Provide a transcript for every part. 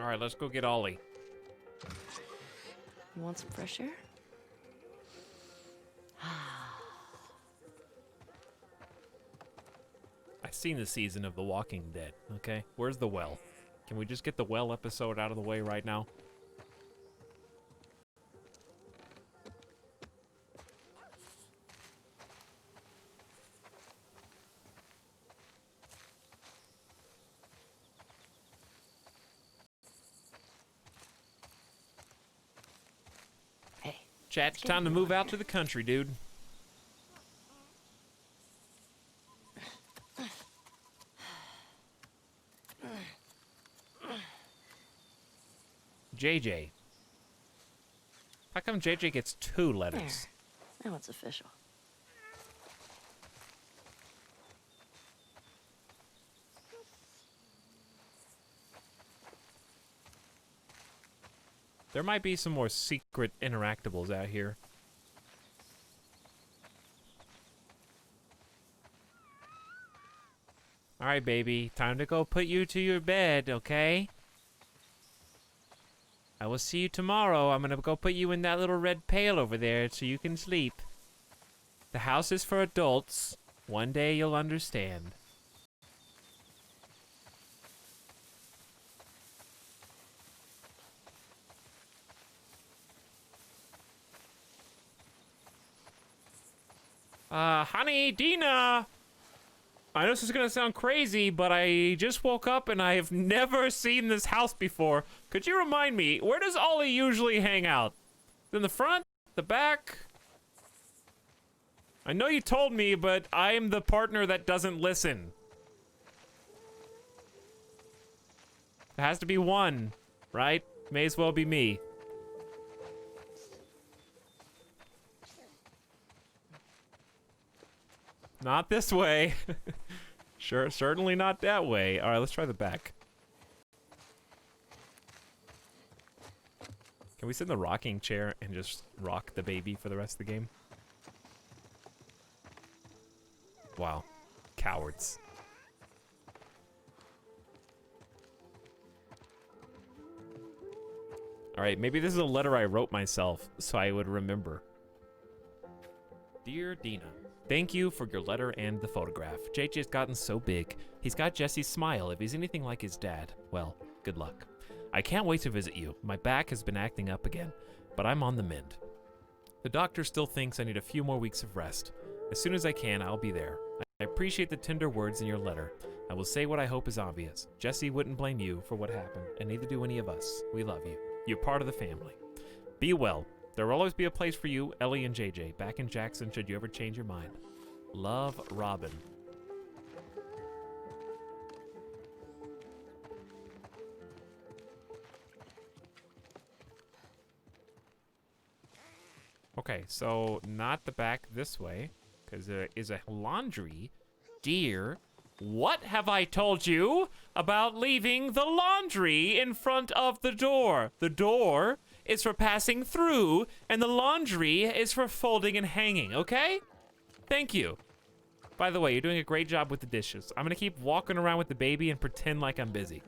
All right, let's go get Ollie. You want some fresh air? I've seen the season of The Walking Dead, okay? Where's the well? Can we just get the well episode out of the way right now? Hey. Chat, it's time to move out to the country, dude. JJ. How come JJ gets 2 letters? There. Now it's official. There might be some more secret interactables out here. Alright, baby. Time to go put you to your bed, okay? I will see you tomorrow. I'm gonna go put you in that little red pail over there so you can sleep. The house is for adults. One day you'll understand. Honey, Dina! I know this is gonna sound crazy, but I just woke up and I have never seen this house before. Could you remind me, where does Ollie usually hang out? In the front? The back? I know you told me, but I'm the partner that doesn't listen. It has to be one, right? May as well be me. Not this way. Sure, certainly not that way. All right, let's try the back. Can we sit in the rocking chair and just rock the baby for the rest of the game? Wow. Cowards. All right, maybe this is a letter I wrote myself so I would remember. Dear Dina, thank you for your letter and the photograph. JJ's gotten so big. He's got Jesse's smile. If he's anything like his dad, well, good luck. I can't wait to visit you. My back has been acting up again, but I'm on the mend. The doctor still thinks I need a few more weeks of rest. As soon as I can, I'll be there. I appreciate the tender words in your letter. I will say what I hope is obvious. Jesse wouldn't blame you for what happened, and neither do any of us. We love you. You're part of the family. Be well. There will always be a place for you, Ellie and JJ, back in Jackson should you ever change your mind. Love, Robin. Okay, so not the back this way, because there is a laundry. Dear, what have I told you about leaving the laundry in front of the door? The door is for passing through, and the laundry is for folding and hanging, okay? Thank you. By the way, you're doing a great job with the dishes. I'm gonna keep walking around with the baby and pretend like I'm busy.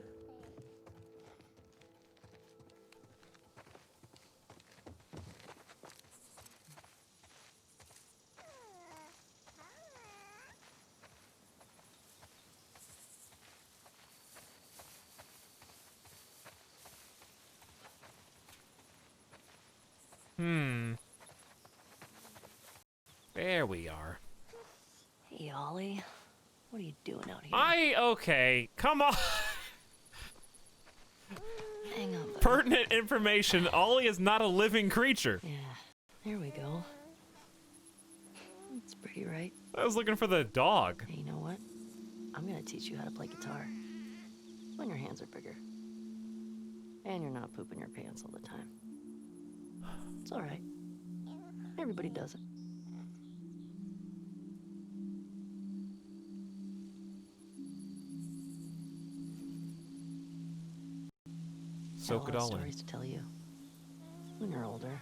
There we are. Hey, Ollie. What are you doing out here? Okay, come on. Hang on, buddy. Pertinent information, Ollie is not a living creature. Yeah, there we go. That's pretty, right? I was looking for the dog. Hey, you know what? I'm gonna teach you how to play guitar. When your hands are bigger. And you're not pooping your pants all the time. It's alright. Everybody does it. Soak it all in. Stories to tell you when you're older.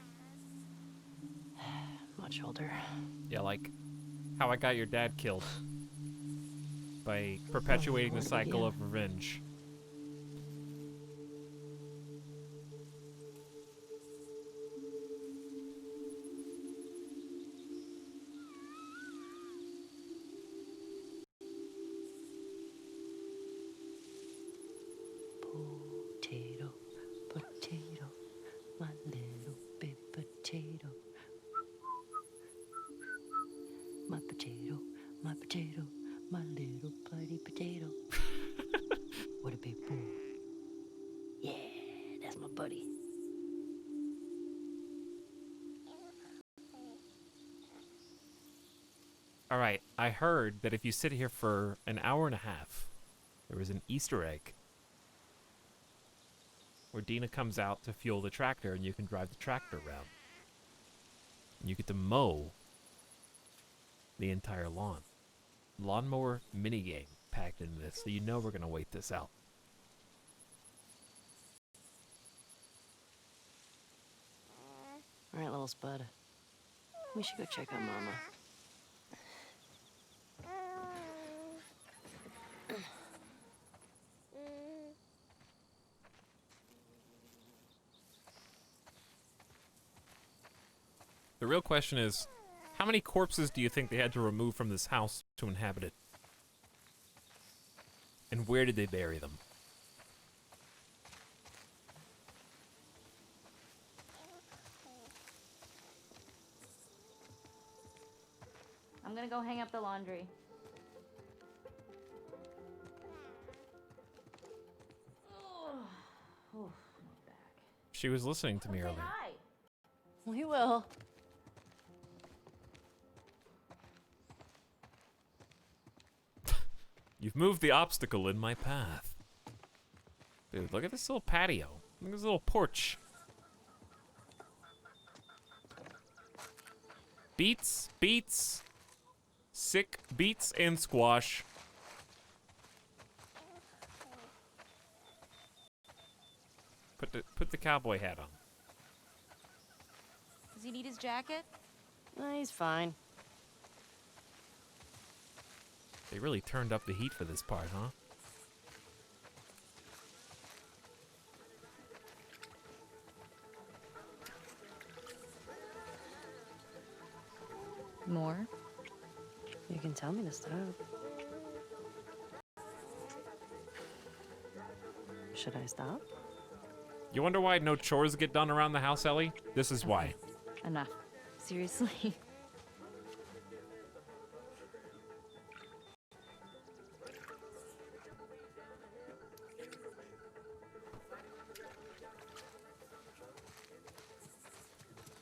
Much older. Yeah, like how I got your dad killed by perpetuating the cycle of revenge. All right, I heard that if you sit here for an hour and a half, there was an Easter egg where Dina comes out to fuel the tractor and you can drive the tractor around. And you get to mow the entire lawn. Lawnmower minigame packed into this, so you know we're gonna wait this out. All right, little spud. We should go check on Mama. The real question is, how many corpses do you think they had to remove from this house to inhabit it? And where did they bury them? I'm gonna go hang up the laundry. Oh, my back. She was listening to me Say earlier. hi. We will. You've moved the obstacle in my path. Dude, look at this little patio. Look at this little porch. Beets, beets, sick beets and squash. Put the cowboy hat on. Does he need his jacket? He's fine. They really turned up the heat for this part, huh? More? You can tell me to stop. Should I stop? You wonder why no chores get done around the house, Ellie? This is why. Enough. Seriously.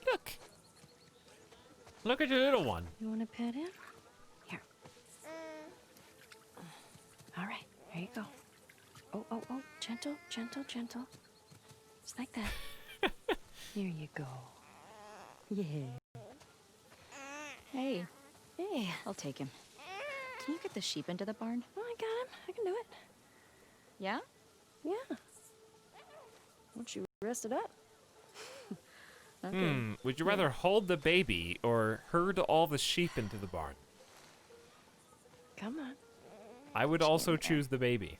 Look. Look at your little one. You want to pet him? Here. All right, here you go. Oh, oh, oh, gentle, gentle, gentle. Just like that. Here you go. Yeah. Hey, Hey. I'll take him. Can you get the sheep into the barn? Oh, I got him. I can do it. Yeah? Yeah. Won't you rest it up? Okay. Would you rather hold the baby or herd all the sheep into the barn? Come on. I would also choose the baby.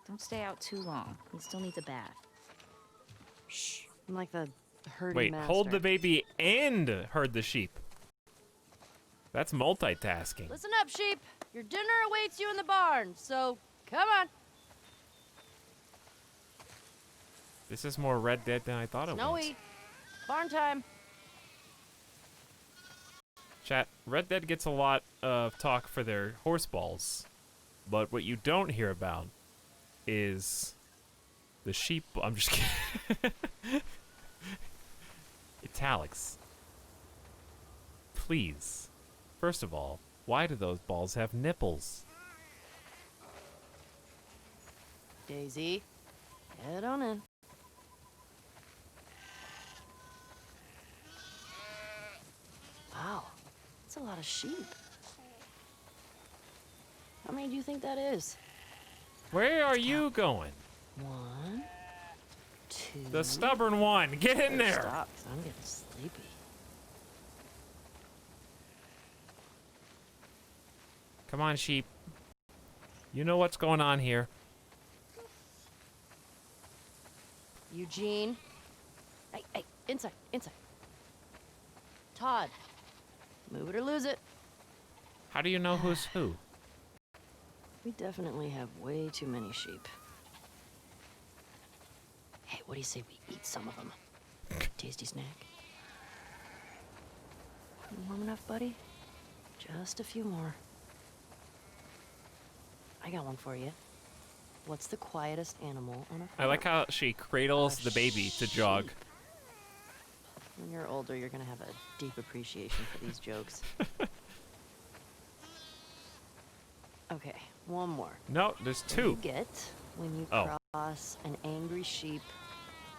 Don't stay out too long. He still needs a bath. Shh. I'm like the herding Wait, master. hold the baby and herd the sheep. That's multitasking. Listen up, sheep. Your dinner awaits you in the barn, so come on. This is more Red Dead than I thought it was. Snowy. Barn time. Chat, Red Dead gets a lot of talk for their horse balls. But what you don't hear about is the sheep. I'm just kidding. Etalyx. Please. First of all, why do those balls have nipples? Daisy, head on in. Wow, that's a lot of sheep. How many do you think that is? Where are you going? 1, 2. The stubborn one. Get in there. Stop, 'cause I'm getting sleepy. Come on, sheep. You know what's going on here. Eugene. Hey, hey, inside, inside. Todd. Move it or lose it. How do you know who's who? We definitely have way too many sheep. Hey, what do you say we eat some of them? Tasty snack. You warm enough, buddy? Just a few more. I got one for you. What's the quietest animal on a farm? I like how she cradles the baby to jog. When you're older, you're gonna have a deep appreciation for these jokes. Okay, one more. No, there's What do you two. get when you Oh. cross an angry sheep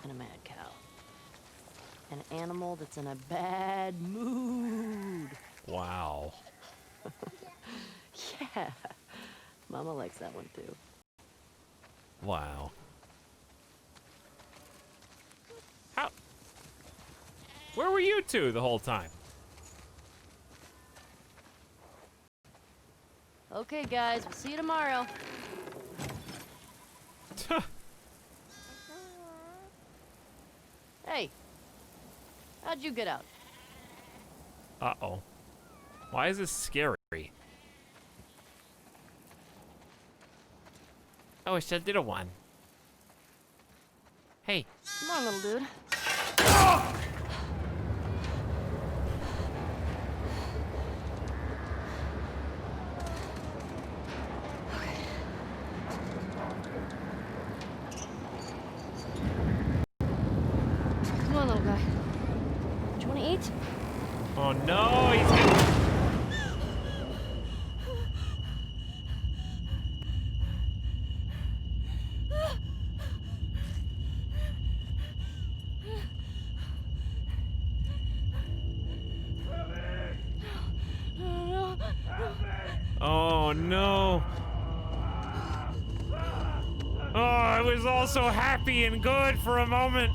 and a mad cow? An animal that's in a bad mood. Wow. Yeah. Mama likes that one too. Wow. How? Where were you two the whole time? Okay, guys, we'll see you tomorrow. Hey, how'd you get out? Uh-oh. Why is this scary? Oh, it's just little one. Hey. Come on, little dude. Come on, little guy. Do you want to eat? Oh no, he's gonna... Oh no. Oh, I was all so happy and good for a moment.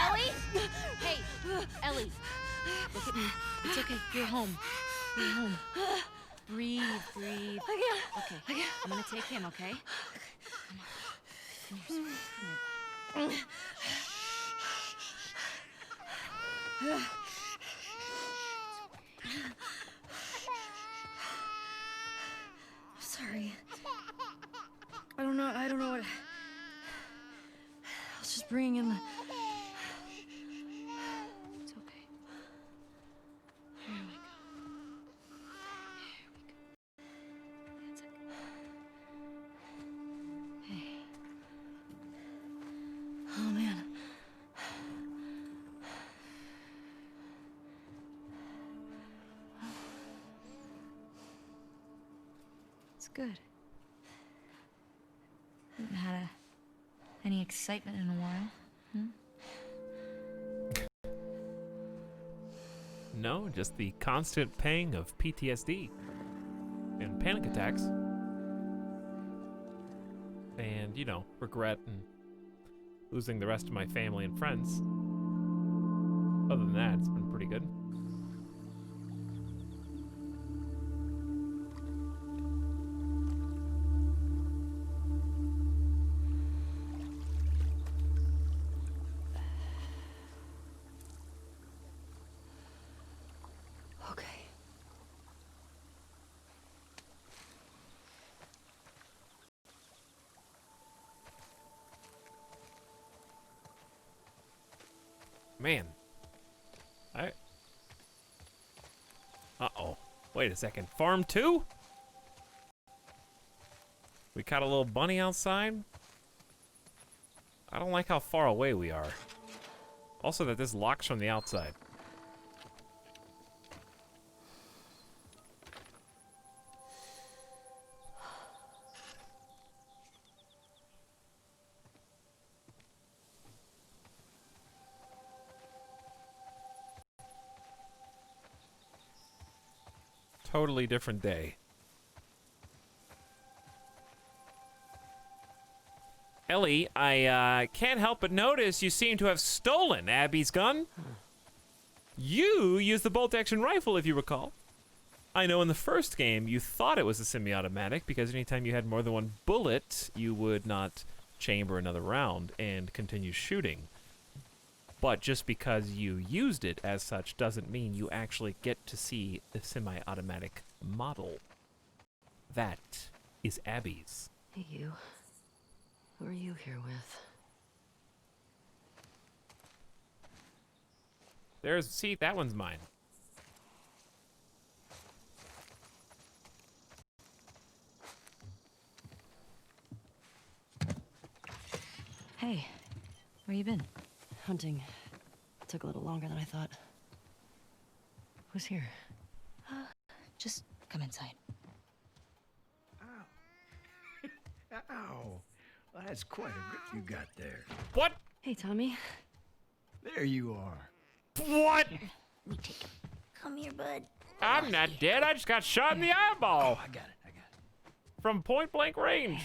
Ellie? Hey, Ellie. Look at me. It's okay. You're home. You're home. Breathe, breathe. Okay. I'm gonna take him, okay? Come here, sweetie. Come here. Sorry. I don't know what... I was just bringing in the... It's okay. Here we go. That's okay. Hey. Oh, man. It's good. Haven't had any excitement in a while. No, just the constant pang of PTSD and panic attacks. And, you know, regret and losing the rest of my family and friends. Other than that, it's been pretty good. Okay. Man. Uh-oh. Wait a second. Farm 2? We caught a little bunny outside? I don't like how far away we are. Also that this locks from the outside. Totally different day. Ellie, I can't help but notice you seem to have stolen Abby's gun. You used the bolt-action rifle, if you recall. I know in the first game you thought it was a semi-automatic because anytime you had more than one bullet, you would not chamber another round and continue shooting. But just because you used it as such doesn't mean you actually get to see the semi-automatic model. That is Abby's. Hey, you. Who are you here with? See, that one's mine. Hey, where you been? Hunting. Took a little longer than I thought. Who's here? Just come inside. Ow. Well, that's quite a grip you got there. What? Hey, Tommy. There you are. What? Let me take him. Come here, bud. I'm not dead. I just got shot in the eyeball I got it. from point blank range.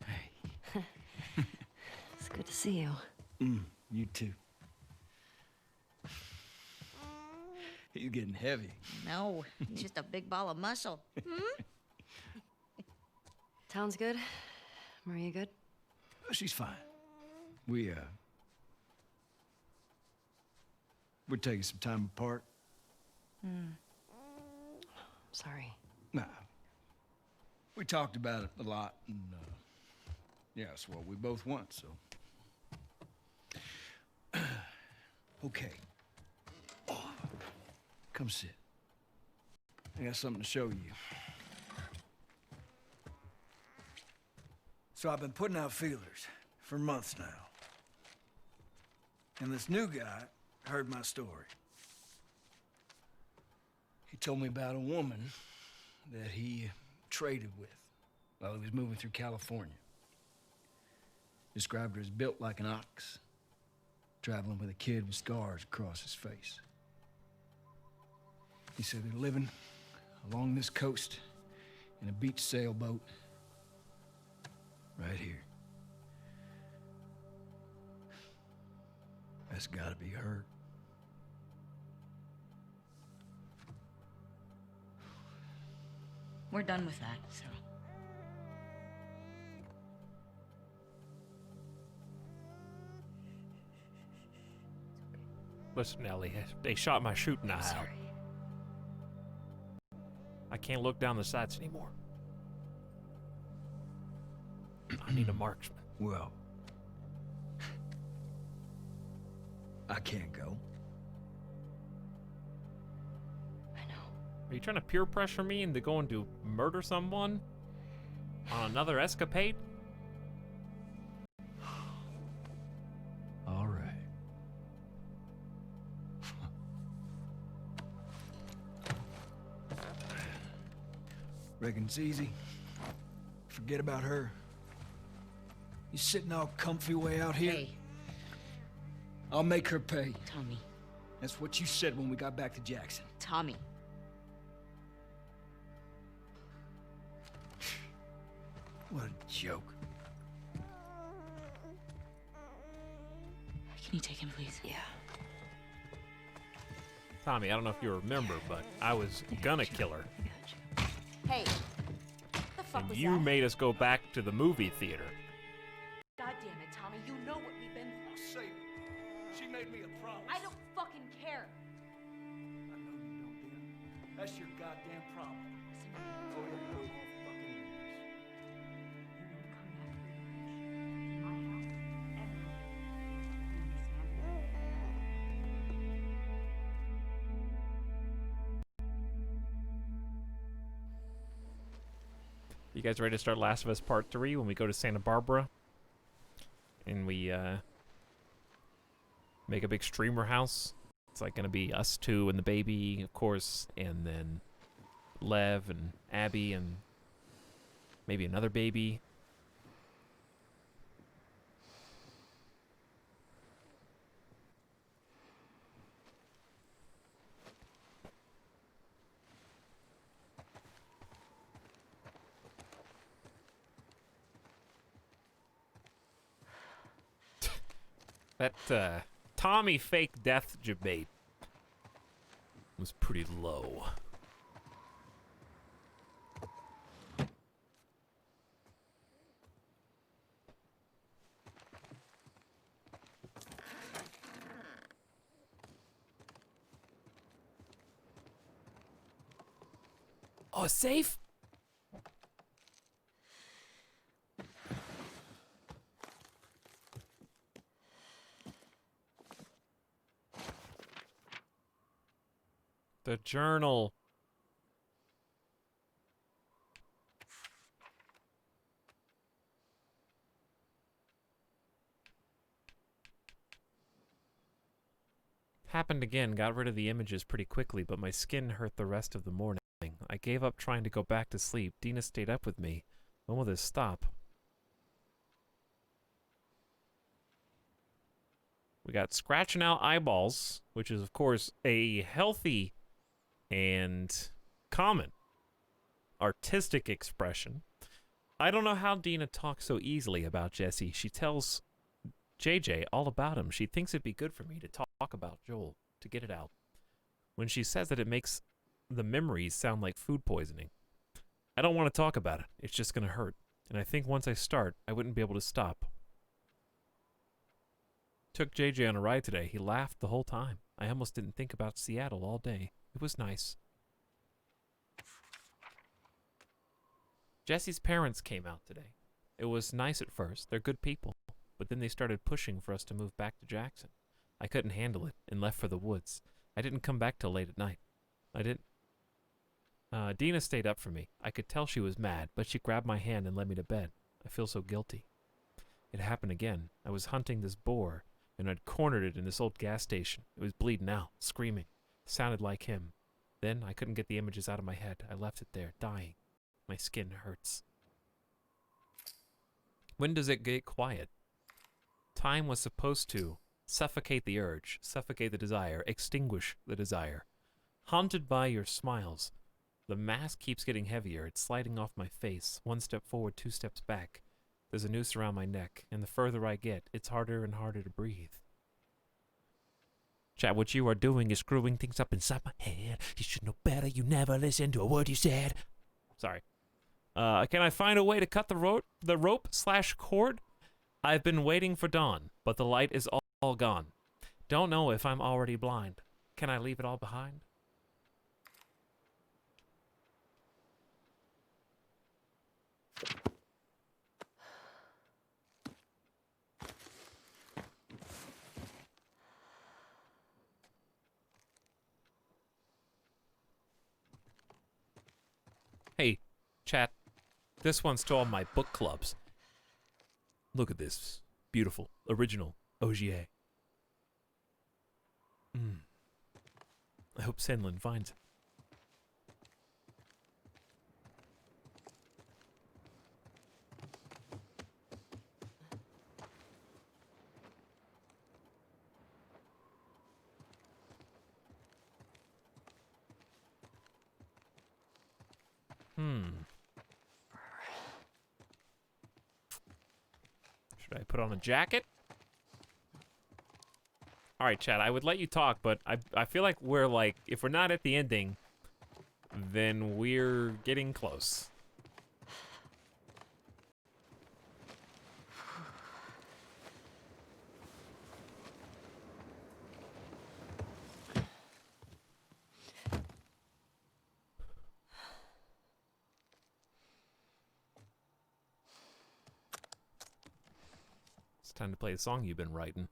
Hey. It's good to see you. You too. He's getting heavy. No, he's just a big ball of muscle. Town's good? Maria good? She's fine. We're taking some time apart. Sorry. Nah. We talked about it a lot, and yeah, it's what we both want, so. Okay. Come sit. I got something to show you. So I've been putting out feelers for months now. And this new guy heard my story. He told me about a woman that he traded with while he was moving through California. Described her as built like an ox, traveling with a kid with scars across his face. He said they're living along this coast in a beach sailboat right here. That's gotta be her. We're done with that, so. Listen, Ellie, they shot my shooting eye out. Sorry. I can't look down the sights anymore. I need a marksman. Well, I can't go. I know. Are you trying to peer pressure me into going to murder someone on another escapade? All right. Reckon it's easy. Forget about her. You sitting all comfy way out here? Hey, I'll make her pay. Tommy. That's what you said when we got back to Jackson. Tommy. What a joke. Can you take him, please? Yeah. Tommy, I don't know if you remember, but I was gonna kill her. I got you. Hey, the fuck And was you that? made us go back to the movie theater. God damn it, Tommy, you know what we've been through. Say, she made me a promise. I don't fucking care. I know you don't, dear. That's your goddamn problem. Listen to me. Oh, yeah, all fucking years. You don't come back to my house ever. You understand? You guys ready to start Last of Us Part 3 when we go to Santa Barbara? And we make a big streamer house. It's like gonna be us two and the baby, of course, and then Lev and Abby and maybe another baby. That Tommy fake death debate was pretty low. Oh, safe? The journal. Happened again, got rid of the images pretty quickly, but my skin hurt the rest of the morning. I gave up trying to go back to sleep. Dina stayed up with me. When will this stop? We got scratching out eyeballs, which is, of course, a healthy and common artistic expression. I don't know how Dina talks so easily about Jesse. She tells JJ all about him. She thinks it'd be good for me to talk about Joel, to get it out. When she says that, it makes the memories sound like food poisoning. I don't want to talk about it. It's just going to hurt. And I think once I start, I wouldn't be able to stop. Took JJ on a ride today. He laughed the whole time. I almost didn't think about Seattle all day. It was nice. Jesse's parents came out today. It was nice at first. They're good people. But then they started pushing for us to move back to Jackson. I couldn't handle it and left for the woods. I didn't come back till late at night. Dina stayed up for me. I could tell she was mad, but she grabbed my hand and led me to bed. I feel so guilty. It happened again. I was hunting this boar, and I'd cornered it in this old gas station. It was bleeding out, screaming. Sounded like him. Then I couldn't get the images out of my head. I left it there, dying. My skin hurts. When does it get quiet? Time was supposed to suffocate the urge, suffocate the desire, extinguish the desire. Haunted by your smiles. The mask keeps getting heavier. It's sliding off my face. 1 step forward, 2 steps back. There's a noose around my neck, and the further I get, it's harder and harder to breathe. Chat, what you are doing is screwing things up inside my head. You should know better. You never listen to a word you said. Sorry. Can I find a way to cut the rope/cord? I've been waiting for dawn, but the light is all gone. Don't know if I'm already blind. Can I leave it all behind? Hey, chat. This one's to all my book clubs. Look at this. Beautiful, original Ogier. I hope Senlin finds it. Should I put on a jacket? All right, Chad, I would let you talk, but I feel like we're like, if we're not at the ending, then we're getting close. It's time to play the song you've been writing.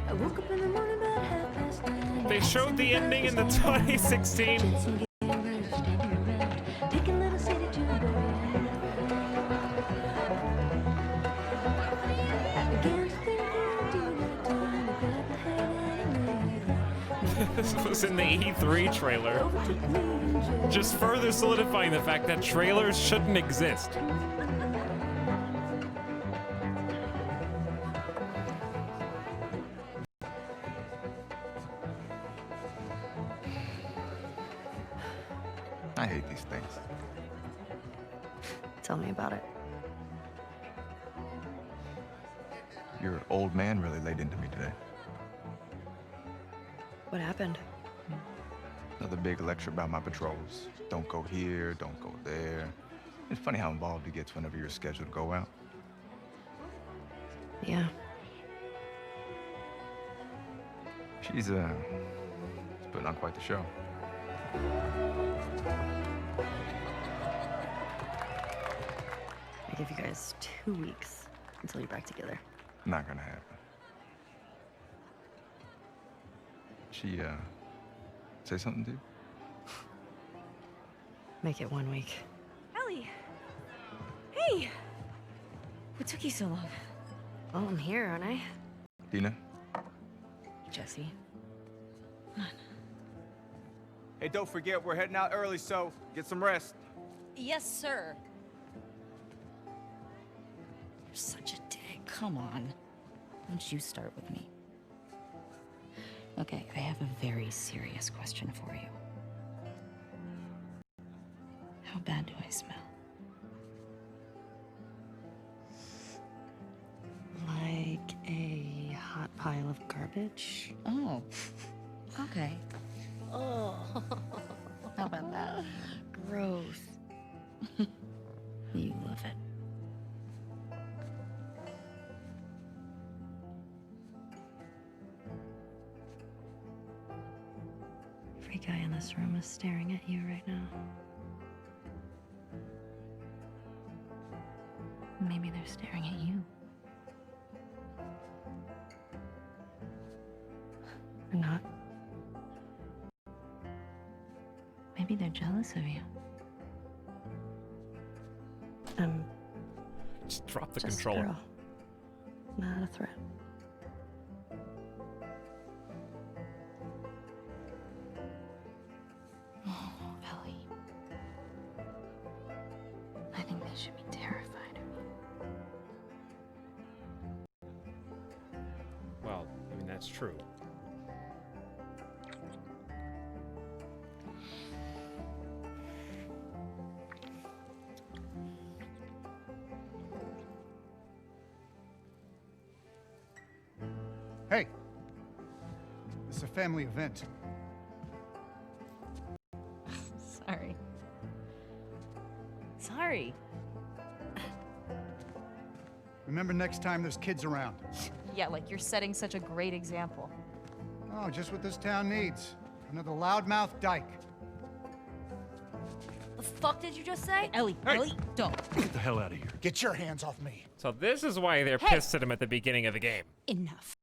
I woke up in the morning about 9:30. They showed the ending in the 2016. This was in the E3 trailer. Just further solidifying the fact that trailers shouldn't exist. I hate these things. Tell me about it. Your old man really laid into me today. What happened? Another big lecture about my patrols. Don't go here, don't go there. It's funny how involved he gets whenever you're scheduled to go out. Yeah. She's putting on quite the show. I give you guys 2 weeks until you're back together. Not gonna happen. She, say something to you? Make it 1 week. Ellie! Hey! What took you so long? Well, I'm here, aren't I? Dina? Jesse. Hey, don't forget, we're heading out early, so get some rest. Yes, sir. You're such a dick. Come on. Why don't you start with me? Okay, I have a very serious question for you. How bad do I smell? Like a hot pile of garbage? Oh. Okay. Oh. How about that? Gross. You love it. Every guy in this room is staring at you right now. Maybe they're staring at you. Or not. Maybe they're jealous of you. I'm Just drop the just a controller. girl. Not a threat. Oh, Ellie. I think they should be terrified of you. Well, I mean, that's true. Hey, this is a family event. Sorry. Sorry. Remember next time there's kids around. Yeah, like you're setting such a great example. Oh, just what this town needs. Another loudmouth dyke. The fuck did you just say? Ellie, Ellie, don't. Get the hell out of here. Get your hands off me. So this is why they're Hey! pissed at him at the beginning of the game. Enough.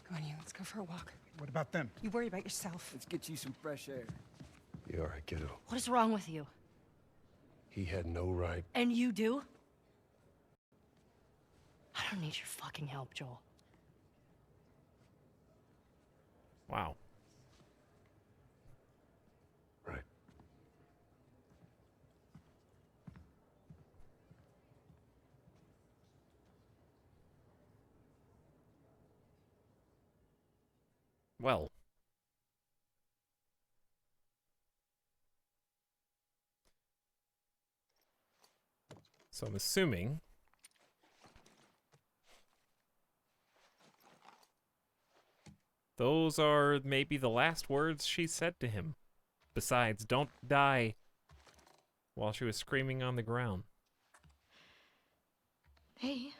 Go on, you. Let's go for a walk. What about them? You worry about yourself. Let's get you some fresh air. You all right, kiddo? What is wrong with you? He had no right. And you do? I don't need your fucking help, Joel. Wow. Right. Well. So I'm assuming those are maybe the last words she said to him. Besides, don't die, while she was screaming on the ground. Hey.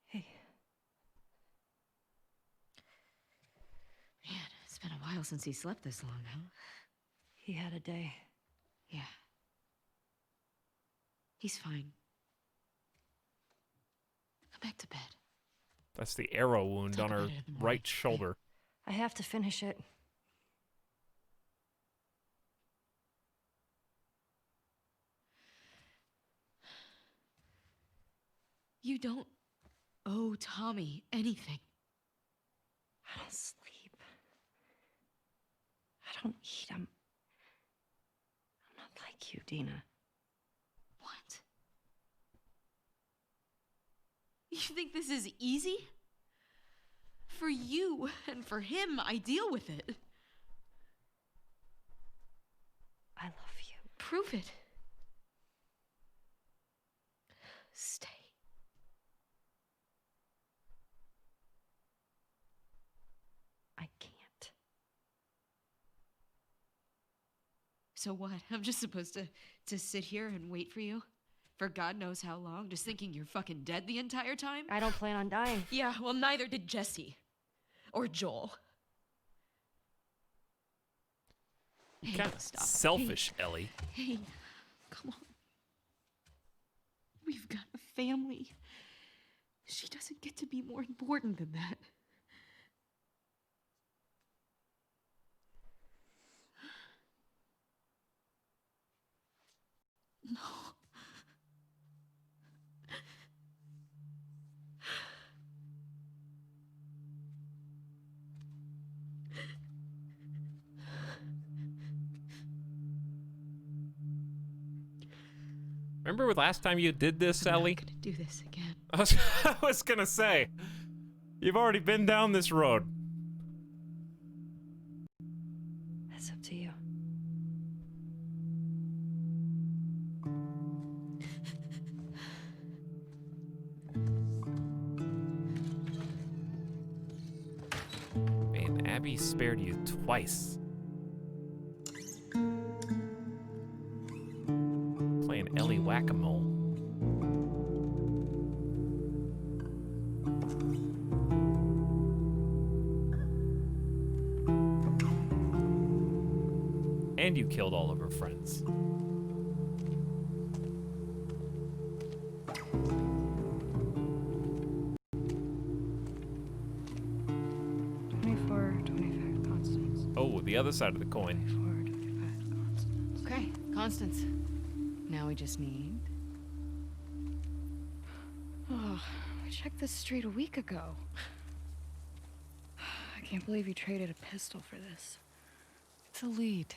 Hey. Man, it's been a while since he slept this long, huh? He had a day. Yeah. He's fine. Go back to bed. That's the arrow wound Talk on her about it in the morning, right okay? shoulder. I have to finish it. You don't owe Tommy anything. I don't sleep. I don't eat. I'm not like you, Dina. What? You think this is easy? For you and for him, I deal with it. I love you. Prove it. Stay. I can't. So what? I'm just supposed to sit here and wait for you? For God knows how long, just thinking you're fucking dead the entire time? I don't plan on dying. Yeah, well, neither did Jesse. Or Joel. Hey, Kind of stop. selfish, Ellie. Hey, come on. We've got a family. She doesn't get to be more important than that. No. Remember last time you did this, I'm Ellie? not gonna do this again. I was gonna say, you've already been down this road. That's up to you. Man, Abby spared you twice. Playing Ellie Whack-A-Mole. And you killed all of her friends. Oh, the other side of the coin. 25 constants. Okay, Constance. Now we just need... Oh, I checked this street a week ago. I can't believe you traded a pistol for this. It's a lead.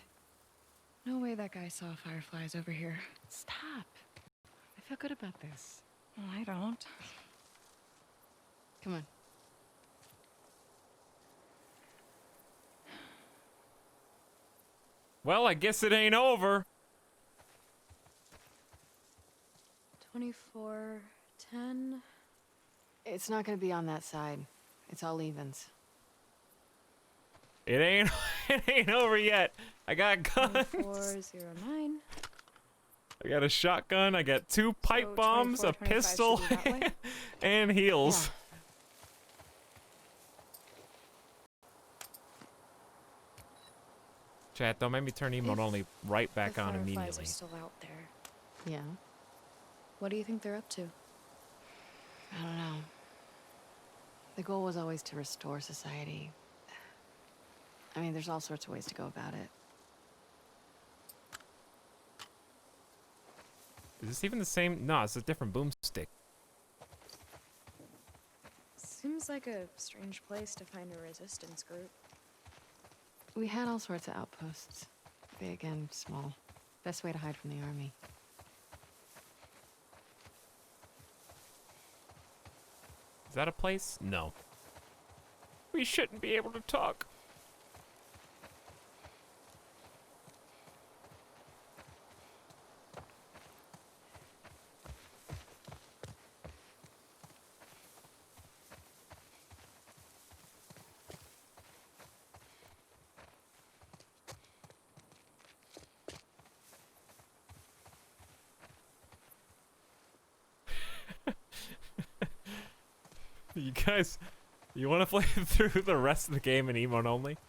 No way that guy saw fireflies over here. Stop. I feel good about this. Well, I don't. Come on. Well, I guess it ain't over. 24, 10. It's not gonna be on that side. It's all evens. It ain't it ain't over yet. I got guns. 2409. I got a shotgun, I got 2 pipe So bombs, a 24, 25 pistol, should be that way? and heals. Chat, don't make me turn emote If only right back the on fireflies immediately. are still out there. Yeah. What do you think they're up to? I don't know. The goal was always to restore society. I mean, there's all sorts of ways to go about it. Is this even the same? No, it's a different boomstick. Seems like a strange place to find a resistance group. We had all sorts of outposts. Big and small. Best way to hide from the army. Is that a place? No. We shouldn't be able to talk. You guys, you want to play through the rest of the game in emote only?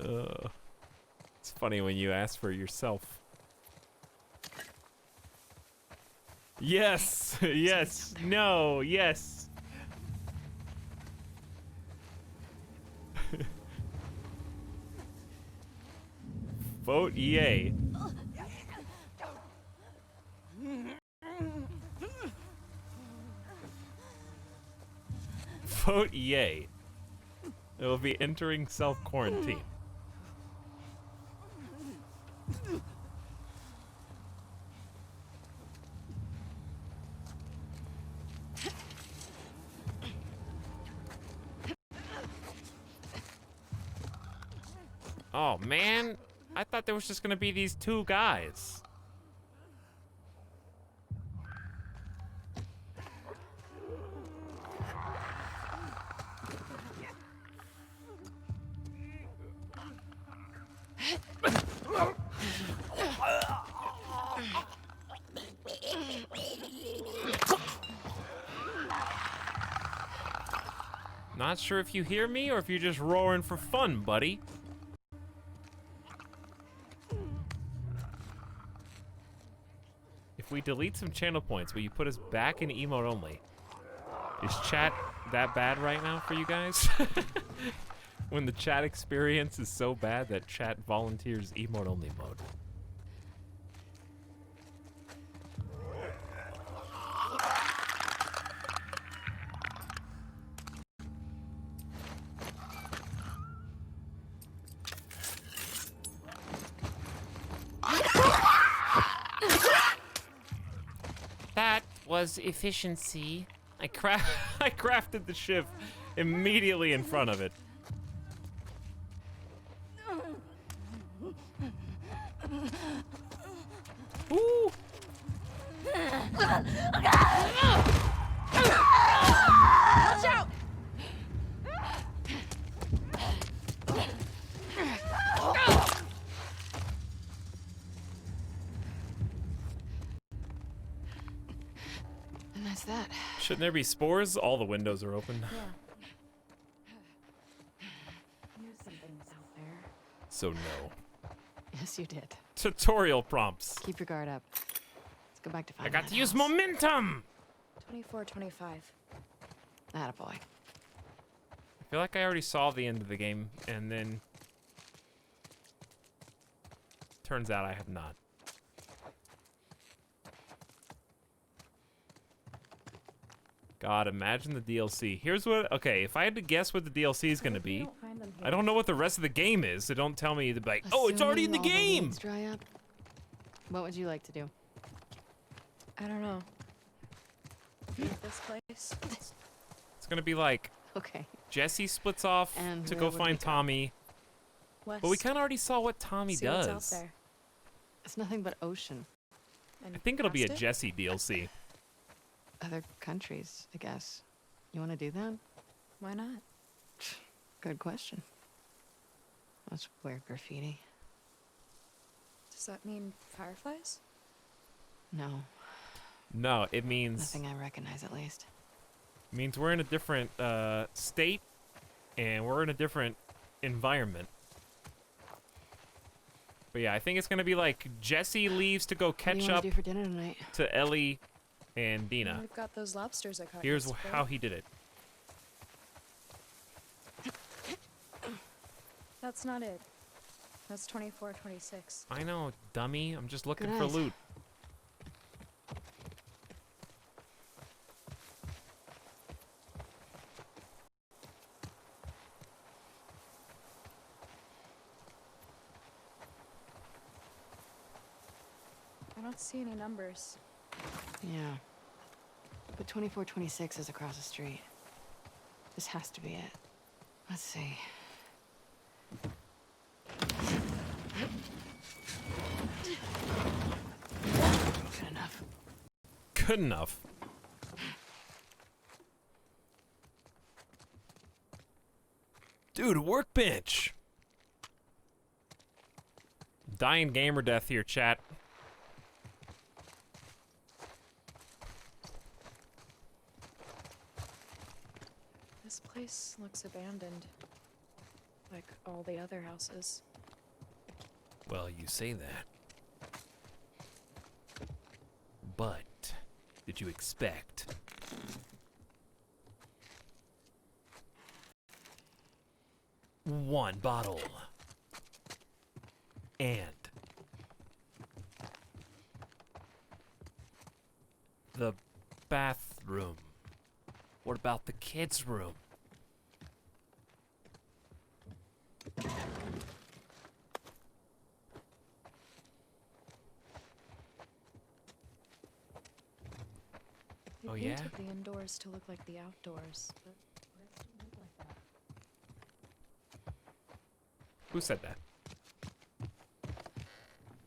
It's funny when you ask for yourself. Yes, yes, no, yes. Vote yay. Vote yay. It will be entering self-quarantine. Oh, man. I thought there was just gonna be these two guys. Not sure if you hear me or if you're just roaring for fun, buddy. If we delete some channel points, will you put us back in emote only? Is chat that bad right now for you guys? When the chat experience is so bad that chat volunteers emote only mode. That was efficiency. I crafted the shiv immediately in front of it. Ooh. Watch out! And that's that. Shouldn't there be spores? All the windows are open. Yeah. I knew something was out there. So no. Yes, you did. Tutorial prompts. Keep your guard up. Let's go back to I find got that to use house. momentum! 24, 25. Attaboy. I feel like I already saw the end of the game, and then... Turns out I have not. God, imagine the DLC. Here's what... Okay, if I had to guess what the DLC is going to be... I don't know what the rest of the game is, so don't tell me to be like, oh, it's already in the Assuming all game! weeds dry up, what would you like to do? I don't know. Leave this place. It's going to be like... Okay. Jesse splits off And to where go would we find go? Tommy. West. But we kind of already saw what Tommy See does. what's out there. It's nothing but ocean. And I think it'll be a past it? Jesse DLC. Other countries, I guess. You want to do that? Why not? Good question. That's weird graffiti. Does that mean fireflies? No, No, it means nothing I recognize at least. we're in a different state, and we're in a different environment. But yeah, I think it's gonna be like Jesse leaves to go What do catch you want up to do for dinner tonight? to Ellie and Dina. We've got those lobsters I caught. Here's yesterday. how he did it. That's not it. That's 24, 26. I know, dummy. I'm just looking Good for eyes. loot. I don't see any numbers. Yeah. But 24, 26 is across the street. This has to be it. Let's see. Good enough. Good enough. Dude, workbench. Dying gamer death here, chat. This place looks abandoned. Like all the other houses. Well, you say that. But did you expect? One bottle. And the bathroom. What about the kids' room? They Oh, yeah? painted the indoors to look like the outdoors, but the rest don't look like that. Who said that?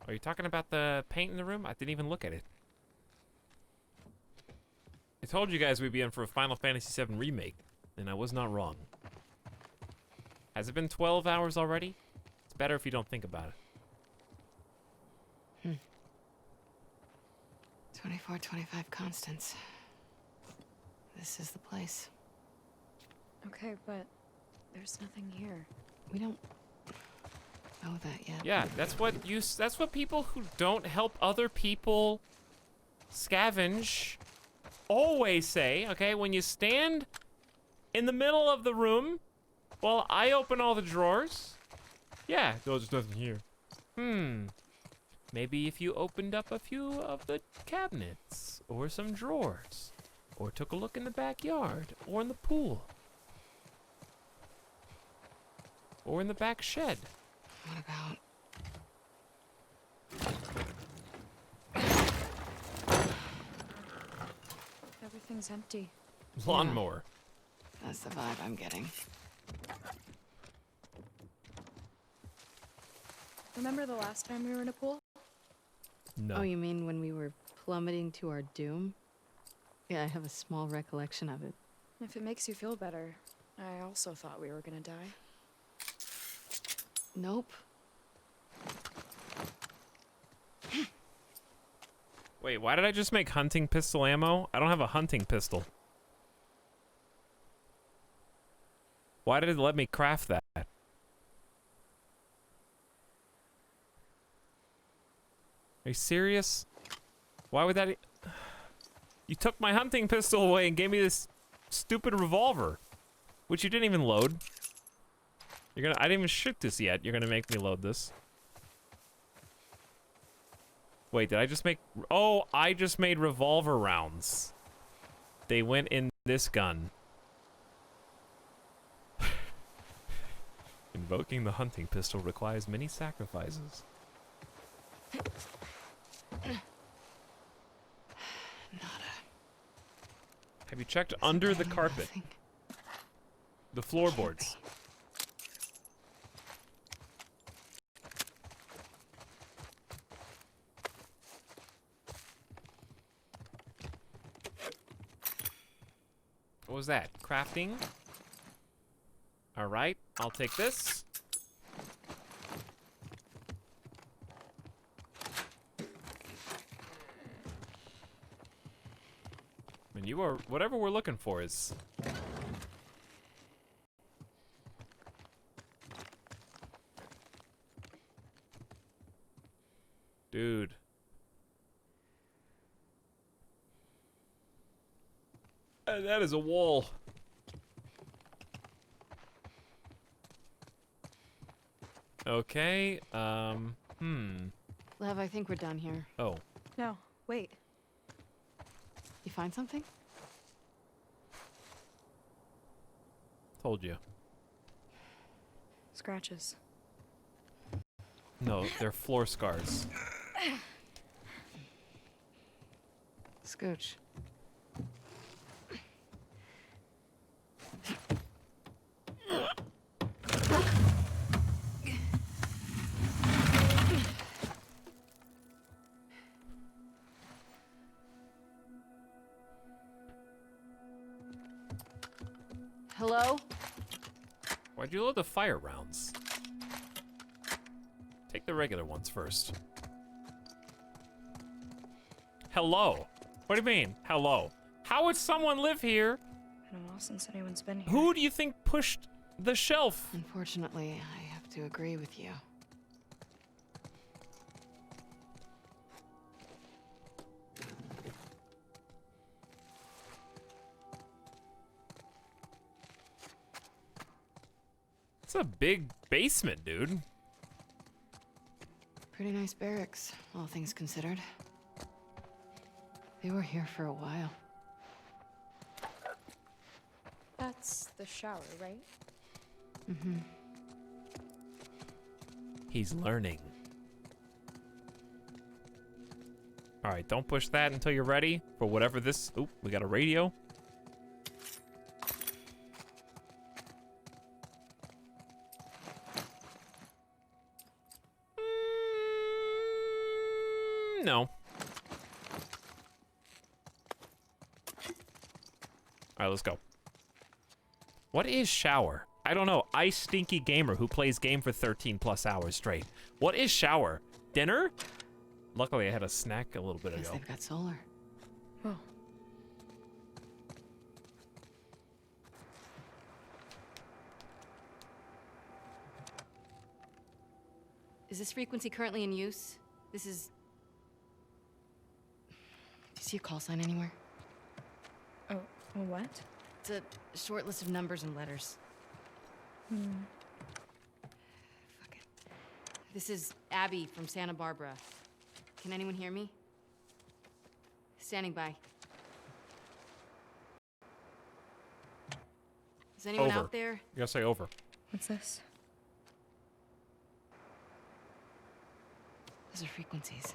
Are you talking about the paint in the room? I didn't even look at it. I told you guys we'd be in for a Final Fantasy VII Remake, and I was not wrong. Has it been 12 hours already? It's better if you don't think about it. 24, 25 Constance. This is the place. Okay, but there's nothing here. We don't know that yet. Yeah, that's what people who don't help other people scavenge always say, okay? When you stand in the middle of the room while I open all the drawers, yeah, there's nothing here. Maybe if you opened up a few of the cabinets or some drawers or took a look in the backyard or in the pool or in the back shed. What about... Everything's empty. Lawnmower. That's the vibe I'm getting. Remember the last time we were in a pool? No. Oh, you mean when we were plummeting to our doom? Yeah, I have a small recollection of it. If it makes you feel better, I also thought we were gonna die. Nope. Wait, why did I just make hunting pistol ammo? I don't have a hunting pistol. Why did it let me craft that? Are you serious? Why would that... You took my hunting pistol away and gave me this stupid revolver, which you didn't even load. I didn't even shoot this yet. You're gonna make me load this. Wait, did I just make... Oh, I just made revolver rounds. They went in this gun. Invoking the hunting pistol requires many sacrifices. Have you checked under the carpet? Nothing. The floorboards. What was that? Crafting? Alright, I'll take this. And you are... Whatever we're looking for is... Dude. That is a wall. Okay, Lev, I think we're done here. Oh. No, wait. You find something? Told you. Scratches. No, they're floor scars. Scooch. Hello? Why'd you load the fire rounds? Take the regular ones first. Hello? What do you mean, hello? How would someone live here? Been a while since anyone's been here. Who do you think pushed the shelf? Unfortunately, I have to agree with you. It's a big basement, dude. Pretty nice barracks, all things considered. They were here for a while. That's the shower, right? Mm-hmm. He's learning. All right, don't push that until you're ready for whatever this... Oop, we got a radio. No. All right, let's go. What is shower? I don't know. I stinky gamer who plays game for 13 plus hours straight. What is shower? Dinner? Luckily, I had a snack a little bit Guess ago. they've got solar. Oh. Is this frequency currently in use? This is... Do you see a call sign anywhere? Oh, what? It's a short list of numbers and letters. Fuck it. This is Abby from Santa Barbara. Can anyone hear me? Standing by. Is anyone Over. out there? You gotta say over. What's this? Those are frequencies.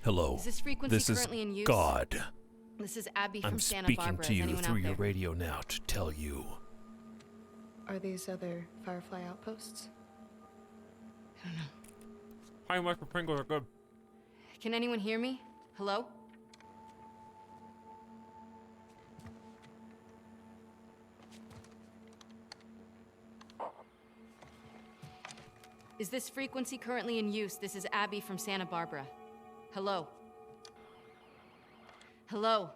Hello. Is this frequency This is currently in use? God. This is Abby from I'm Santa speaking Barbara. to Is you anyone through out your there? radio now to tell you. Are these other Firefly outposts? I don't know. How much for Pringles are good? Can anyone hear me? Hello? Is this frequency currently in use? This is Abby from Santa Barbara. Hello? Hello?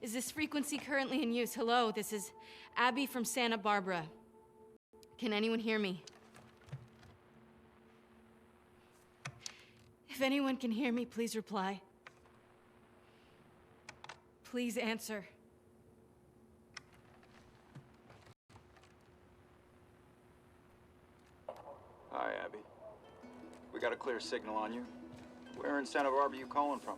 Is this frequency currently in use? Hello, this is Abby from Santa Barbara. Can anyone hear me? If anyone can hear me, please reply. Please answer. Hi, Abby. We got a clear signal on you. Where in Santa Barbara you calling from?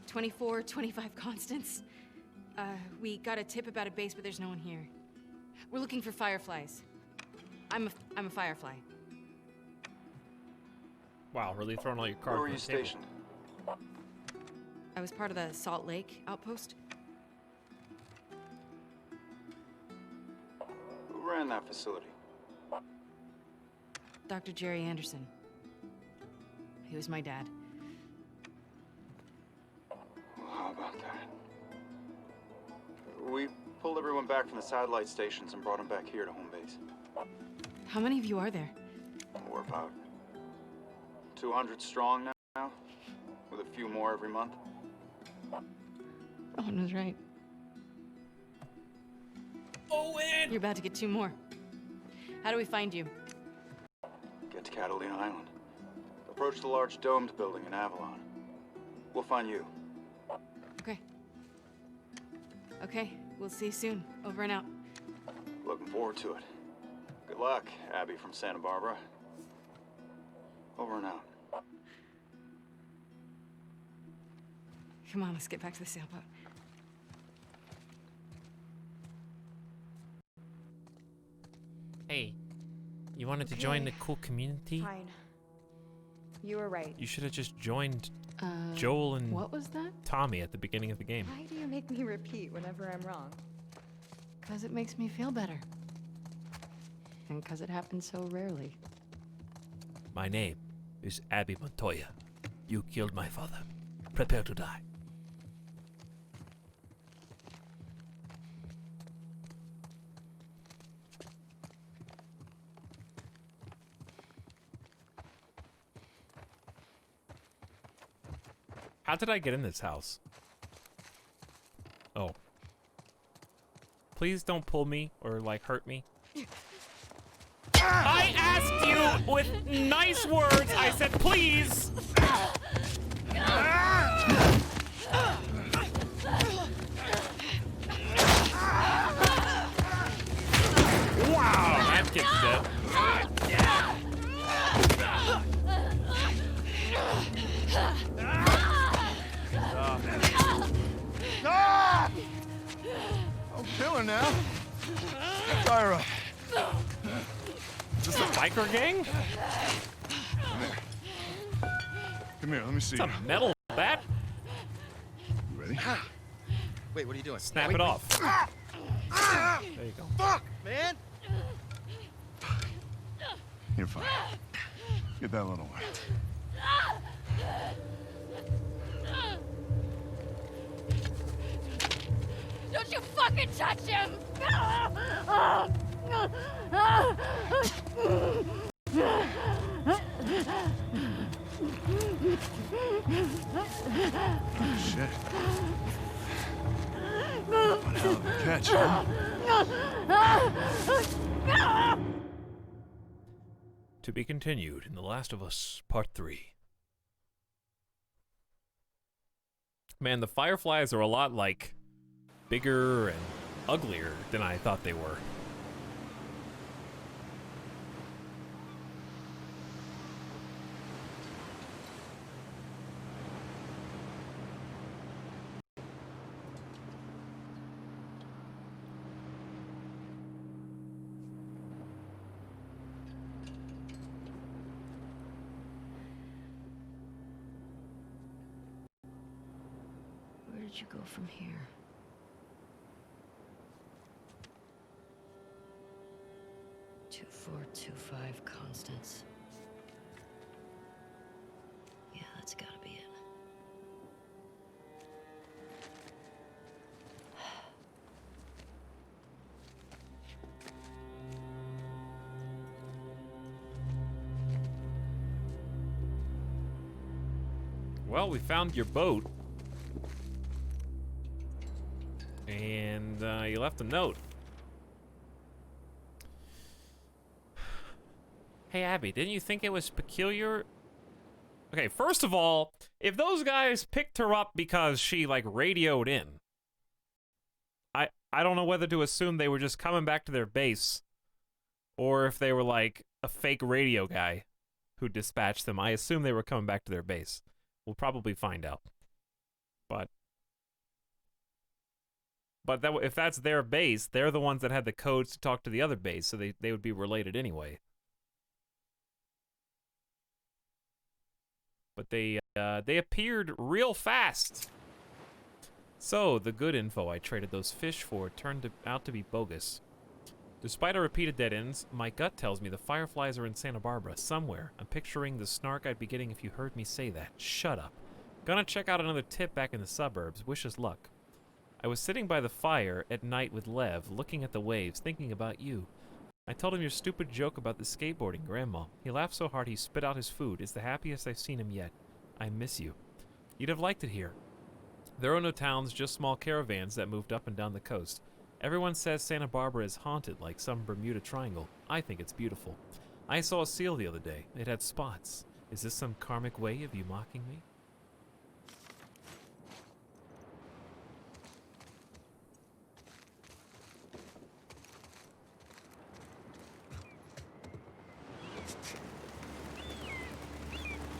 2425 Constance. We got a tip about a base, but there's no one here. We're looking for fireflies. I'm a firefly. Wow, really throwing all your cards Where were on you the table. stationed? I was part of the Salt Lake outpost. Who ran that facility? Dr. Jerry Anderson. He was my dad. Well, how about that? We pulled everyone back from the satellite stations and brought them back here to home base. How many of you are there? We're about 200 strong now, with a few more every month. Rowan was right. Owen! You're about to get 2 more. How do we find you? Get to Catalina Island. Approach the large domed building in Avalon. We'll find you. Okay. Okay, we'll see you soon. Over and out. Looking forward to it. Good luck, Abby from Santa Barbara. Over and out. Come on, let's get back to the sailboat. Hey, you wanted to join the cool community? Fine. You were right. You should have just joined Joel and What was that? Tommy at the beginning of the game. Why do you make me repeat whenever I'm wrong? Because it makes me feel better. And because it happens so rarely. My name is Abby Montoya. You killed my father. Prepare to die. How did I get in this house? Oh. Please don't pull me or, like, hurt me. I asked you with nice words. I said, please. Wow, that kid's dead. Don't kill her now. Tyra. this a biker gang? Come here, let me see. It's a metal bat. You ready? Wait, what are you doing? Snap Wait, it wait. off. There you go. Fuck, man! You're fine. Get that little one. Don't you fucking touch him! Shit. One hell of a catch, huh? To be continued in The Last of Us Part 3. Man, the fireflies are a lot, like, bigger and uglier than I thought they were. Where did you go from here? Two, 4, 2, 5 Constance. Yeah, that's gotta be it. Well, we found your boat. And you left a note. Hey, Abby, didn't you think it was peculiar? Okay, first of all, if those guys picked her up because she, like, radioed in, I don't know whether to assume they were just coming back to their base or if they were, like, a fake radio guy who dispatched them. I assume they were coming back to their base. We'll probably find out. But that, if that's their base, they're the ones that had the codes to talk to the other base, so they would be related anyway. But they appeared real fast. So, the good info I traded those fish for turned out to be bogus. Despite our repeated dead ends, my gut tells me the fireflies are in Santa Barbara, somewhere. I'm picturing the snark I'd be getting if you heard me say that. Shut up. Gonna check out another tip back in the suburbs. Wish us luck. I was sitting by the fire at night with Lev, looking at the waves, thinking about you. I told him your stupid joke about the skateboarding, Grandma. He laughed so hard he spit out his food. It's the happiest I've seen him yet. I miss you. You'd have liked it here. There are no towns, just small caravans that moved up and down the coast. Everyone says Santa Barbara is haunted, like some Bermuda Triangle. I think it's beautiful. I saw a seal the other day. It had spots. Is this some karmic way of you mocking me?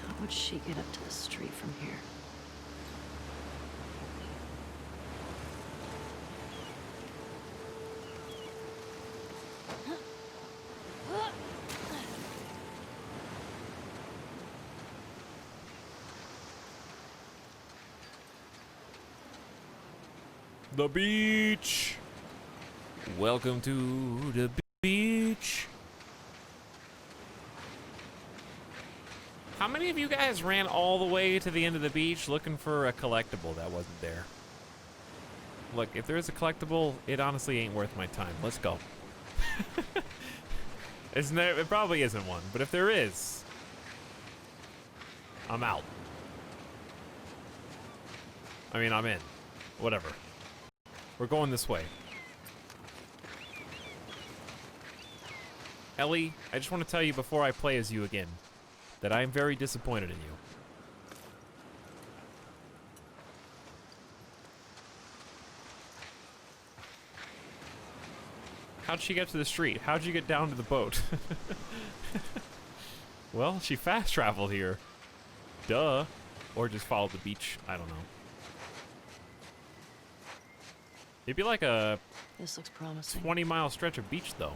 How would she get up to the street from here? The beach! Welcome to the beach. How many of you guys ran all the way to the end of the beach looking for a collectible that wasn't there? Look, if there is a collectible, it honestly ain't worth my time. Let's go. Isn't there? It probably isn't one, but if there is, I'm out. I mean, I'm in. Whatever. We're going this way. Ellie, I just want to tell you before I play as you again that I am very disappointed in you. How'd she get to the street? How'd you get down to the boat? Well, she fast traveled here. Duh. Or just followed the beach. I don't know. It'd be like a This looks promising. 20-mile stretch of beach, though.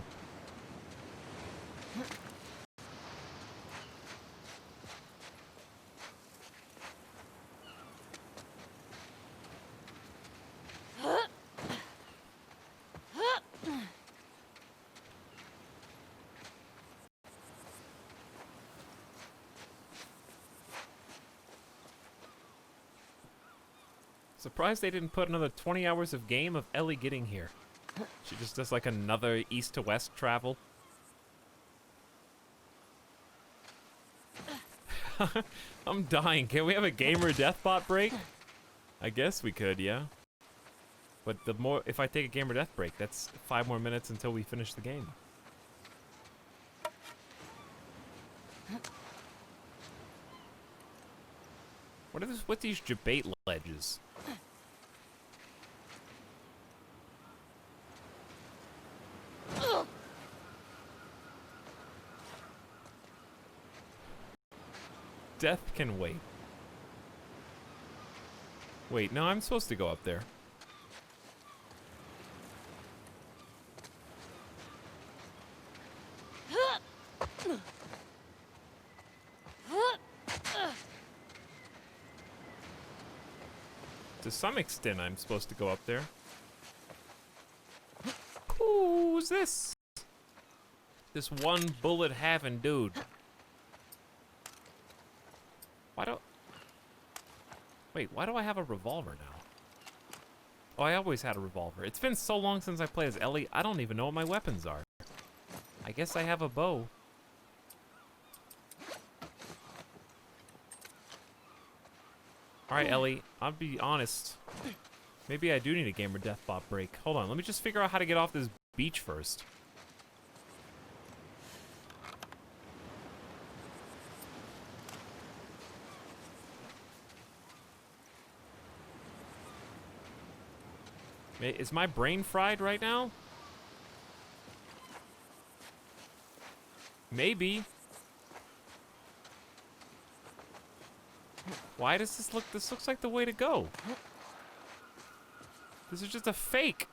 Surprised they didn't put another 20 hours of game of Ellie getting here. She just does like another east to west travel. I'm dying. Can we have a gamer death bot break? I guess we could, yeah. But the more, if I take a gamer death break, that's 5 more minutes until we finish the game. What these debate ledges? Death can wait. Wait, no, I'm supposed to go up there. To some extent, I'm supposed to go up there. Who's this? This one bullet having dude. Why do I have a revolver now? Oh, I always had a revolver. It's been so long since I played as Ellie, I don't even know what my weapons are. I guess I have a bow. Alright, Ellie, I'll be honest. Maybe I do need a gamer death bot break. Hold on, let me just figure out how to get off this beach first. Is my brain fried right now? Maybe. Why does this look? This looks like the way to go. This is just a fake.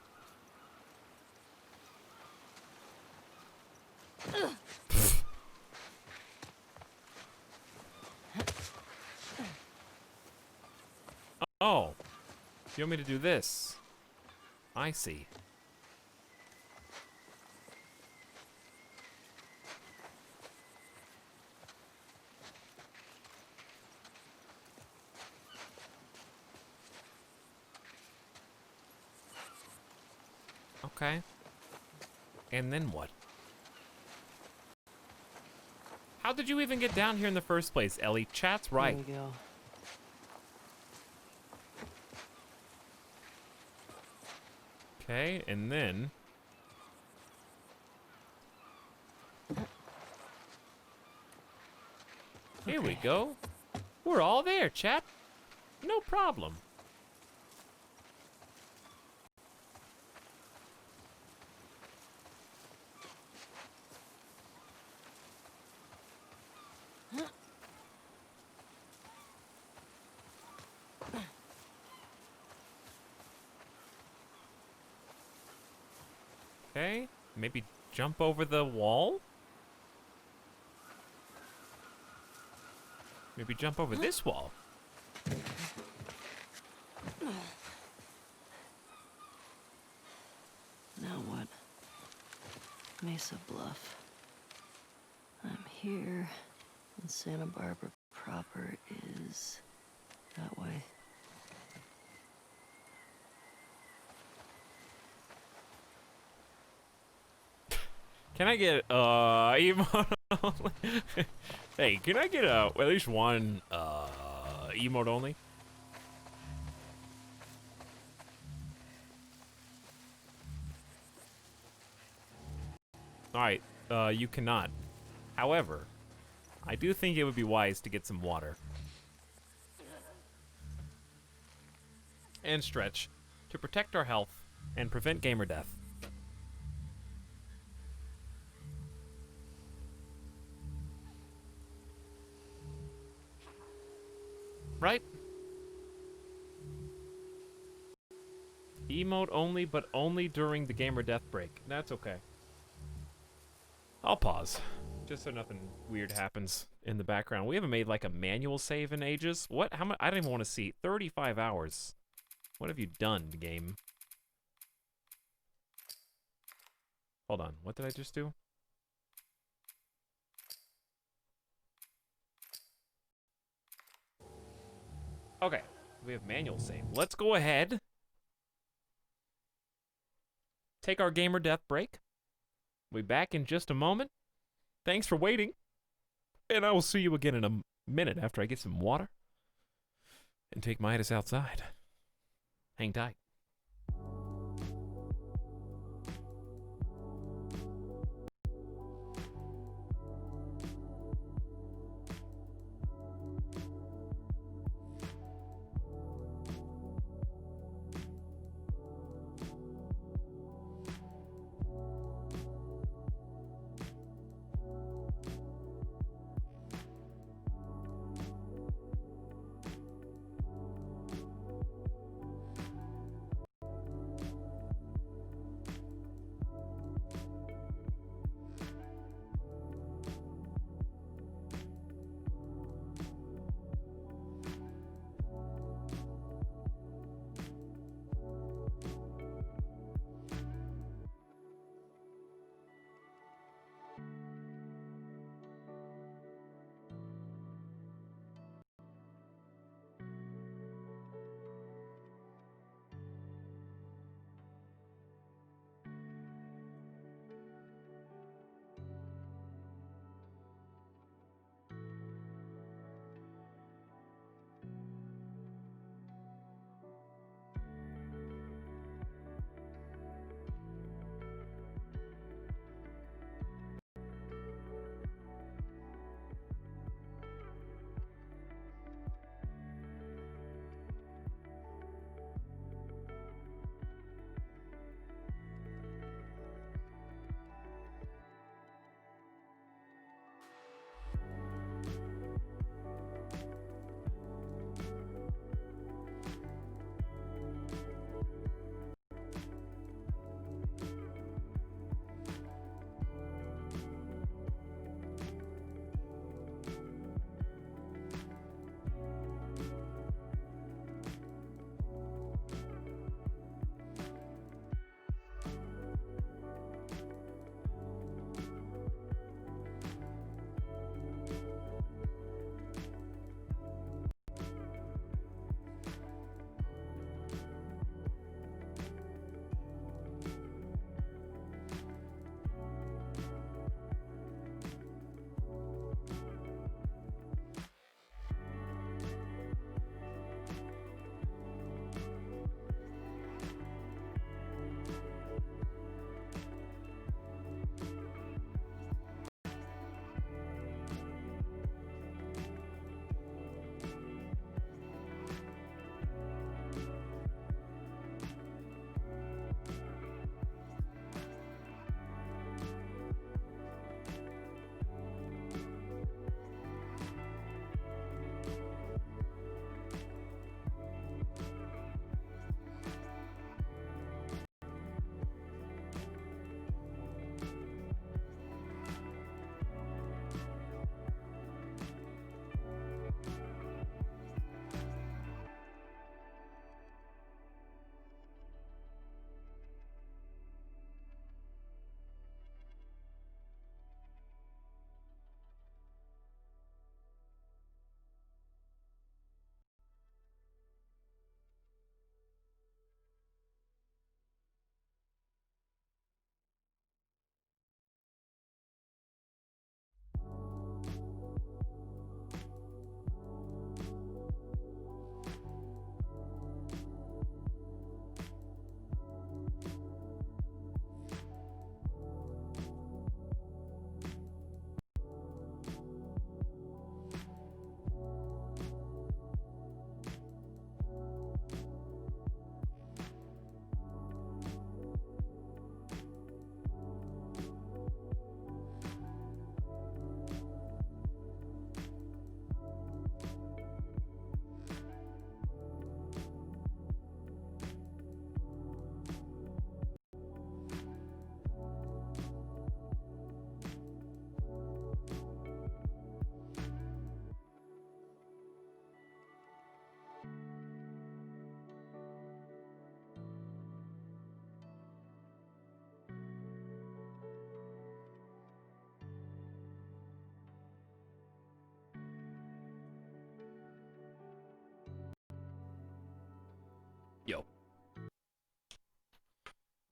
Oh. You want me to do this? I see. Okay. And then what? How did you even get down here in the first place, Ellie? Chat's right. There we go. Okay, and then... Here we go. We're all there, chat. No problem. Okay, maybe jump over the wall? Maybe jump over this wall. Now what? Mesa Bluff. I'm here, and Santa Barbara proper is that way. Can I get emote only? Hey, can I get at least one emote only? Alright, you cannot. However, I do think it would be wise to get some water. And stretch to protect our health and prevent gamer death. Right? Emote only, but only during the gamer death break. That's okay. I'll pause. Just so nothing weird happens in the background. We haven't made like a manual save in ages. What? How much? I don't even want to see. 35 hours. What have you done, game? Hold on. What did I just do? Okay. We have manual save. Let's go ahead. Take our gamer death break. We'll be back in just a moment. Thanks for waiting. And I will see you again in a minute after I get some water and take Midas outside. Hang tight.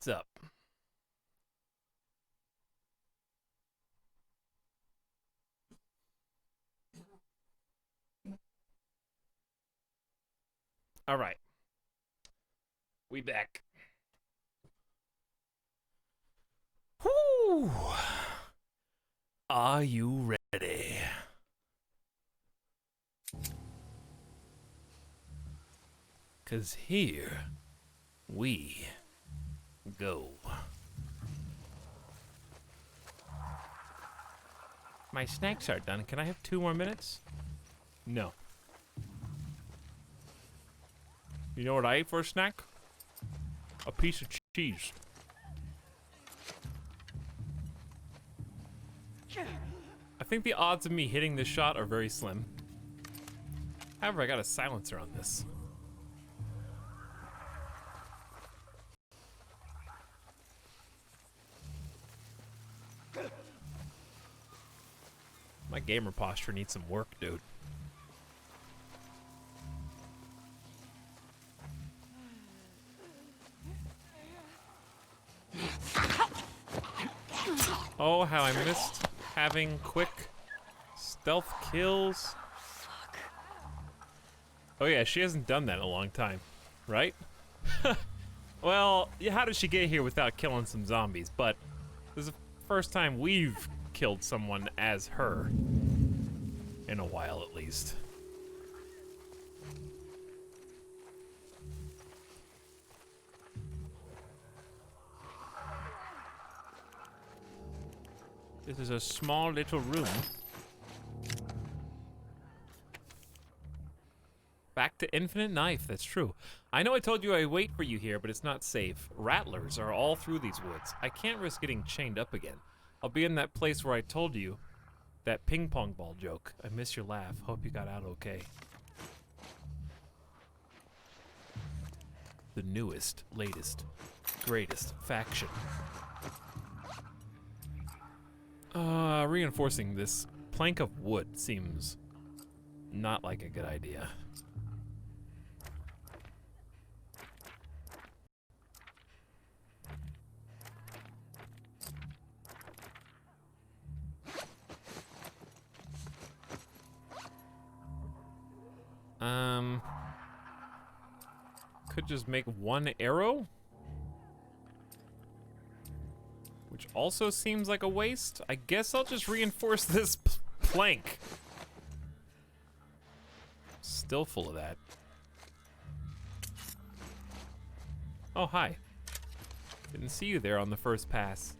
What's up? All right. We back. Whoo! Are you ready? Cause here we go. My snacks are done. Can I have 2 more minutes? No. You know what I ate for a snack? A piece of cheese. I think the odds of me hitting this shot are very slim. However, I got a silencer on this. My gamer posture needs some work, dude. Oh, how I missed having quick stealth kills. Oh yeah, she hasn't done that in a long time, right? Well, yeah, how did she get here without killing some zombies? But this is the first time we've killed someone as her. In a while, at least. This is a small little room. Back to infinite knife, that's true. I know I told you I wait for you here, but it's not safe. Rattlers are all through these woods. I can't risk getting chained up again. I'll be in that place where I told you that ping pong ball joke. I miss your laugh. Hope you got out okay. The newest, latest, greatest faction. Reinforcing this plank of wood seems not like a good idea. Could just make 1 arrow? Which also seems like a waste. I guess I'll just reinforce this plank. Still full of that. Oh, hi. Didn't see you there on the first pass.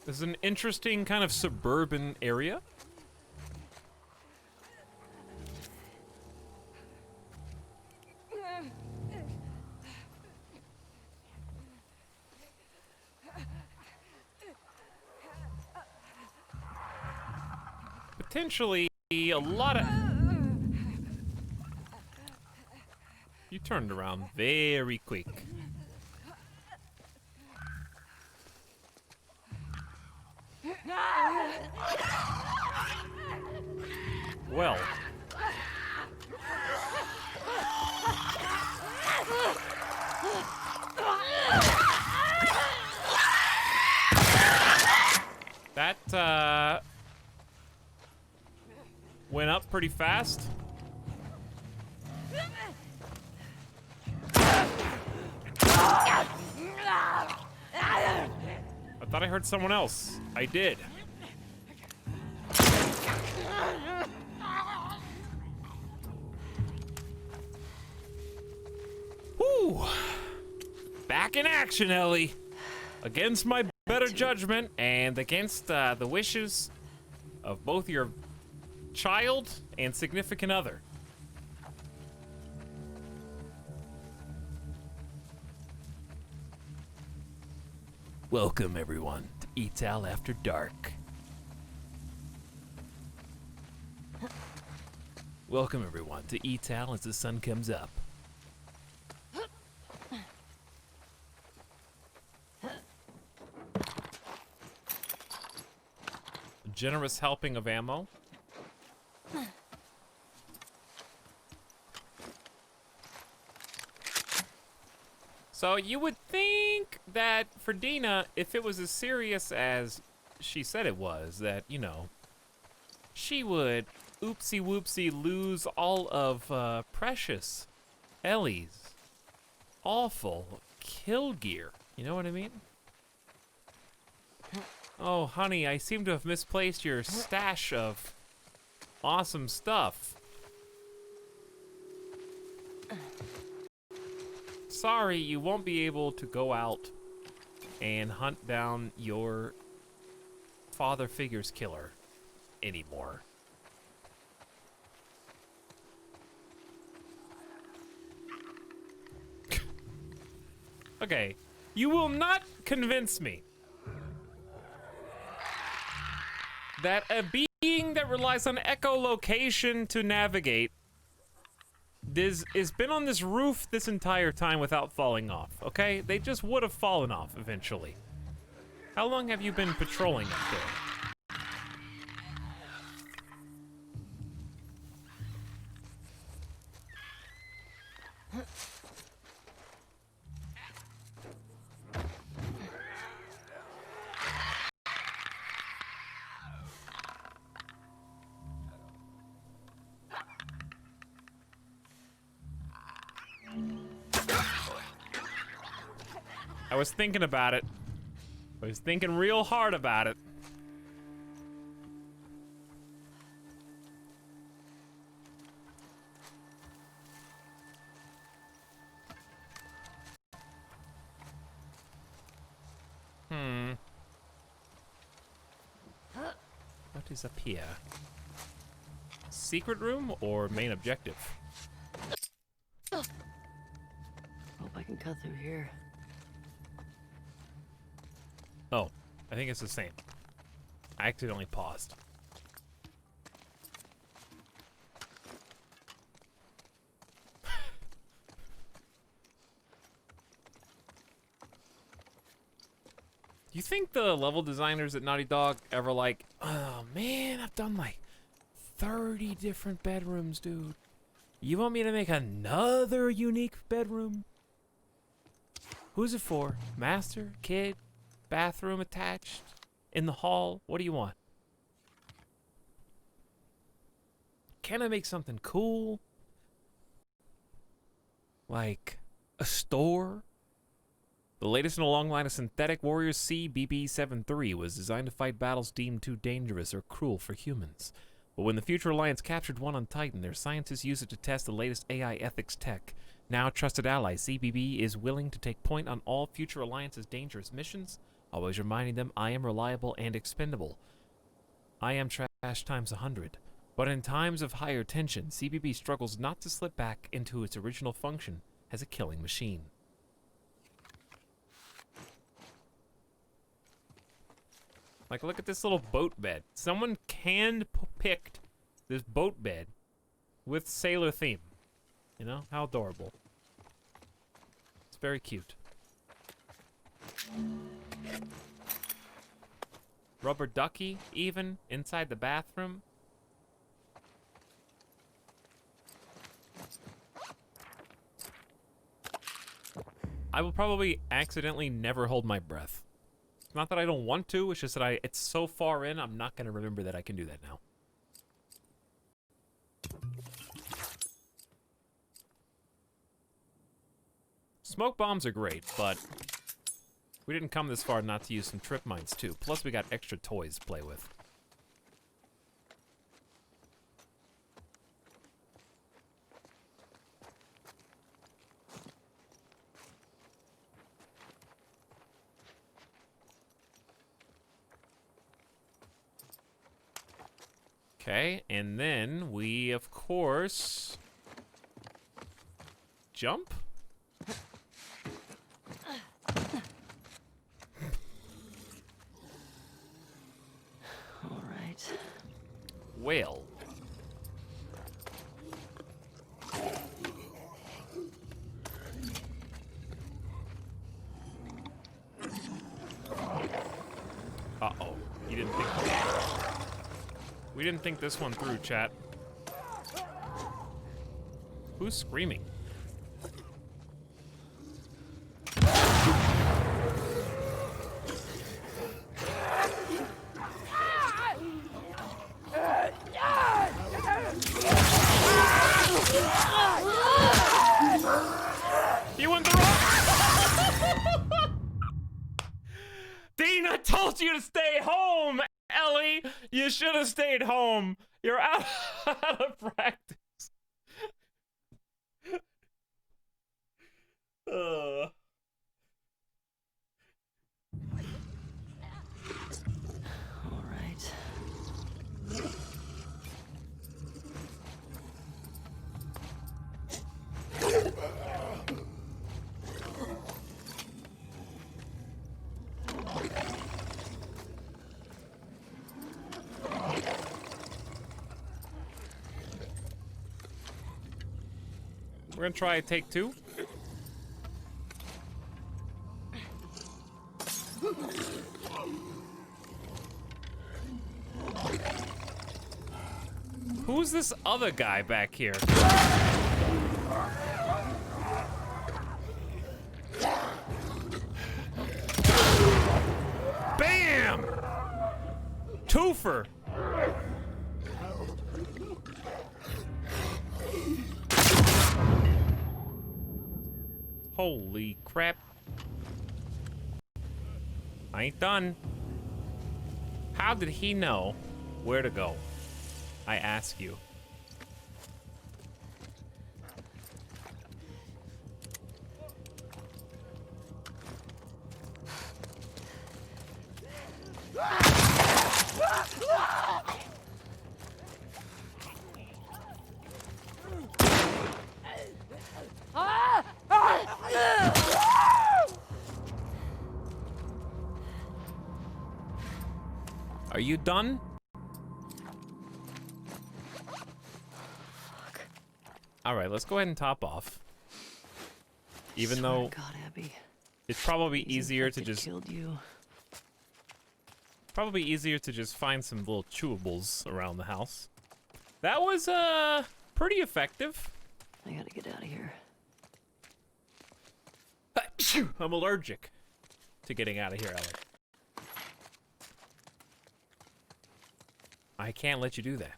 This is an interesting kind of suburban area. Potentially a lot of... You turned around very quick. Well. That, went up pretty fast. I thought I heard someone else. I did. Whew. Back in action, Ellie. Against my better judgment and against the wishes of both your child and significant other. Welcome, everyone, to Etal After Dark. Welcome, everyone, to Etal as the sun comes up. A generous helping of ammo. So you would think that for Dina, if it was as serious as she said it was, that, you know, she would oopsie whoopsie lose all of Precious Ellie's awful kill gear. You know what I mean? Oh, honey, I seem to have misplaced your stash of awesome stuff. Sorry, you won't be able to go out and hunt down your father figure's killer anymore. Okay, you will not convince me that a being that relies on echolocation to navigate has been on this roof this entire time without falling off, okay? They just would have fallen off eventually. How long have you been patrolling up there? I was thinking about it. I was thinking real hard about it. What is up here? Secret room or main objective? Hope I can cut through here. Oh, I think it's the same. I accidentally paused. Do you think the level designers at Naughty Dog ever like, oh man, I've done like 30 different bedrooms, dude. You want me to make another unique bedroom? Who's it for? Master? Kid? Bathroom attached? In the hall? What do you want? Can I make something cool? Like a store? The latest in a long line of synthetic warriors, CBB-73, was designed to fight battles deemed too dangerous or cruel for humans. But when the Future Alliance captured one on Titan, their scientists used it to test the latest AI ethics tech. Now trusted ally, CBB is willing to take point on all Future Alliance's dangerous missions, always reminding them I am reliable and expendable. I am trash times 100. But in times of higher tension, CBB struggles not to slip back into its original function as a killing machine. Like, look at this little boat bed. Someone hand-picked this boat bed with sailor theme. You know, how adorable. It's very cute. Rubber ducky, even, inside the bathroom. I will probably accidentally never hold my breath. It's not that I don't want to, it's just that it's so far in, I'm not going to remember that I can do that now. Smoke bombs are great, but we didn't come this far not to use some trip mines too. Plus we got extra toys to play with. Okay, and then we, of course, jump? All right. Whale. Uh-oh. You didn't think... We didn't think this one through, chat. Who's screaming? stay home, Ellie. You should have stayed home. You're out, out of practice. All right. We're gonna try take 2. Who's this other guy back here? Bam! Twofer. Holy crap. I ain't done. How did he know where to go? I ask you. Are you done? All right, let's go ahead and top off. Even though God, Abby, it's probably these easier to infected just killed you. probably easier to just find some little chewables around the house. That was pretty effective. I gotta get out of here. I'm allergic to getting out of here, Ellie. I can't let you do that.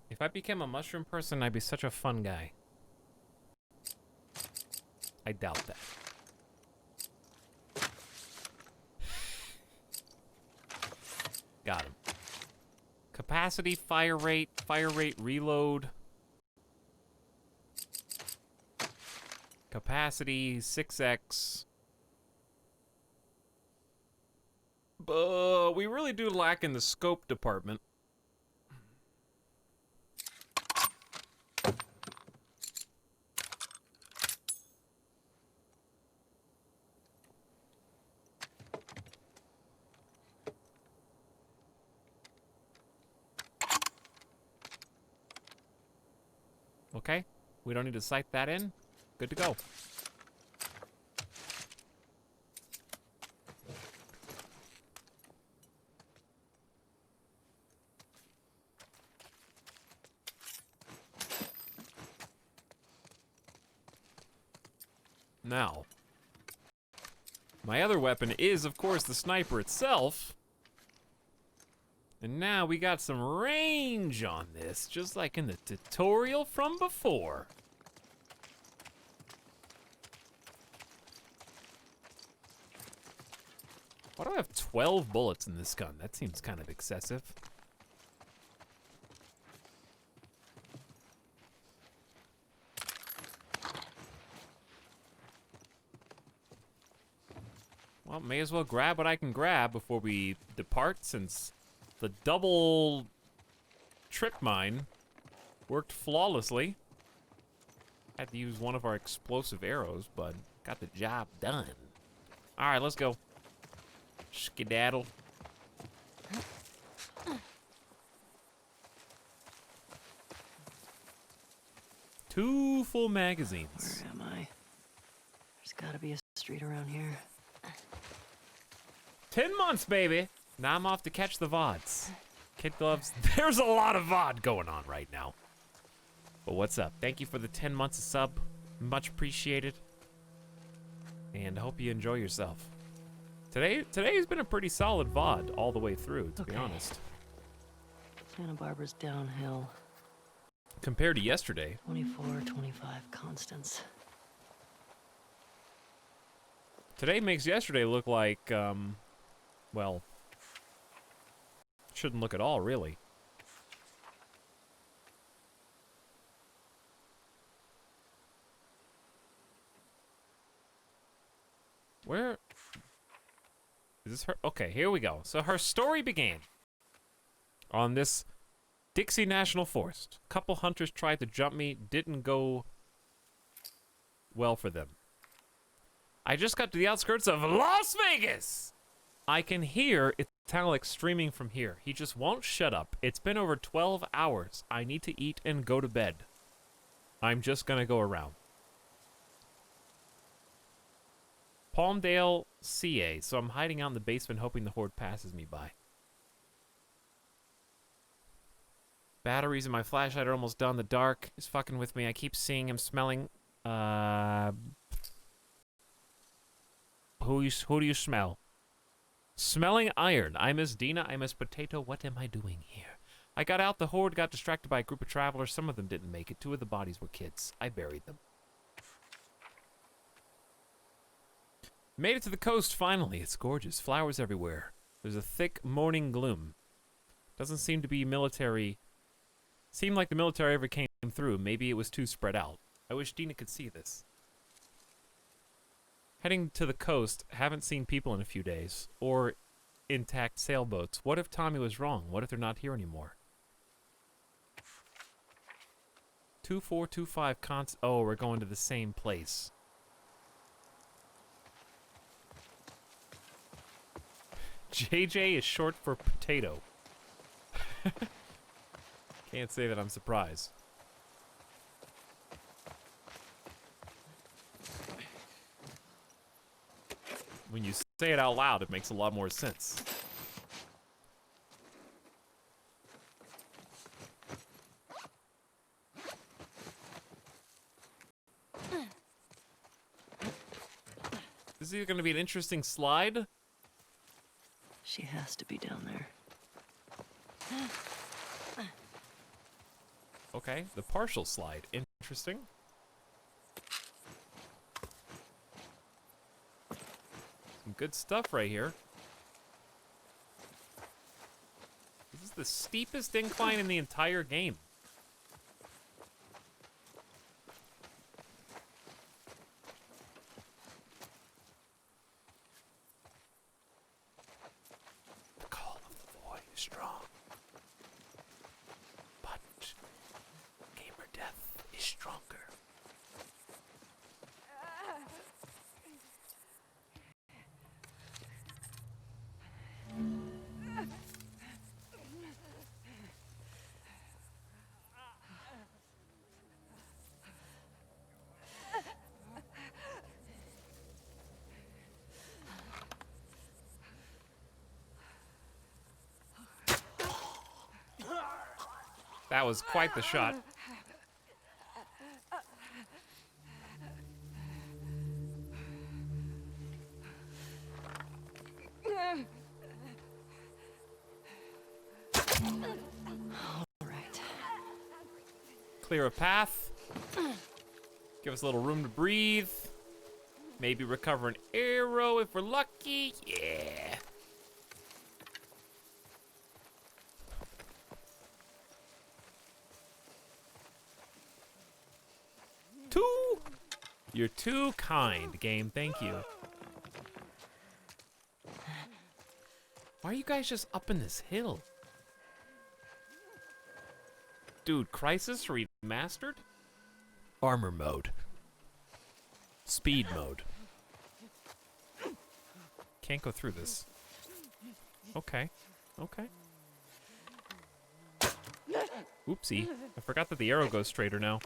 If I became a mushroom person, I'd be such a fun guy. I doubt that. Got him. Capacity, fire rate, reload. Capacity, 6x. We really do lack in the scope department. Okay, we don't need to sight that in. Good to go. Now, my other weapon is, of course, the sniper itself. And now we got some range on this, just like in the tutorial from before. Why do I have 12 bullets in this gun? That seems kind of excessive. Well, may as well grab what I can grab before we depart, since the double trip mine worked flawlessly. Had to use one of our explosive arrows, but got the job done. All right, let's go. Skedaddle. Two full magazines. Where am I? There's gotta be a street around here. 10 months, baby. Now I'm off to catch the VODs. Kid gloves. There's a lot of VOD going on right now. But what's up? Thank you for the 10 months of sub. Much appreciated. And I hope you enjoy yourself. Today's been a pretty solid VOD all the way through, to be honest. Santa Barbara's downhill. Compared to yesterday. 24, 25 constants. Today makes yesterday look like, well, shouldn't look at all, really. Where is this her? Okay, here we go. So her story began on this Dixie National Forest. Couple hunters tried to jump me, didn't go well for them. I just got to the outskirts of Las Vegas. I can hear Etalyx streaming from here. He just won't shut up. It's been over 12 hours. I need to eat and go to bed. I'm just gonna go around. Palmdale, CA. So I'm hiding out in the basement hoping the horde passes me by. Batteries in my flashlight are almost done. The dark is fucking with me. I keep seeing him smelling. Who do you smell? Smelling iron. I miss Dina. I miss Potato. What am I doing here? I got out. The horde got distracted by a group of travelers. Some of them didn't make it. 2 of the bodies were kids. I buried them. Made it to the coast finally. It's gorgeous. Flowers everywhere. There's a thick morning gloom. Doesn't seem to be military. Seemed like the military ever came through. Maybe it was too spread out. I wish Dina could see this. Heading to the coast, haven't seen people in a few days. Or intact sailboats. What if Tommy was wrong? What if they're not here anymore? 2425 cons. Oh, we're going to the same place. JJ is short for potato. Can't say that I'm surprised. When you say it out loud, it makes a lot more sense. This is either going to be an interesting slide. She has to be down there. Okay, the partial slide. Interesting. Some good stuff right here. This is the steepest incline in the entire game. The call of the void is strong. But gamer death is stronger. That was quite the shot. All right. Clear a path. Give us a little room to breathe. Maybe recover an arrow if we're lucky. Yeah. You're too kind, game. Thank you. Why are you guys just up in this hill? Dude, Crisis Remastered? Armor mode. Speed mode. Can't go through this. Okay. Okay. Oopsie. I forgot that the arrow goes straighter now.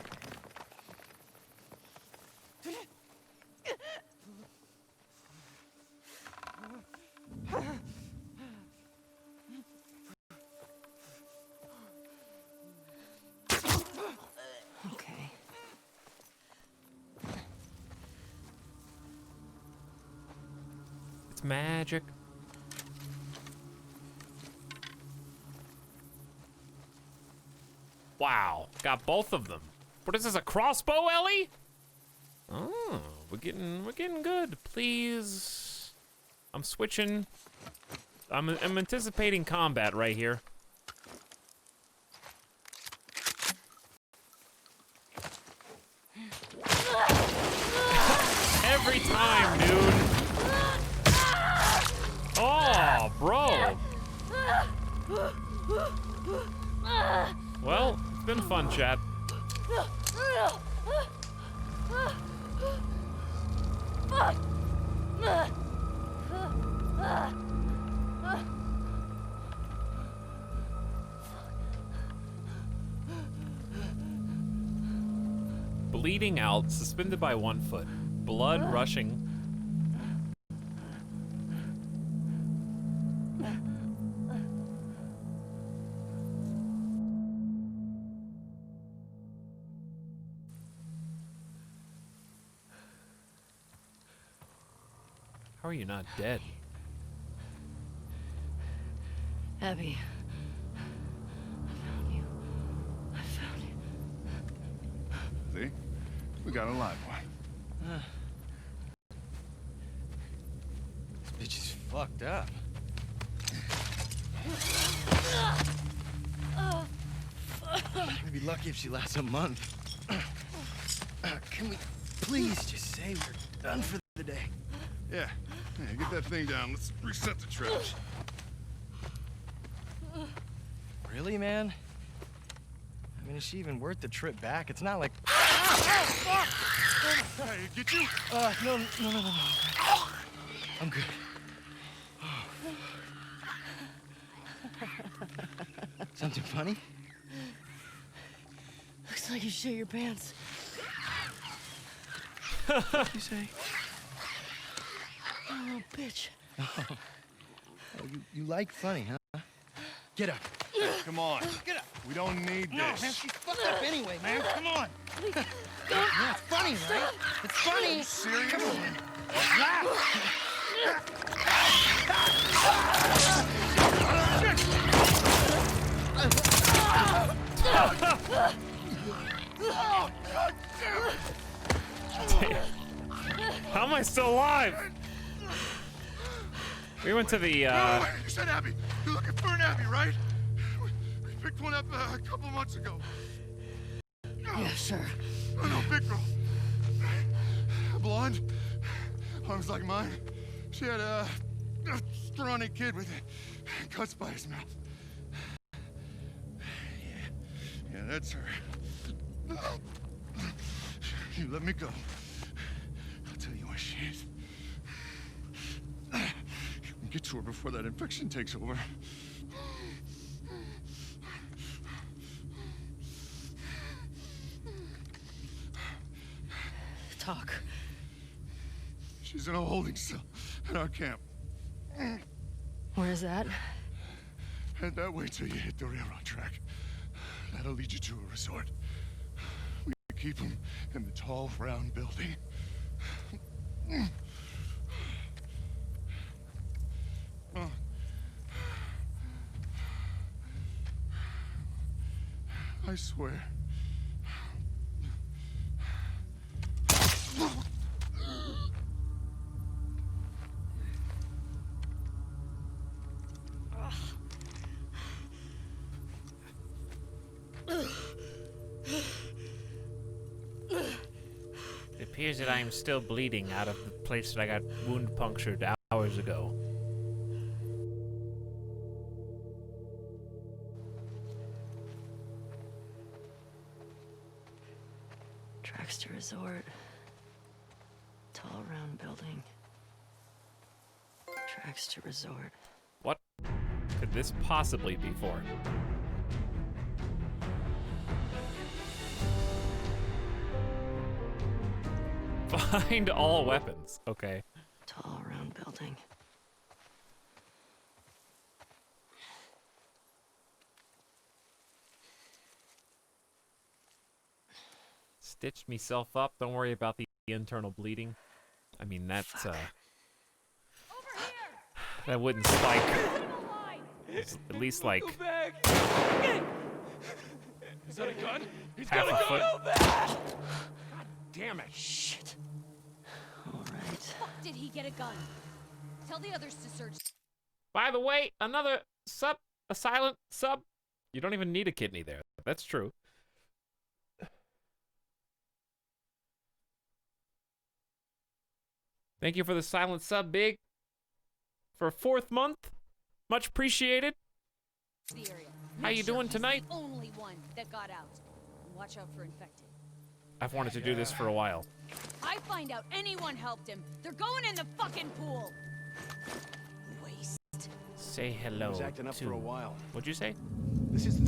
Okay. It's magic. Wow, got both of them. What is this, a crossbow, Ellie? Oh, We're getting good. Please. I'm switching. I'm anticipating combat right here. Every time, dude. Oh, bro. Well, it's been fun, chat. Bleeding out, suspended by 1 foot. Blood rushing. How are you not dead? Abby. I found you. I found you. See? We got a live one. This bitch is fucked up. We'd be lucky if she lasts a month. Can we please just say we're done for the day? Yeah. Yeah, get that thing down. Let's reset the traps. Really, man? I mean, is she even worth the trip back? It's not like... Hey, get you? No. I'm good. Something funny? Looks like you shit your pants. What'd you say? Oh, bitch. Oh, you like funny, huh? Get up. Hey, come on. Get up. We don't need No, this. man, she's fucked up anyway, man. Come on. Yeah, it's funny, right? It's funny. Serious? Come on. Laugh. How am I still alive? We went to the, Oh, wait, you said Abby. You're looking for an Abby, right? We picked one up a couple months ago. Yeah, sure. Oh, no, big girl. Blonde. Arms like mine. She had a scrawny kid with cuts by his mouth. Yeah, that's her. You let me go. I'll tell you where she is. Get to her before that infection takes over. Talk. She's in a holding cell at our camp. Where's that? Head that way till you hit the railroad track. That'll lead you to a resort. We keep them in the tall, round building. I swear. It appears that I am still bleeding out of the place that I got wound punctured hours ago. Traxter Resort. Tall, round building. Traxter Resort. What could this possibly be for? Find all weapons. Okay. Tall, round building. Stitched myself up. Don't worry about the internal bleeding. I mean, that's, that wouldn't spike. It's at least, like, Is that a gun? He's half a foot. God damn it. Shit. did he get a gun? Tell the others to search. By the way, another sub, a silent sub. You don't even need a kidney there. That's true. Thank you for the silent sub, Big. For a 4th month. Much appreciated. The area. How you doing tonight? The only one that got out. And watch out for infected. I've wanted to do this for a while. I find out anyone helped him. They're going in the fucking pool. Waste. Say hello. He was acting up to... for a while. What'd you say? This is.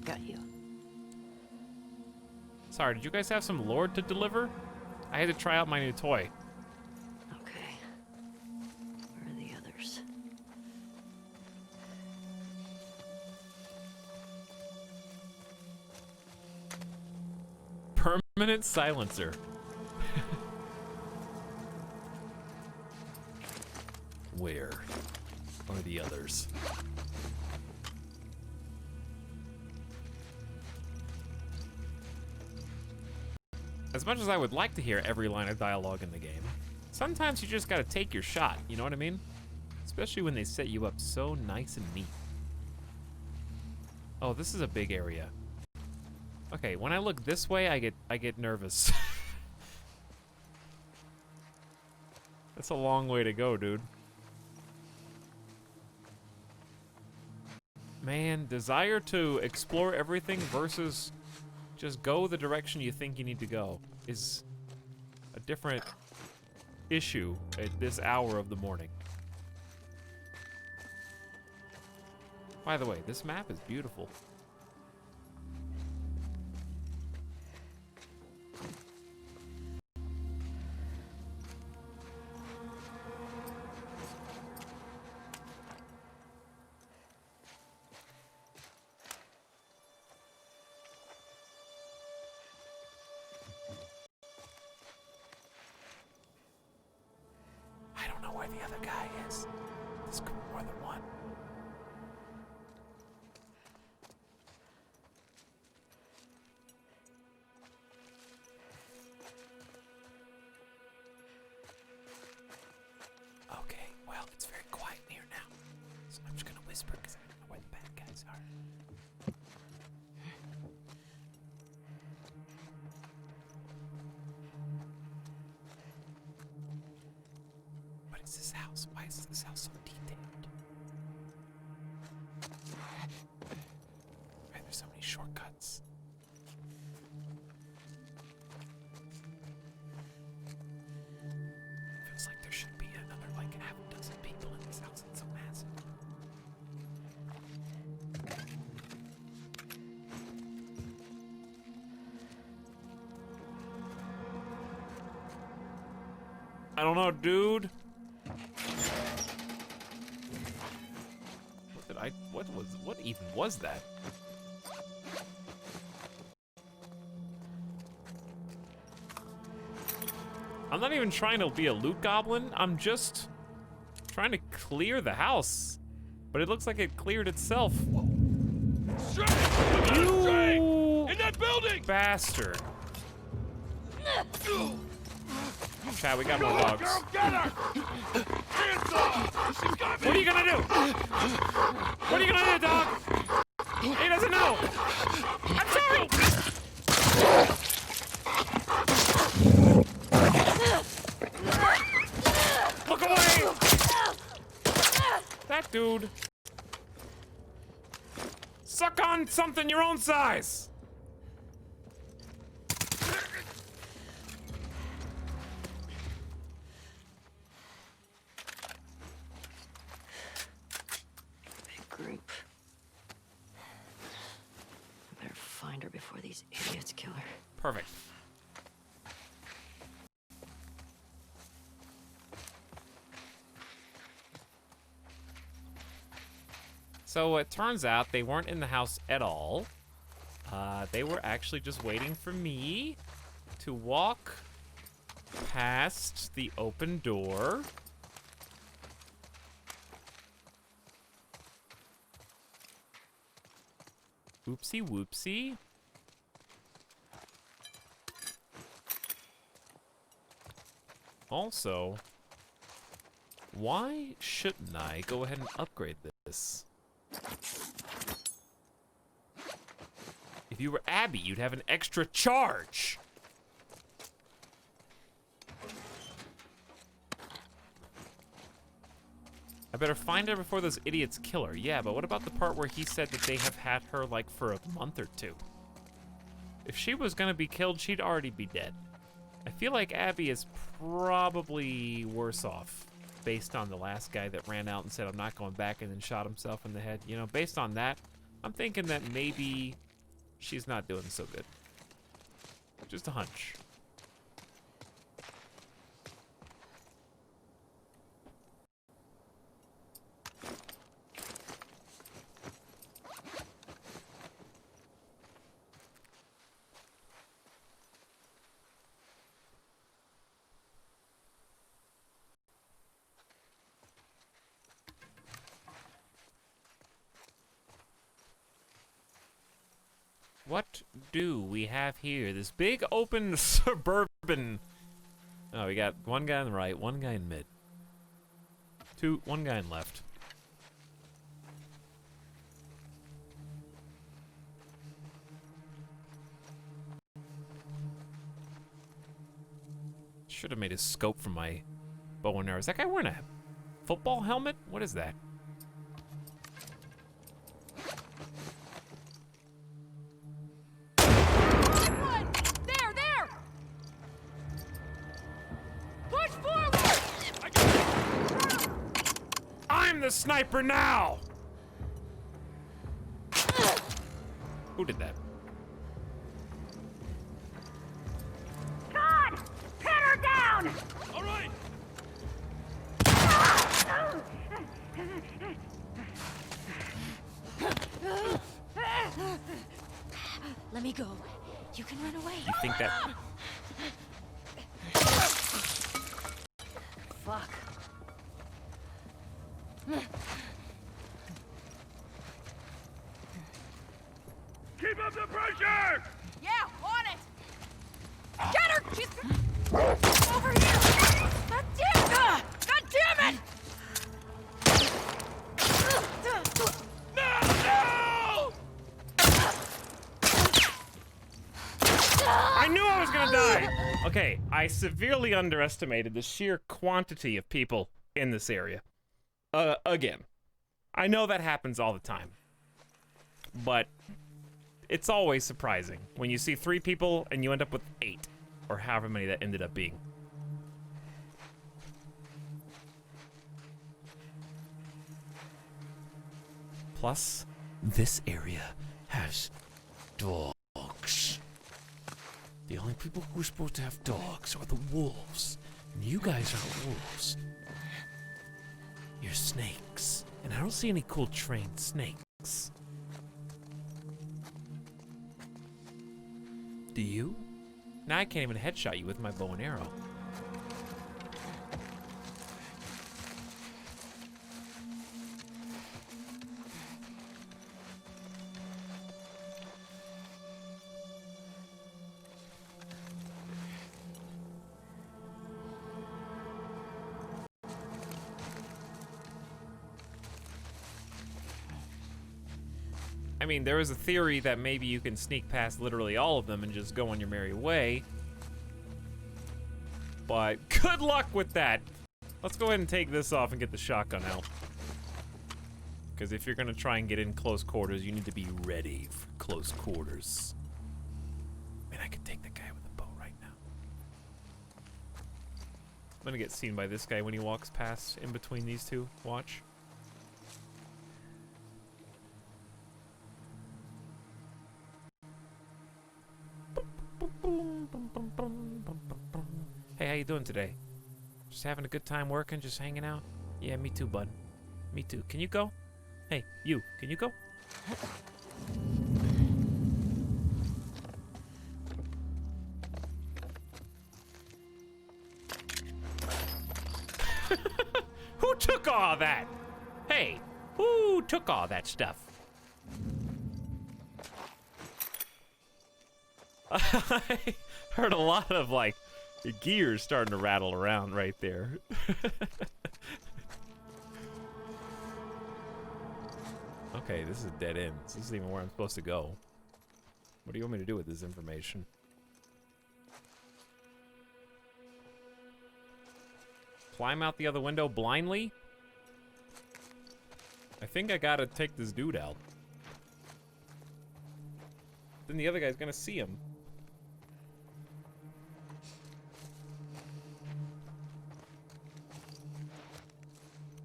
Got you. Sorry, did you guys have some lore to deliver? I had to try out my new toy. Okay. Where are the others? Permanent silencer. Where are the others? As much as I would like to hear every line of dialogue in the game, sometimes you just gotta take your shot, you know what I mean? Especially when they set you up so nice and neat. Oh, this is a big area. Okay, when I look this way, I get nervous. That's a long way to go, dude. Man, desire to explore everything versus just go the direction you think you need to go is a different issue at this hour of the morning. By the way, this map is beautiful. I don't know where the other guy is. This could be more than one. Okay, well, it's very quiet in here now. So I'm just gonna whisper because I don't know where the bad guys are. What is this house? Why is this house so detailed? Why there's so many shortcuts? Feels like there should be another like half a dozen people in this house. It's so massive. I don't know, dude. What even was that? I'm not even trying to be a loot goblin. I'm just trying to clear the house. But it looks like it cleared itself. You In that building! bastard. Chad, we got more dogs. Girl, get her! Hands off! She's got me! What are you gonna do? What are you gonna do, dog? He doesn't know. I'm sorry. Look away. That dude. Suck on something your own size. Group. I better find her before these idiots kill her. Perfect. So it turns out they weren't in the house at all. They were actually just waiting for me to walk past the open door. Oopsie whoopsie. Also, why shouldn't I go ahead and upgrade this? If you were Abby, you'd have an extra charge. I better find her before those idiots kill her. Yeah, but what about the part where he said that they have had her like for a month or two? If she was gonna be killed, she'd already be dead. I feel like Abby is probably worse off based on the last guy that ran out and said, I'm not going back, and then shot himself in the head. You know, based on that, I'm thinking that maybe she's not doing so good. Just a hunch. What do we have here? This big open suburban. Oh, we got one guy on the right, one guy in mid. One guy in left. Should have made a scope for my bow and arrow. Is that guy wearing a football helmet? What is that? The sniper now! Who did that? God! Pin her down! All right! Let me go. You can run away. You think that... Fuck. Keep up the pressure! Yeah, on it! Get her! She's over here! God damn it! God damn it! No! I knew I was gonna die! Okay, I severely underestimated the sheer quantity of people in this area. Again, I know that happens all the time, but it's always surprising when you see 3 people and you end up with 8, or however many that ended up being. Plus, this area has dogs. The only people who are supposed to have dogs are the wolves, and you guys aren't wolves. You're snakes, and I don't see any cool trained snakes. Do you? Now I can't even headshot you with my bow and arrow. I mean, there is a theory that maybe you can sneak past literally all of them and just go on your merry way. But good luck with that. Let's go ahead and take this off and get the shotgun out. Because if you're gonna try and get in close quarters, you need to be ready for close quarters. I mean, I could take the guy with the bow right now. I'm gonna get seen by this guy when he walks past in between these two. Watch. Hey, how you doing today? Just having a good time working, just hanging out? Yeah, me too, bud. Me too. Can you go? Hey, you, can you go? Who took all that? Hey, who took all that stuff? I heard a lot of, like, Your gear's starting to rattle around right there. Okay, this is a dead end. This isn't even where I'm supposed to go. What do you want me to do with this information? Climb out the other window blindly? I think I gotta take this dude out. Then the other guy's gonna see him.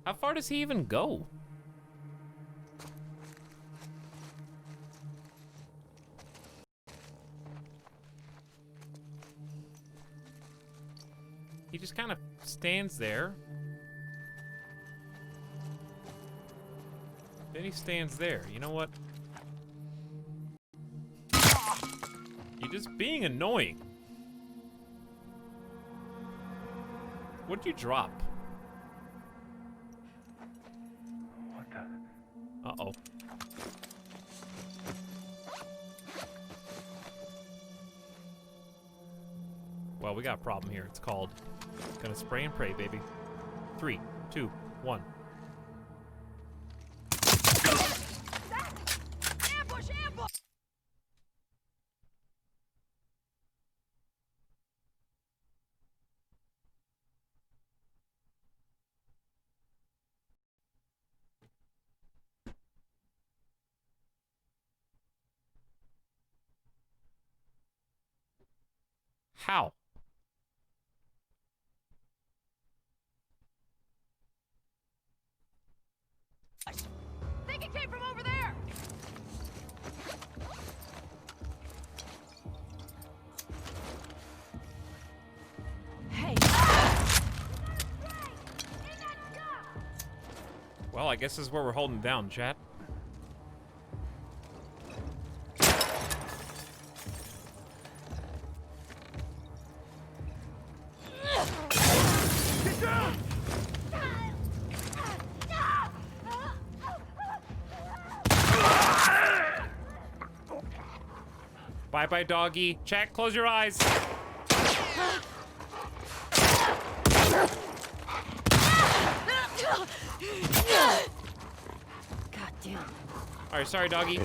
How far does he even go? He just kind of stands there. Then he stands there. You know what? You're just being annoying. What'd you drop? What the? Uh-oh. Well, we got a problem here. It's called gonna spray and pray, baby. 3, 2, 1. Ambush! Ambush! How? Think it came from over there! Hey! Well, I guess this is where we're holding down, chat. Bye-bye, doggy. Chat, close your eyes. God damn. All right, sorry, doggy.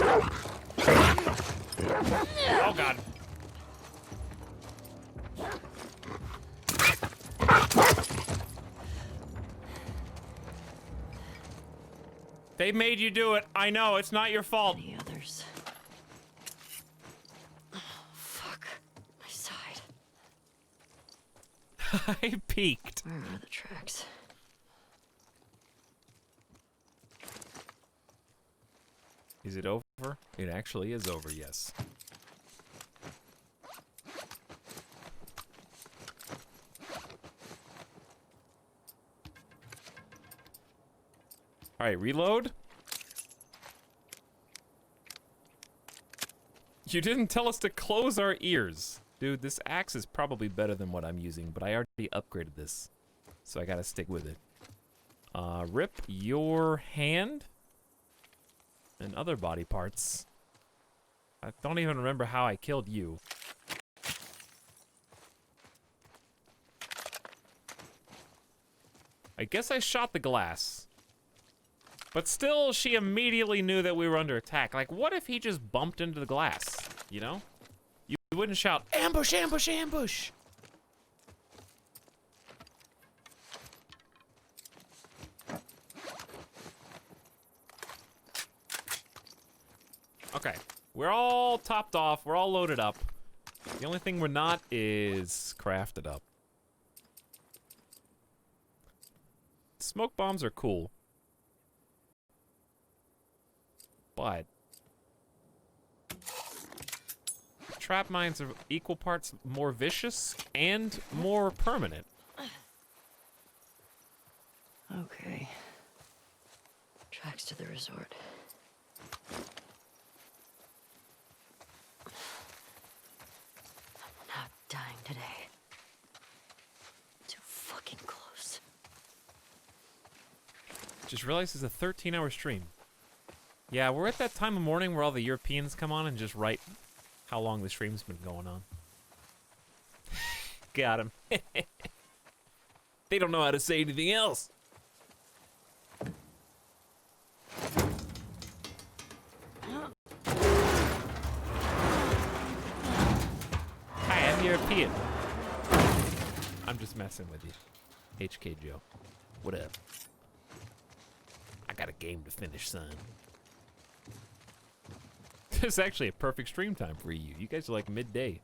Oh, God. They made you do it. I know, it's not your fault. The others. Oh, fuck. My side. I peeked. Where are the tracks? Is it over? It actually is over, yes. All right, reload. You didn't tell us to close our ears. Dude, this axe is probably better than what I'm using, but I already upgraded this, so I gotta stick with it. Rip your hand and other body parts. I don't even remember how I killed you. I guess I shot the glass. But still, she immediately knew that we were under attack. Like, what if he just bumped into the glass, you know? You wouldn't shout, ambush, ambush, ambush! Okay, we're all topped off, we're all loaded up. The only thing we're not is crafted up. Smoke bombs are cool. But trap mines are equal parts more vicious and more permanent. Okay. Tracks to the resort. I'm not dying today. Too fucking close. Just realized it's a 13-hour stream. Yeah, we're at that time of morning where all the Europeans come on and just write how long the stream's been going on. Got him. They don't know how to say anything else. Hi, I'm European. I'm just messing with you. HK Joe. What up? I got a game to finish, son. This is actually a perfect stream time for you. You guys are like midday.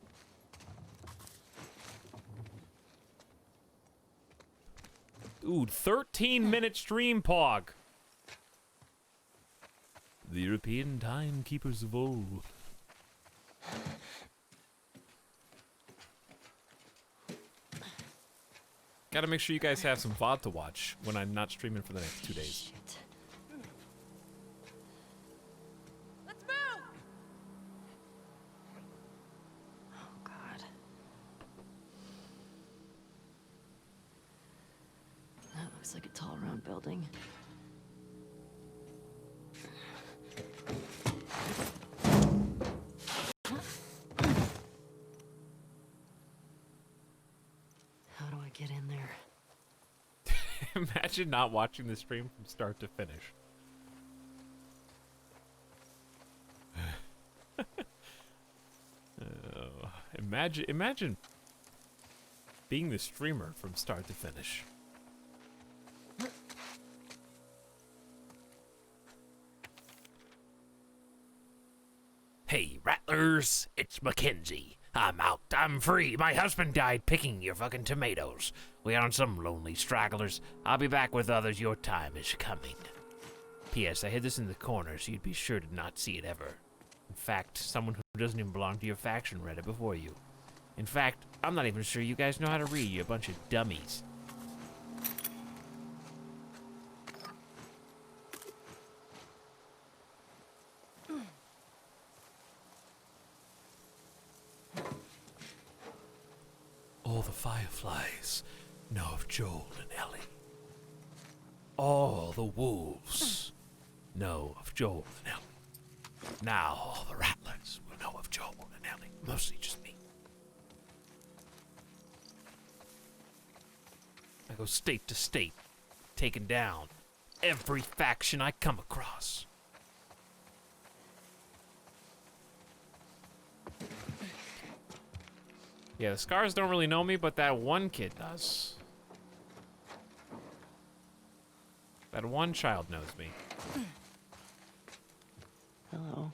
Ooh, 13-minute stream, Pog. The European timekeepers of old. Gotta make sure you guys have some VOD to watch when I'm not streaming for the next 2 days. Let's move! Oh, God. That looks like a tall, round building. How do I get in there? Imagine not watching the stream from start to finish. Imagine being the streamer from start to finish. Hey, rattlers, it's Mackenzie. I'm out. I'm free. My husband died picking your fucking tomatoes. We aren't some lonely stragglers. I'll be back with others. Your time is coming. P.S. I hid this in the corner so you'd be sure to not see it ever. In fact, someone who doesn't even belong to your faction read it before you. In fact, I'm not even sure you guys know how to read, you bunch of dummies. All the fireflies know of Joel and Ellie. All the wolves know of Joel and Ellie. Now all the rattlers will know of Joel and Ellie. Mostly just me. I go state to state, taking down every faction I come across. Yeah, the Scars don't really know me, but that one kid does. That one child knows me. Hello.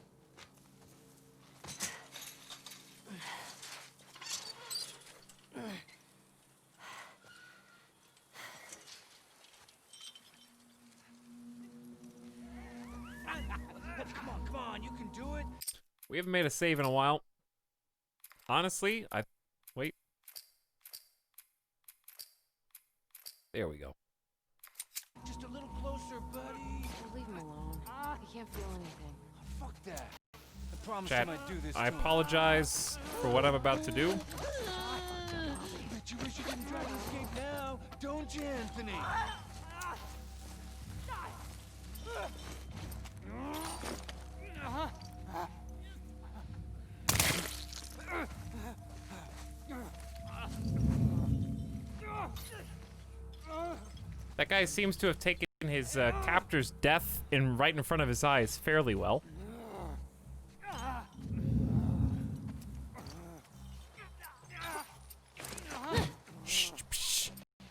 Come on, you can do it. We haven't made a save in a while. Honestly, wait. There we go. Just a little closer, buddy. Leave him alone. He can't feel anything. Fuck that. I promise Chat, you might do this. I apologize for what I'm about to do. Bet you wish you didn't try to escape now, don't you, Anthony? That guy seems to have taken his captor's death right in front of his eyes fairly well. Shh, shh.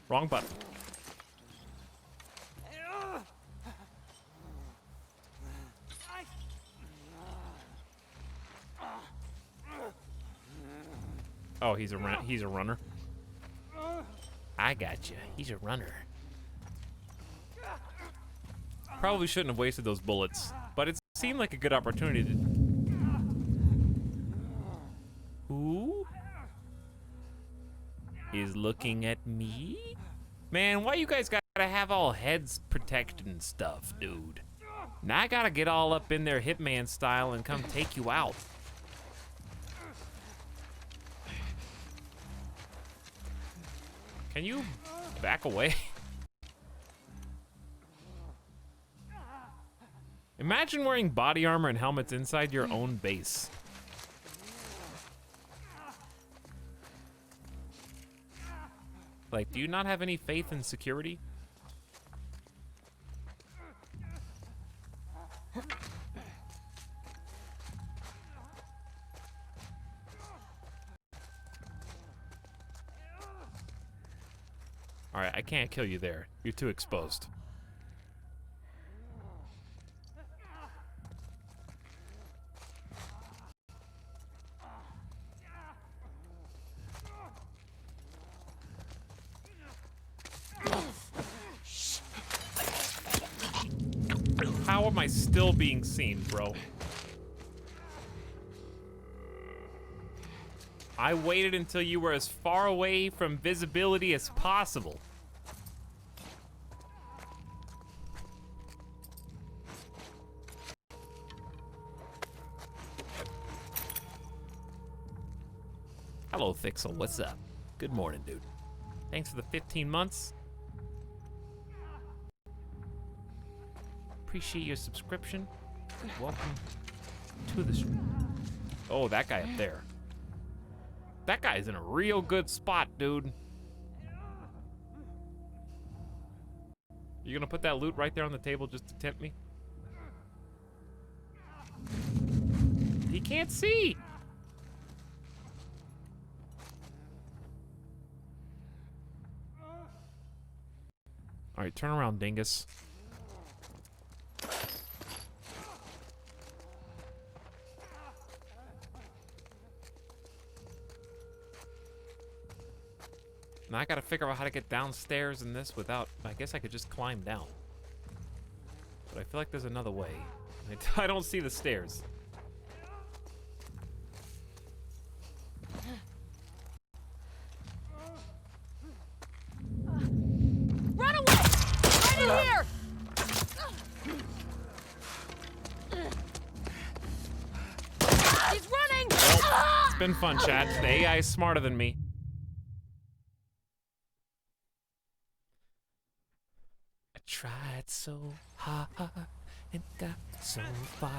Wrong button. Oh, he's a runner. I got you. He's a runner. Probably shouldn't have wasted those bullets, but it seemed like a good opportunity to... Who is looking at me? Man, why you guys gotta have all heads protected and stuff, dude? Now I gotta get all up in there Hitman style and come take you out. Can you back away? Imagine wearing body armor and helmets inside your own base. Like, do you not have any faith in security? Alright, I can't kill you there. You're too exposed. How am I still being seen, bro? I waited until you were as far away from visibility as possible. Hello, Fixel. What's up? Good morning, dude. Thanks for the 15 months. Appreciate your subscription. Welcome to the stream. Oh, that guy up there. That guy's in a real good spot, dude. You gonna put that loot right there on the table just to tempt me? He can't see. All right, turn around, dingus. Now I gotta figure out how to get downstairs in this without... I guess I could just climb down. But I feel like there's another way. I don't see the stairs. Run away! Right in here! He's running! Well, it's been fun, chat. The AI is smarter than me. I tried so hard and got so far.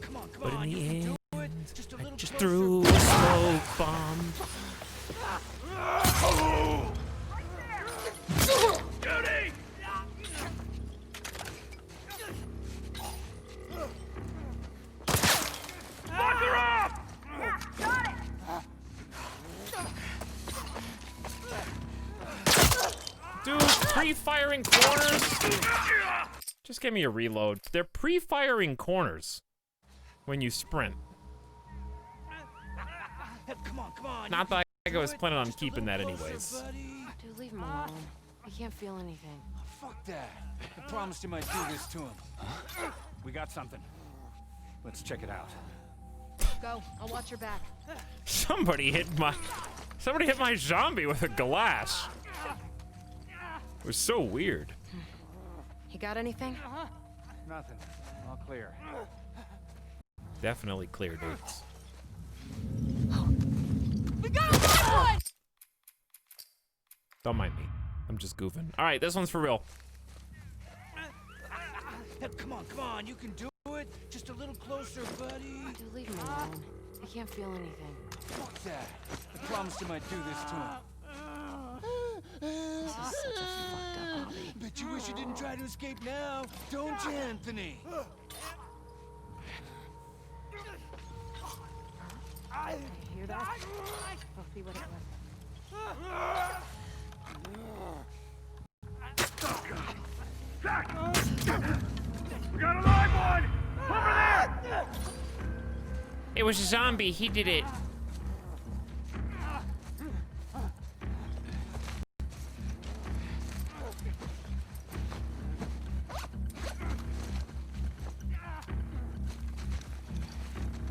Come on, But in the end, I just closer. threw a smoke bomb. Judy! Lock her up! Got it! Dude, pre-firing corners? Just give me a reload. They're pre-firing corners when you sprint. Come on. Not that I was planning on keeping that anyways. Dude, leave him alone. He can't feel anything. Fuck that. I promised you might do this to him. We got something. Let's check it out. Go. I'll watch your back. Somebody hit my zombie with a glass. It was so weird. You got anything? Nothing. All clear. Definitely clear, dudes. We got a bad one! Don't mind me. I'm just goofing. All right, this one's for real. Come on, you can do it. Just a little closer, buddy. Dude, leave him alone. He can't feel anything. Fuck that. I promised you might do this to him. This is such a fucked up hobby. Bet you wish you didn't try to escape now, don't you, Anthony? You hear that? I'll see what it was. We got a live one! Over there! It was a zombie. He did it.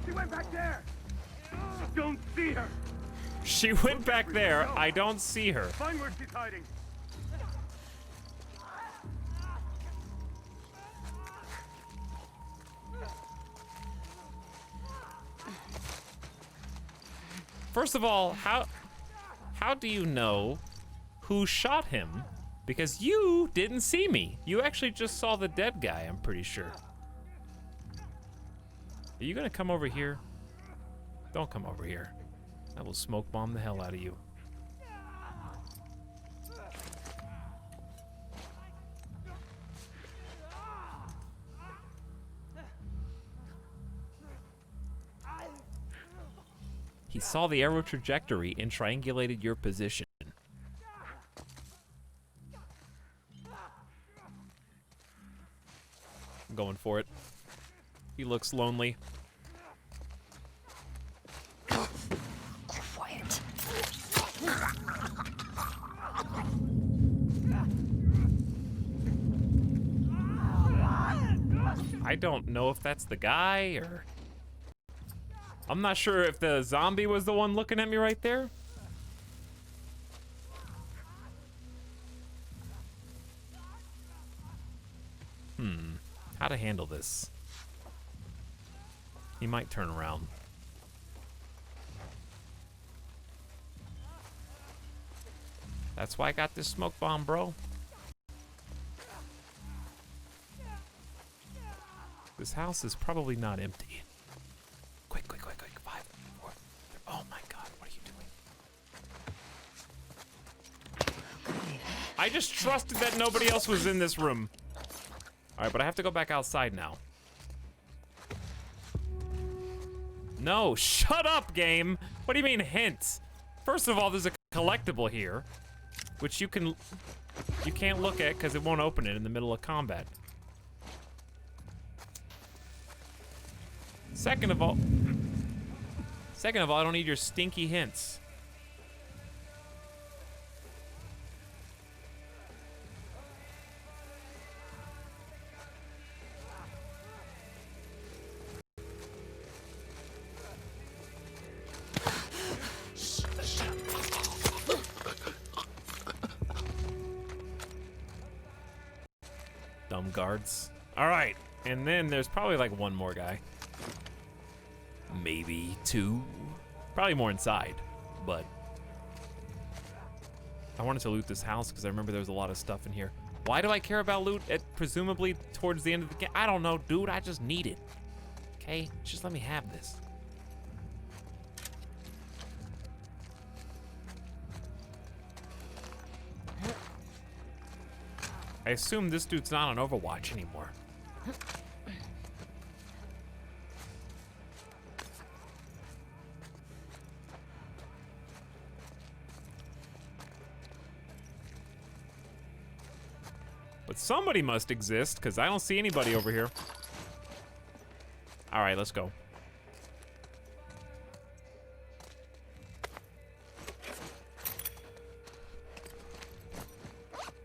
She went back there! Don't see her! She went back there. I don't see her. Find where she's hiding! First of all, how do you know who shot him? Because you didn't see me. You actually just saw the dead guy, I'm pretty sure. Are you gonna come over here? Don't come over here. I will smoke bomb the hell out of you. He saw the arrow trajectory and triangulated your position. I'm going for it. He looks lonely. Quiet. I don't know if that's the guy or... I'm not sure if the zombie was the one looking at me right there. How to handle this? He might turn around. That's why I got this smoke bomb, bro. This house is probably not empty. Quick, quick, quick, quick. 5, 4, 3. Oh my God, what are you doing? I just trusted that nobody else was in this room. All right, but I have to go back outside now. No, shut up, game. What do you mean hints? First of all, there's a collectible here, which you can't look at because it won't open it in the middle of combat. Second of all, I don't need your stinky hints. Dumb guards. All right, and then there's probably like one more guy. Maybe 2. Probably more inside, but I wanted to loot this house because I remember there was a lot of stuff in here. Why do I care about loot at presumably towards the end of the game? I don't know, dude. I just need it. Okay, just let me have this. I assume this dude's not on Overwatch anymore. But somebody must exist, because I don't see anybody over here. All right, let's go.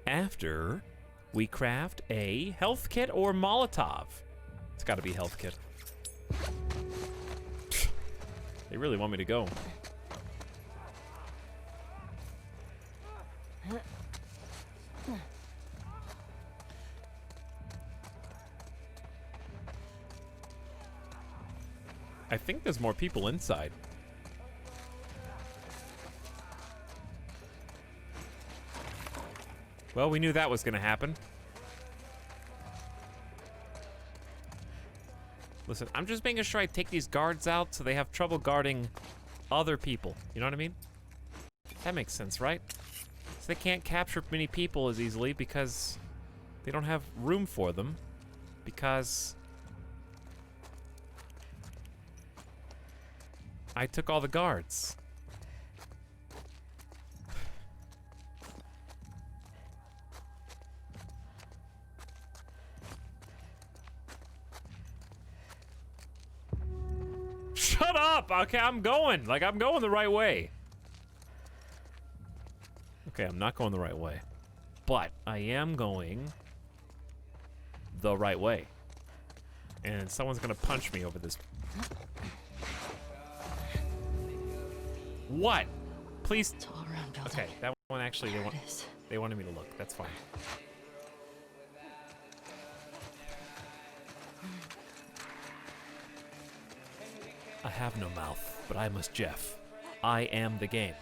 After we craft a health kit or Molotov. It's got to be health kit. They really want me to go. I think there's more people inside. Well, we knew that was gonna happen. Listen, I'm just making sure I take these guards out so they have trouble guarding other people. You know what I mean? That makes sense, right? So they can't capture many people as easily because they don't have room for them. Because I took all the guards. Shut up! Okay, I'm going. Like, I'm going the right way. Okay, I'm not going the right way. But I am going the right way. And someone's gonna punch me over this. What? Please. It's all around building. Okay, that one actually There it is. they wanted me to look. That's fine. I have no mouth, but I must Jeff. I am the game.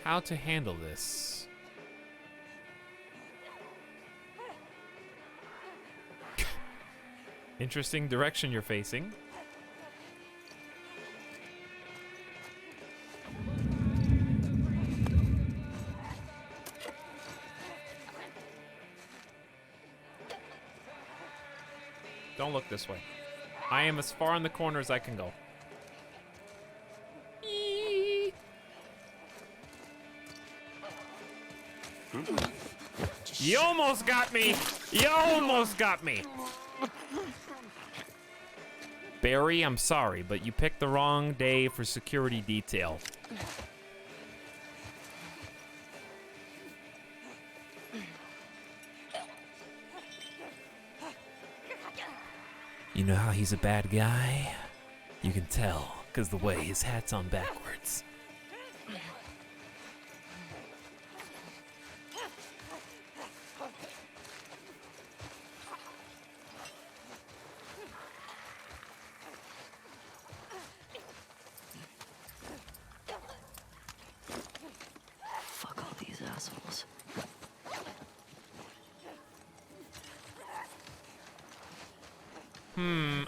How to handle this? Interesting direction you're facing. Don't look this way. I am as far in the corner as I can go. You almost got me! You almost got me! Barry, I'm sorry, but you picked the wrong day for security detail. You know how he's a bad guy? You can tell, because the way his hat's on backwards. Fuck all these assholes.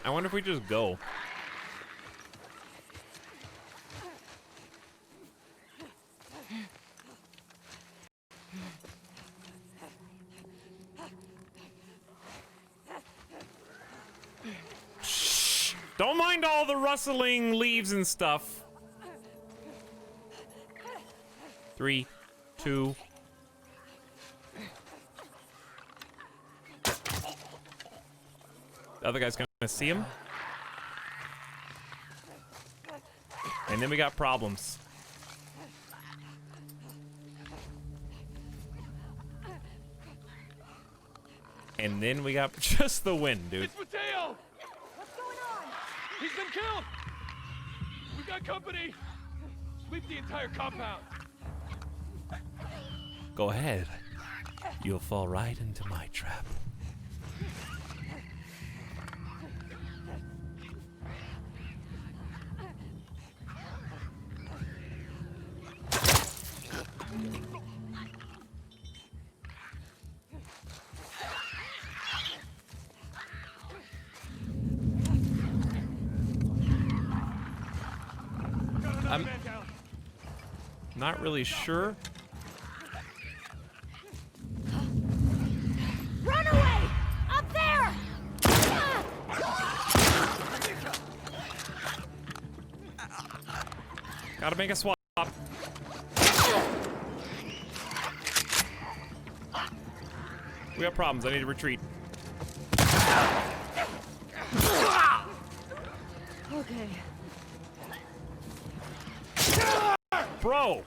I wonder if we just go. Shh. Don't mind all the rustling leaves and stuff. 3, 2. The other guy's gonna see him. And then we got problems. And then we got just the wind, dude. It's Mateo! What's going on? He's been killed! We got company! Sweep the entire compound! Go ahead. You'll fall right into my trap. I'm not really sure. Run away! Up there! Gotta make a swap. We got problems. I need to retreat. Okay. Bro!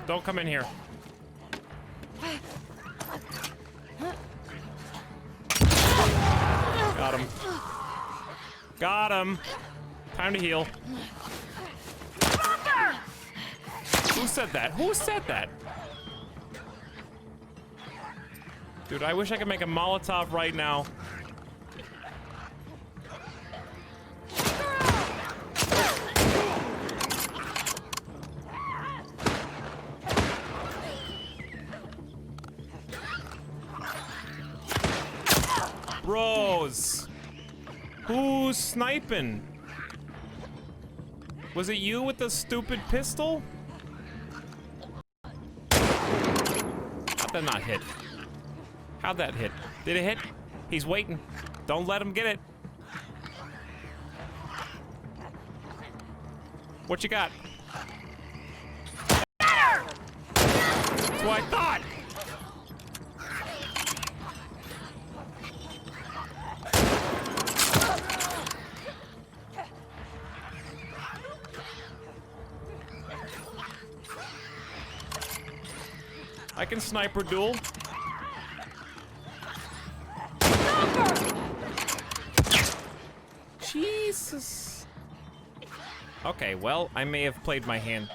Don't come in here. Got him. Got him. Time to heal. Who said that? Who said that? Dude, I wish I could make a Molotov right now. Bros. Who's sniping? Was it you with the stupid pistol? How'd that not hit? How'd that hit? Did it hit? He's waiting. Don't let him get it. What you got? That's what I thought. I can sniper duel. Jesus. Okay, well, I may have played my hand.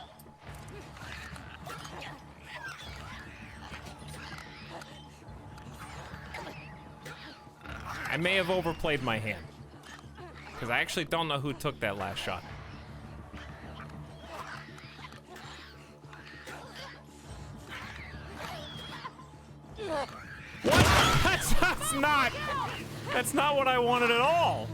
I may have overplayed my hand. Because I actually don't know who took that last shot. not. That's not what I wanted at all.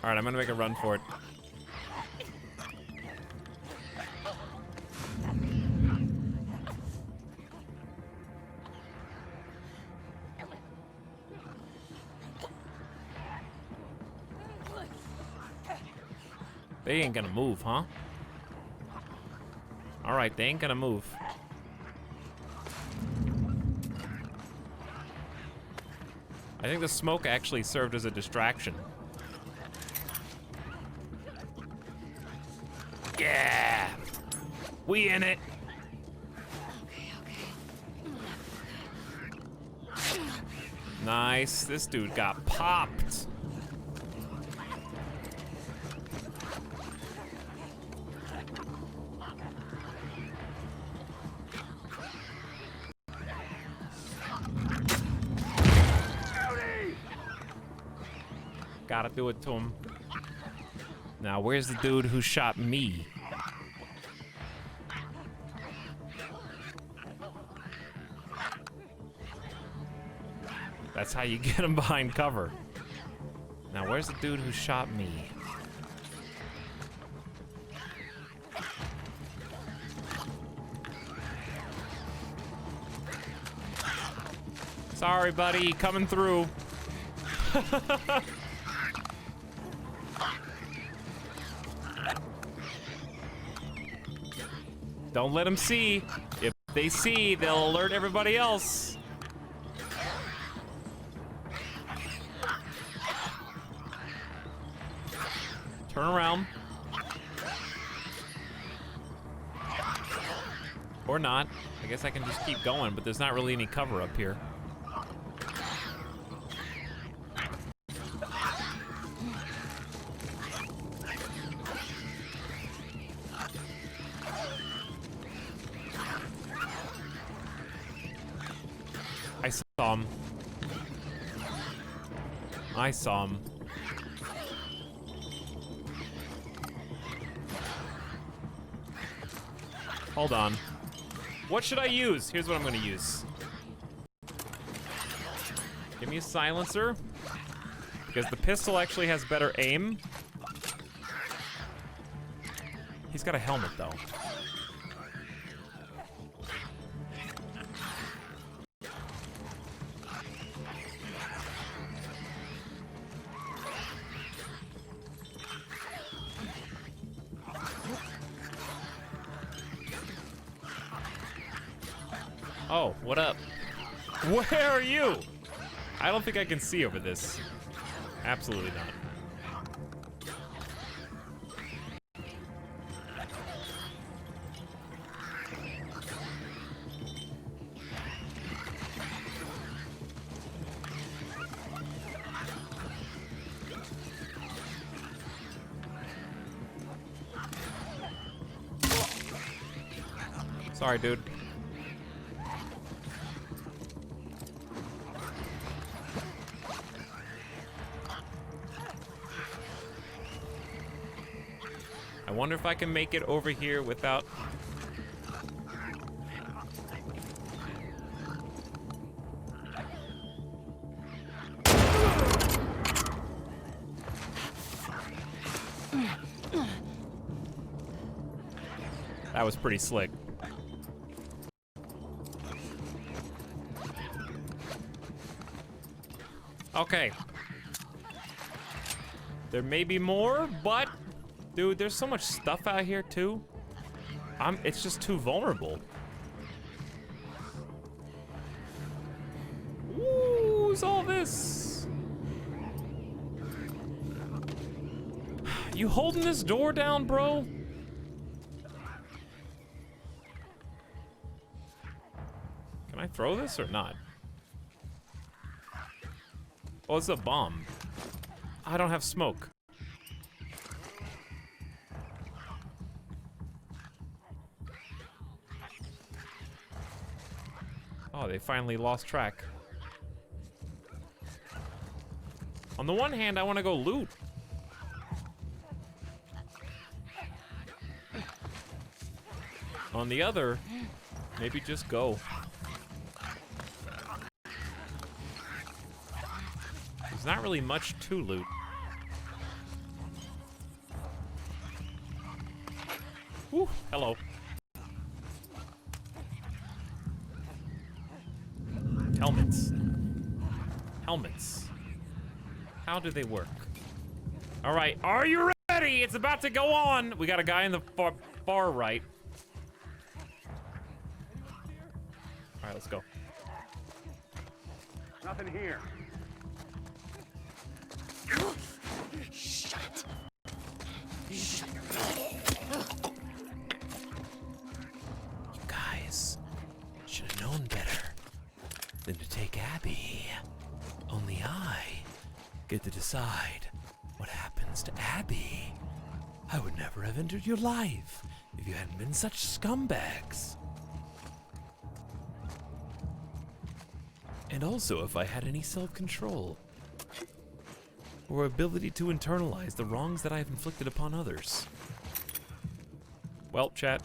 All right, I'm gonna make a run for it. They ain't gonna move, huh? All right, they ain't gonna move. I think the smoke actually served as a distraction. Yeah! We in it! Nice. This dude got popped. Gotta do it to him. Now, where's the dude who shot me? That's how you get him behind cover. Now, where's the dude who shot me? Sorry, buddy, coming through. Don't let them see. If they see, they'll alert everybody else. Turn around. Or not. I guess I can just keep going, but there's not really any cover up here. I saw him. I saw him. Hold on. What should I use? Here's what I'm gonna use. Give me a silencer. Because the pistol actually has better aim. He's got a helmet though. Oh, what up? Where are you? I don't think I can see over this. Absolutely not. Sorry, dude. I wonder if I can make it over here without... That was pretty slick. Okay. There may be more, but... Dude, there's so much stuff out here, too. It's just too vulnerable. Ooh, who's all this? You holding this door down, bro? Can I throw this or not? Oh, it's a bomb. I don't have smoke. Oh, they finally lost track. On the one hand, I want to go loot. On the other, maybe just go. There's not really much to loot. Whew, hello. Helmets. Helmets. How do they work? All right, are you ready? It's about to go on. We got a guy in the far right. All right, let's go. Nothing here. Shut. Shut. You guys should have known better than to take Abby. Only I get to decide what happens to Abby. I would never have entered your life if you hadn't been such scumbags. And also if I had any self-control or ability to internalize the wrongs that I have inflicted upon others. Well, chat.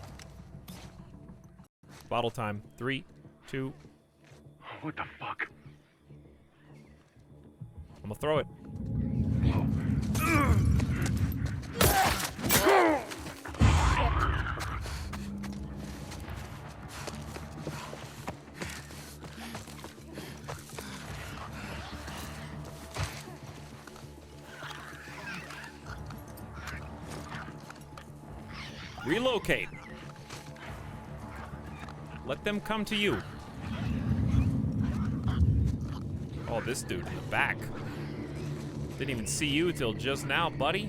Bottle time. 3, 2. What the fuck? I'm gonna throw it. Relocate. Let them come to you. Oh, this dude in the back. Didn't even see you till just now, buddy.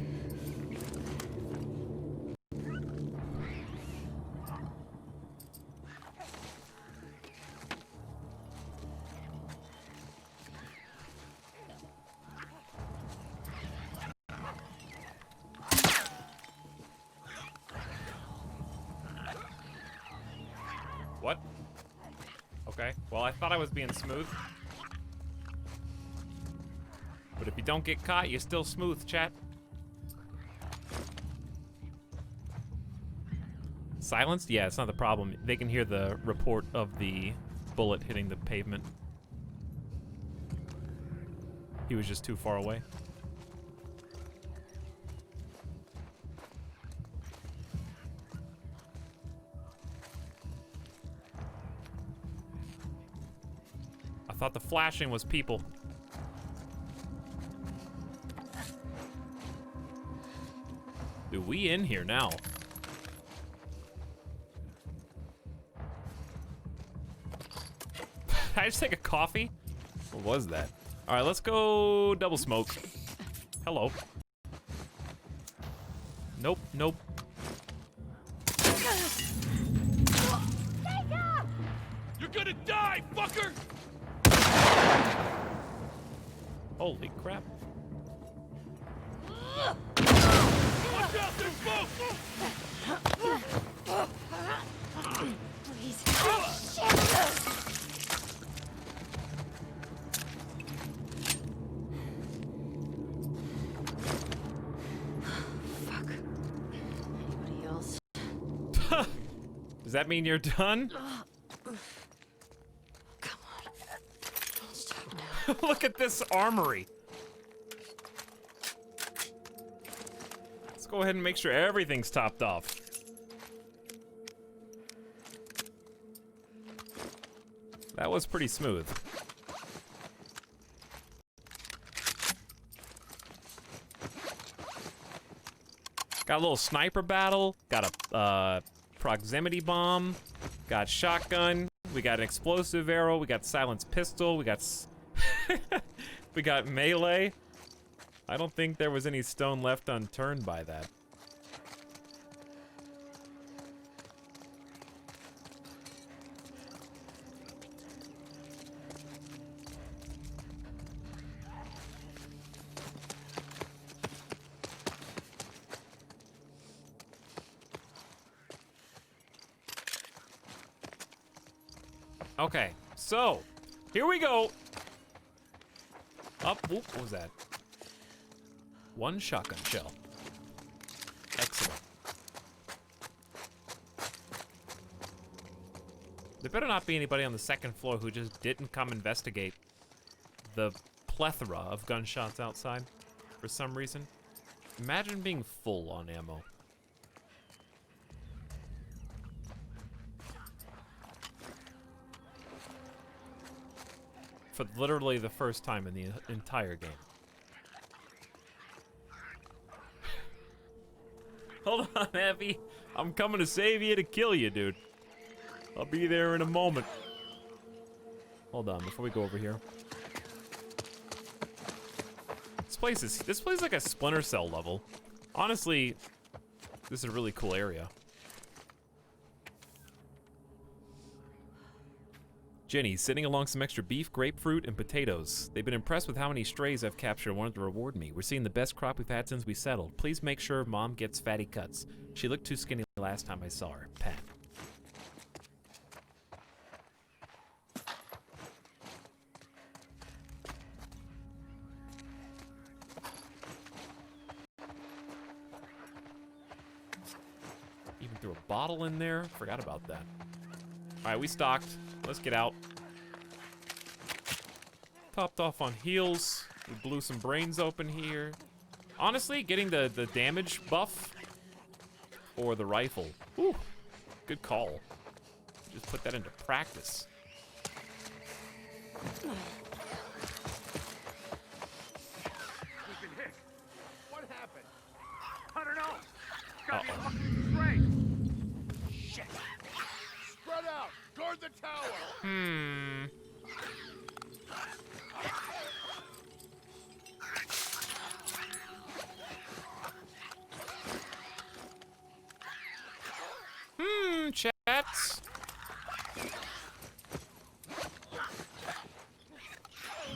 What? Okay, well, I thought I was being smooth. But if you don't get caught, you're still smooth, chat. Silenced? Yeah, it's not the problem. They can hear the report of the bullet hitting the pavement. He was just too far away. I thought the flashing was people. Dude, we in here now. Did I just take a coffee? What was that? All right, let's go double smoke. Hello. Nope, nope. You're gonna die, fucker! Holy crap. Watch out, there's smoke! Please. Shit. Fuck. Anybody else? Does that mean you're done? Come on. Let's talk now. Look at this armory. Let's go ahead and make sure everything's topped off. That was pretty smooth. Got a little sniper battle. Got a proximity bomb. Got shotgun. We got an explosive arrow. We got silenced pistol. We got we got melee. I don't think there was any stone left unturned by that. Okay, so here we go. Up, whoop, what was that? One shotgun shell. Excellent. There better not be anybody on the second floor who just didn't come investigate the plethora of gunshots outside for some reason. Imagine being full on ammo. For literally the first time in the entire game. Hold on, Abby. I'm coming to save you to kill you, dude. I'll be there in a moment. Hold on, before we go over here. This place is like a Splinter Cell level. Honestly, this is a really cool area. Jenny's sitting along some extra beef, grapefruit, and potatoes. They've been impressed with how many strays I've captured and wanted to reward me. We're seeing the best crop we've had since we settled. Please make sure Mom gets fatty cuts. She looked too skinny last time I saw her. Pat. Even threw a bottle in there. Forgot about that. All right, we stocked. Let's get out. Topped off on heals. We blew some brains open here. Honestly, getting the damage buff for the rifle. Whew, good call. Just put that into practice. We've been hit. What happened? I don't know. It's gotta be a fucking stray. Shit. Spread out. Guard the tower. Chats.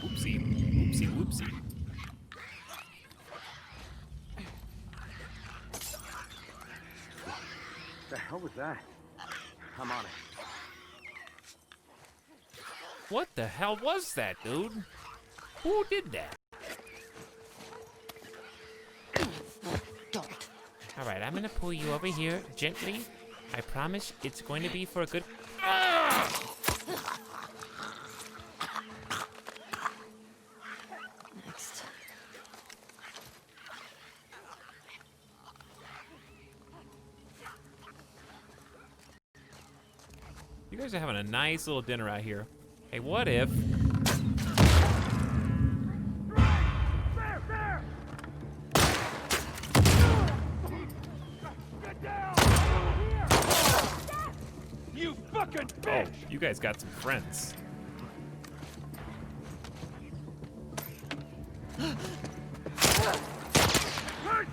Oopsie. Oopsie, whoopsie. The hell was that? I'm on it. What the hell was that, dude? Who did that? Don't. All right, I'm gonna pull you over here gently. I promise it's going to be for a good... Next. You guys are having a nice little dinner out here. Hey, what if... There! Get down! Here! You fucking bitch! Oh, you guys got some friends. Push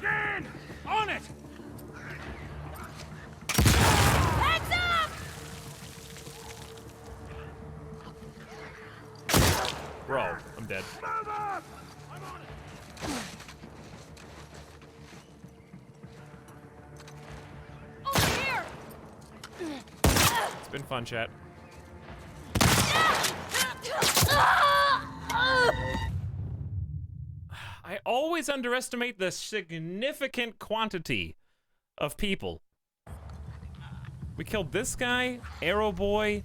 in! On it! Heads up! Bro, I'm dead. Move up! I'm on it! Over here! It's been fun, chat. I always underestimate the significant quantity of people. We killed this guy, Arrow Boy,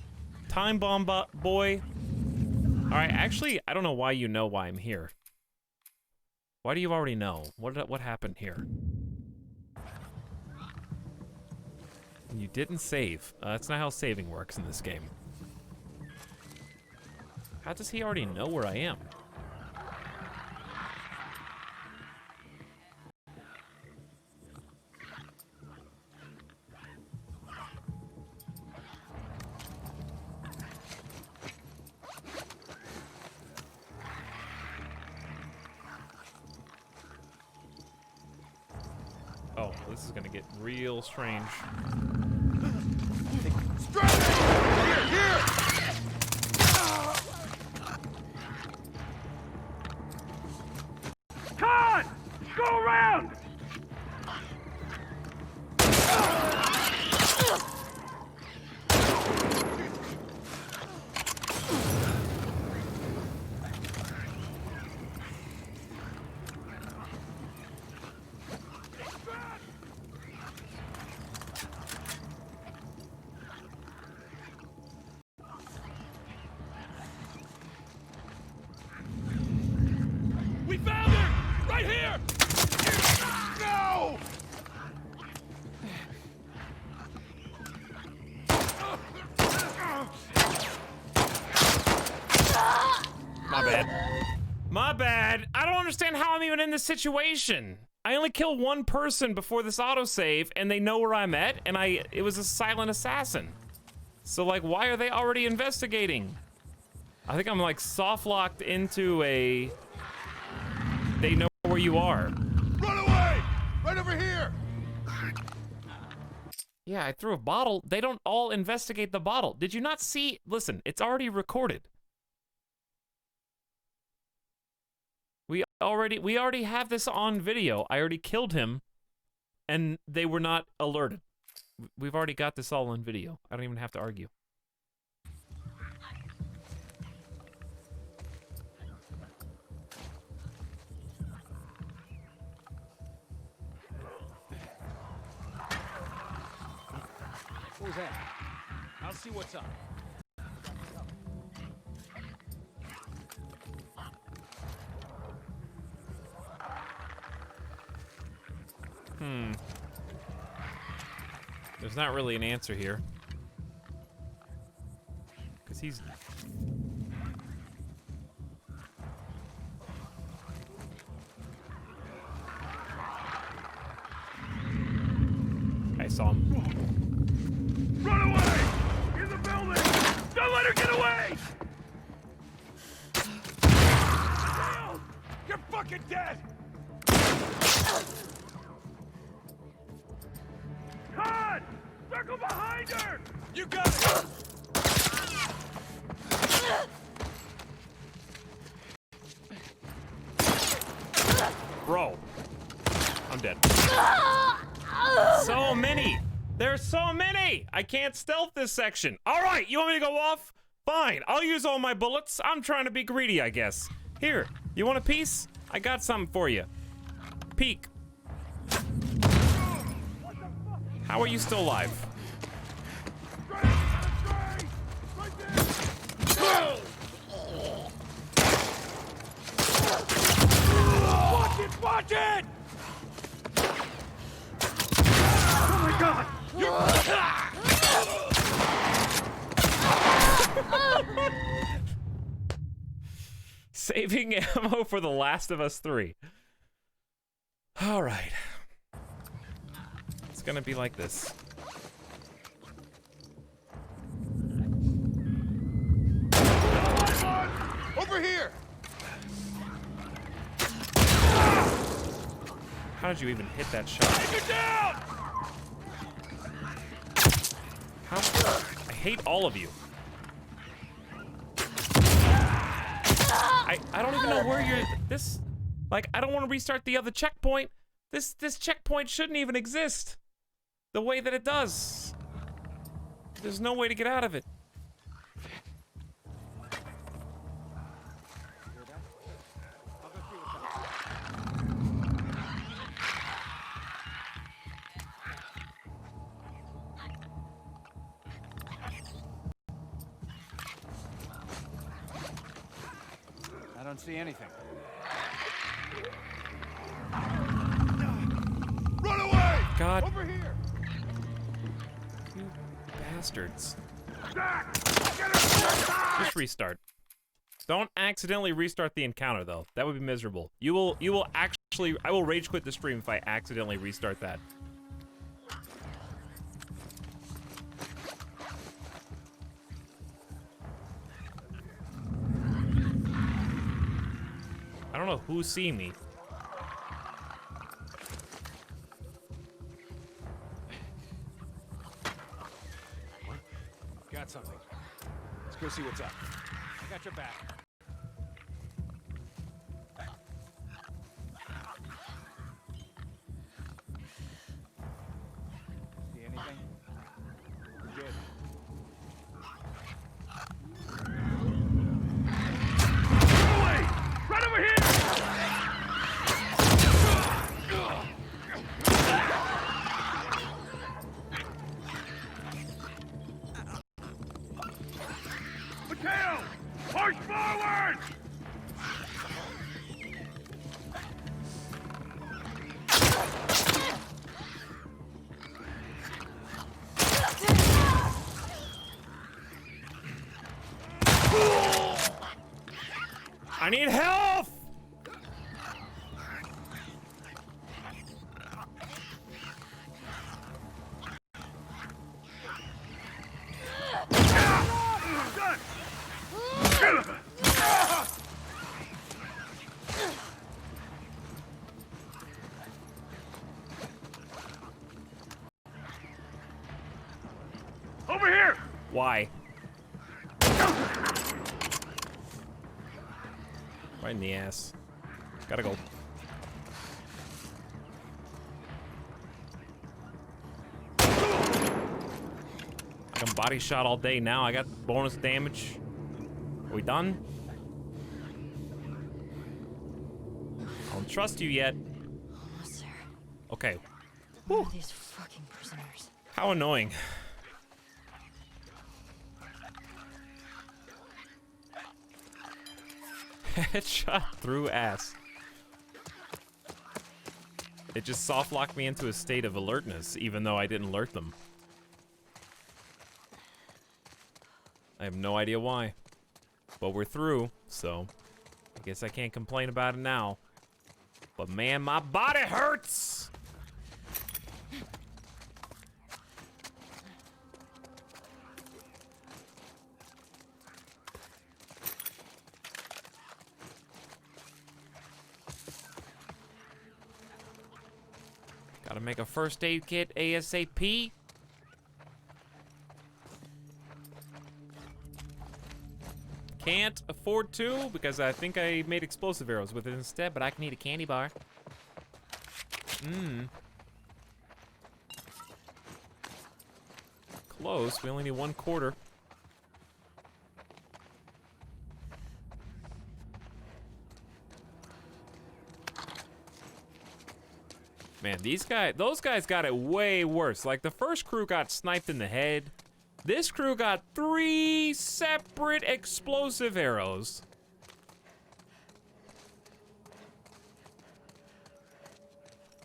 Time Bomb Boy. All right, actually, I don't know why you know why I'm here. Why do you already know? What happened here? You didn't save. That's not how saving works in this game. How does he already know where I am? Oh, this is gonna get real strange. Here! Con! Go around! bad. My bad. I don't understand how I'm even in this situation. I only killed one person before this autosave, and they know where I'm at, and it was a silent assassin. So, like, why are they already investigating? I think I'm, like, soft-locked into a... They know where you are. Run away! Right over here! Yeah, I threw a bottle. They don't all investigate the bottle. Did you not see? Listen, it's already recorded. We already have this on video. I already killed him, and they were not alerted. We've already got this all on video. I don't even have to argue. What was that? I'll see what's up. There's not really an answer here. Because he's... I saw him. Run away! In the building! Don't let her get away! Damn! You're fucking dead! Todd! Circle behind her! You got it! Bro. I'm dead. So many! There's so many! I can't stealth this section. All right, you want me to go off? Fine, I'll use all my bullets. I'm trying to be greedy, I guess. Here, you want a piece? I got something for you. Peek. How are you still alive? Watch it! Watch it! Oh my god! Saving ammo for The Last of Us 3. All right. It's gonna be like this. Over here! How did you even hit that shot? Take it down! How? I hate all of you. I don't even know where you're. This, like, I don't want to restart the other checkpoint. This checkpoint shouldn't even exist. The way that it does. There's no way to get out of it. I don't see anything. Run away! God. Over here! You bastards. Zach! Get her! Just restart. Don't accidentally restart the encounter, though. That would be miserable. You will actually. I will rage quit the stream if I accidentally restart that. I don't know who's seeing me. Got something. Let's go see what's up. I got your back. See anything? We're good. Right over here! Mateo! Push forward! I need help! Over here! Why? Right in the ass. Gotta go. I can body shot all day now. I got bonus damage. Are we done? I don't trust you yet. Almost there. Okay. Who are these fucking prisoners? How annoying. Headshot through ass. It just soft locked me into a state of alertness, even though I didn't alert them. I have no idea why. But we're through, so I guess I can't complain about it now. But man, my body hurts! Gotta make a first aid kit ASAP. Can't afford to because I think I made explosive arrows with it instead, but I can eat a candy bar. Close, we only need 1/4. Man, those guys got it way worse. Like, the first crew got sniped in the head. This crew got 3 separate explosive arrows.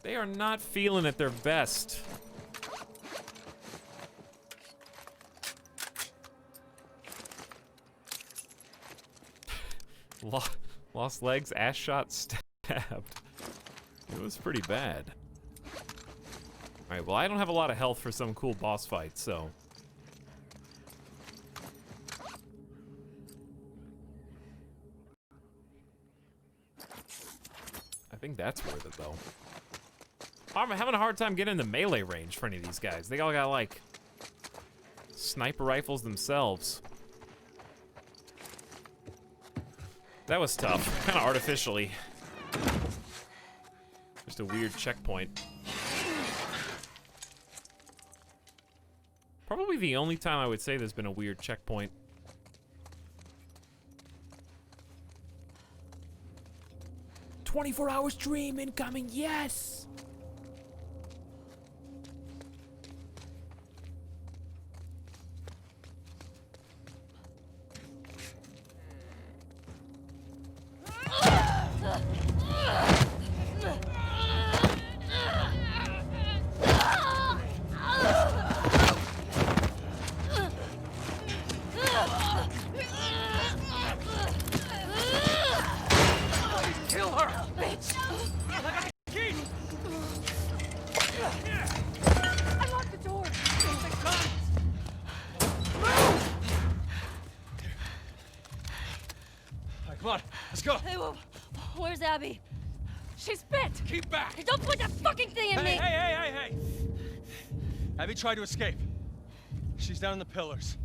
They are not feeling at their best. Lost legs, ass shot, stabbed. It was pretty bad. Alright, well, I don't have a lot of health for some cool boss fight, so. I think that's worth it, though. I'm having a hard time getting in the melee range for any of these guys. They all got, like, sniper rifles themselves. That was tough. Kind of artificially. Just a weird checkpoint. Probably the only time I would say there's been a weird checkpoint. "24-hour stream incoming, yes!" Kill her! Bitch! I got the key! I locked the door. Alright, come on, let's go. Hey, where's Abby? She's bit. Keep back. Hey, don't put that fucking thing in me. Hey! Abby tried to escape. She's down in the pillars.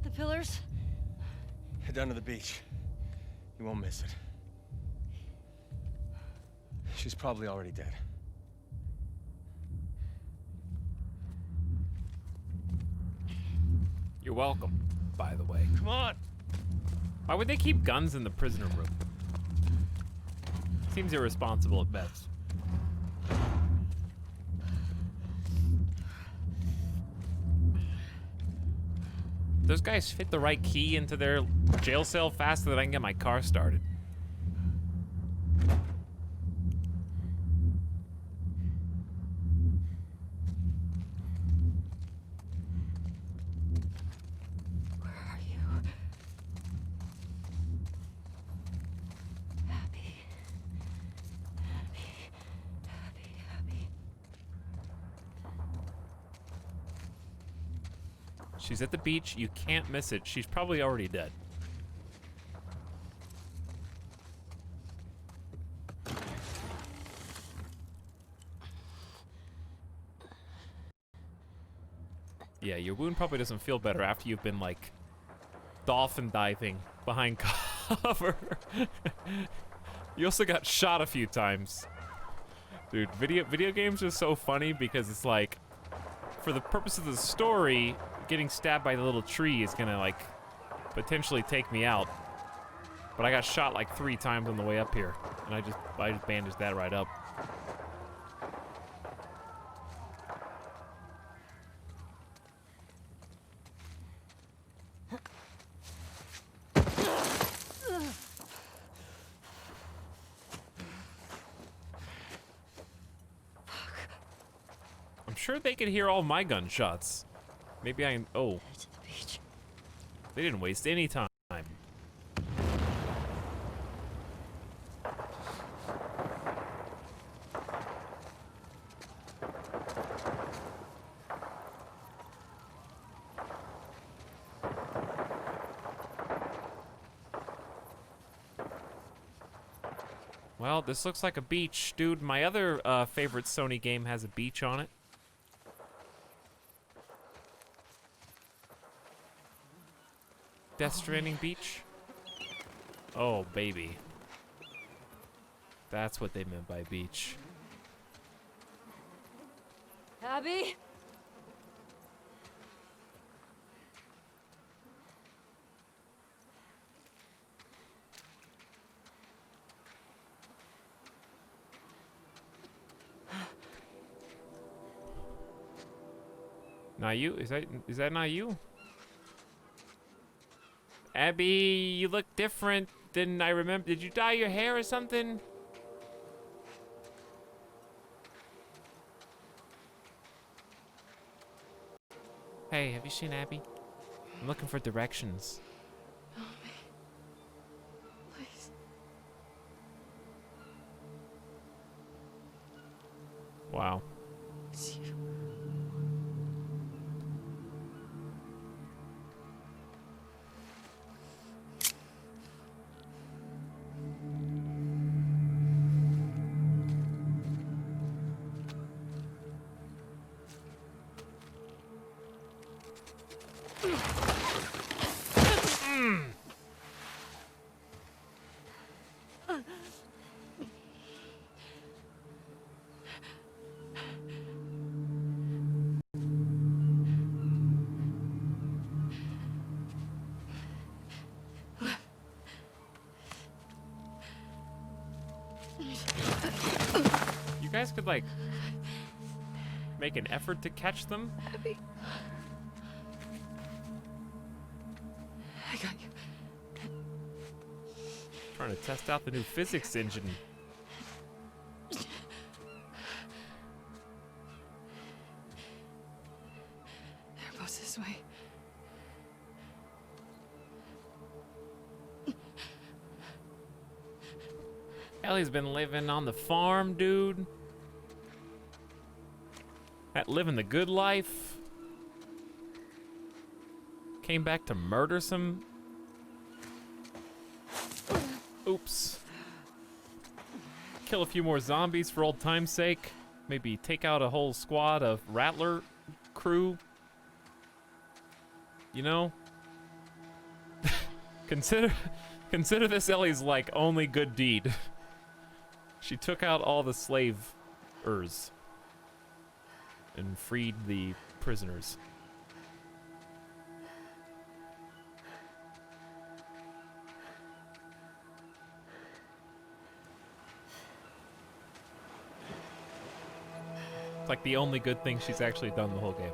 The pillars? Head down to the beach. You won't miss it. She's probably already dead. You're welcome, by the way. Come on! Why would they keep guns in the prisoner room? Seems irresponsible at best. Those guys fit the right key into their jail cell faster than I can get my car started. Where are you? She's at the beach. You can't miss it. She's probably already dead. Yeah, your wound probably doesn't feel better after you've been, like, dolphin diving behind cover. You also got shot a few times. Dude, video games are so funny because it's like, for the purpose of the story, getting stabbed by the little tree is gonna, like, potentially take me out. But I got shot like 3 times on the way up here, and I just bandaged that right up. I'm sure they could hear all my gunshots. Maybe I can. Oh. They didn't waste any time. Well, this looks like a beach. Dude, my other favorite Sony game has a beach on it. Death Stranding beach? Oh, baby. That's what they meant by beach. Abby? Not you? Is that not you? Abby, you look different than I remember. Did you dye your hair or something? Hey, have you seen Abby? I'm looking for directions. Help me. Please. Wow. It's you. You guys could, like, make an effort to catch them? Abby. I got you. Trying to test out the new physics engine. They're both this way. Ellie's been living on the farm, dude. Living the good life. Came back to murder some. Oops. Kill a few more zombies for old time's sake. Maybe take out a whole squad of Rattler crew. You know? Consider this Ellie's, like, only good deed. She took out all the slavers and freed the prisoners. It's like the only good thing she's actually done the whole game.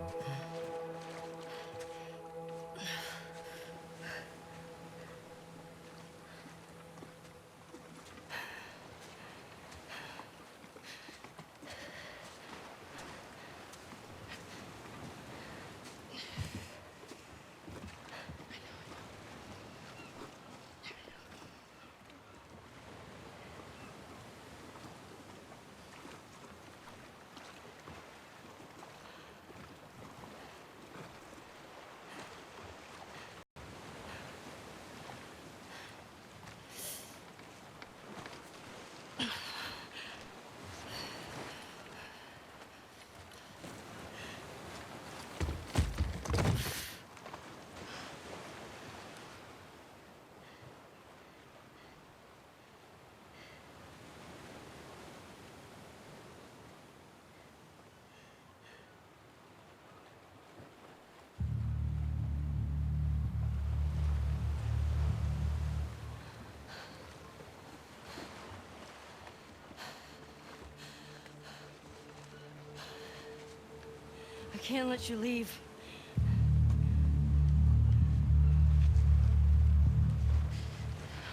can't let you leave.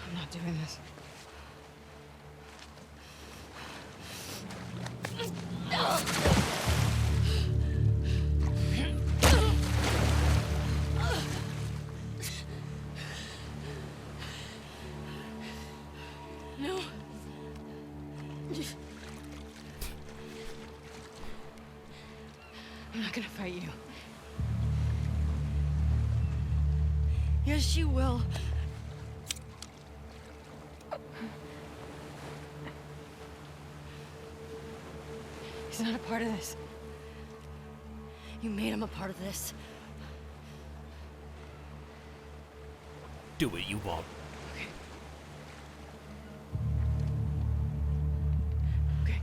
I'm not doing this. No. I'm not gonna fight you. Yes, you will. He's not a part of this. You made him a part of this. Do what you want. Okay.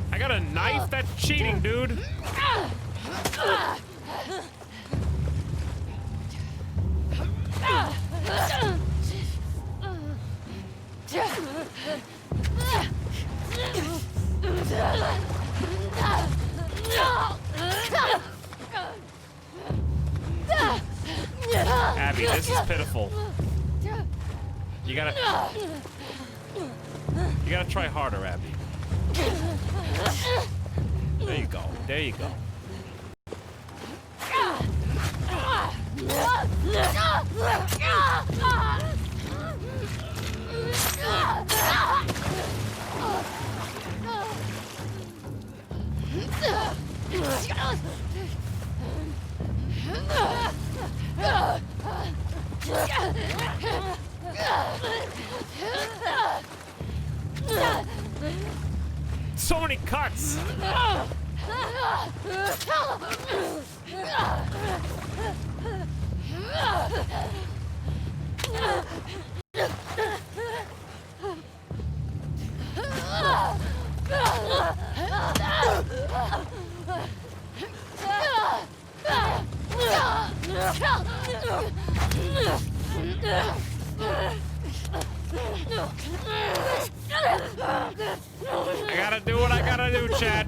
I got a knife? That's cheating, dude. Abby, this is pitiful. You gotta try harder, Abby. There you go. There you go. So many cuts. I gotta do what I gotta do, Chad.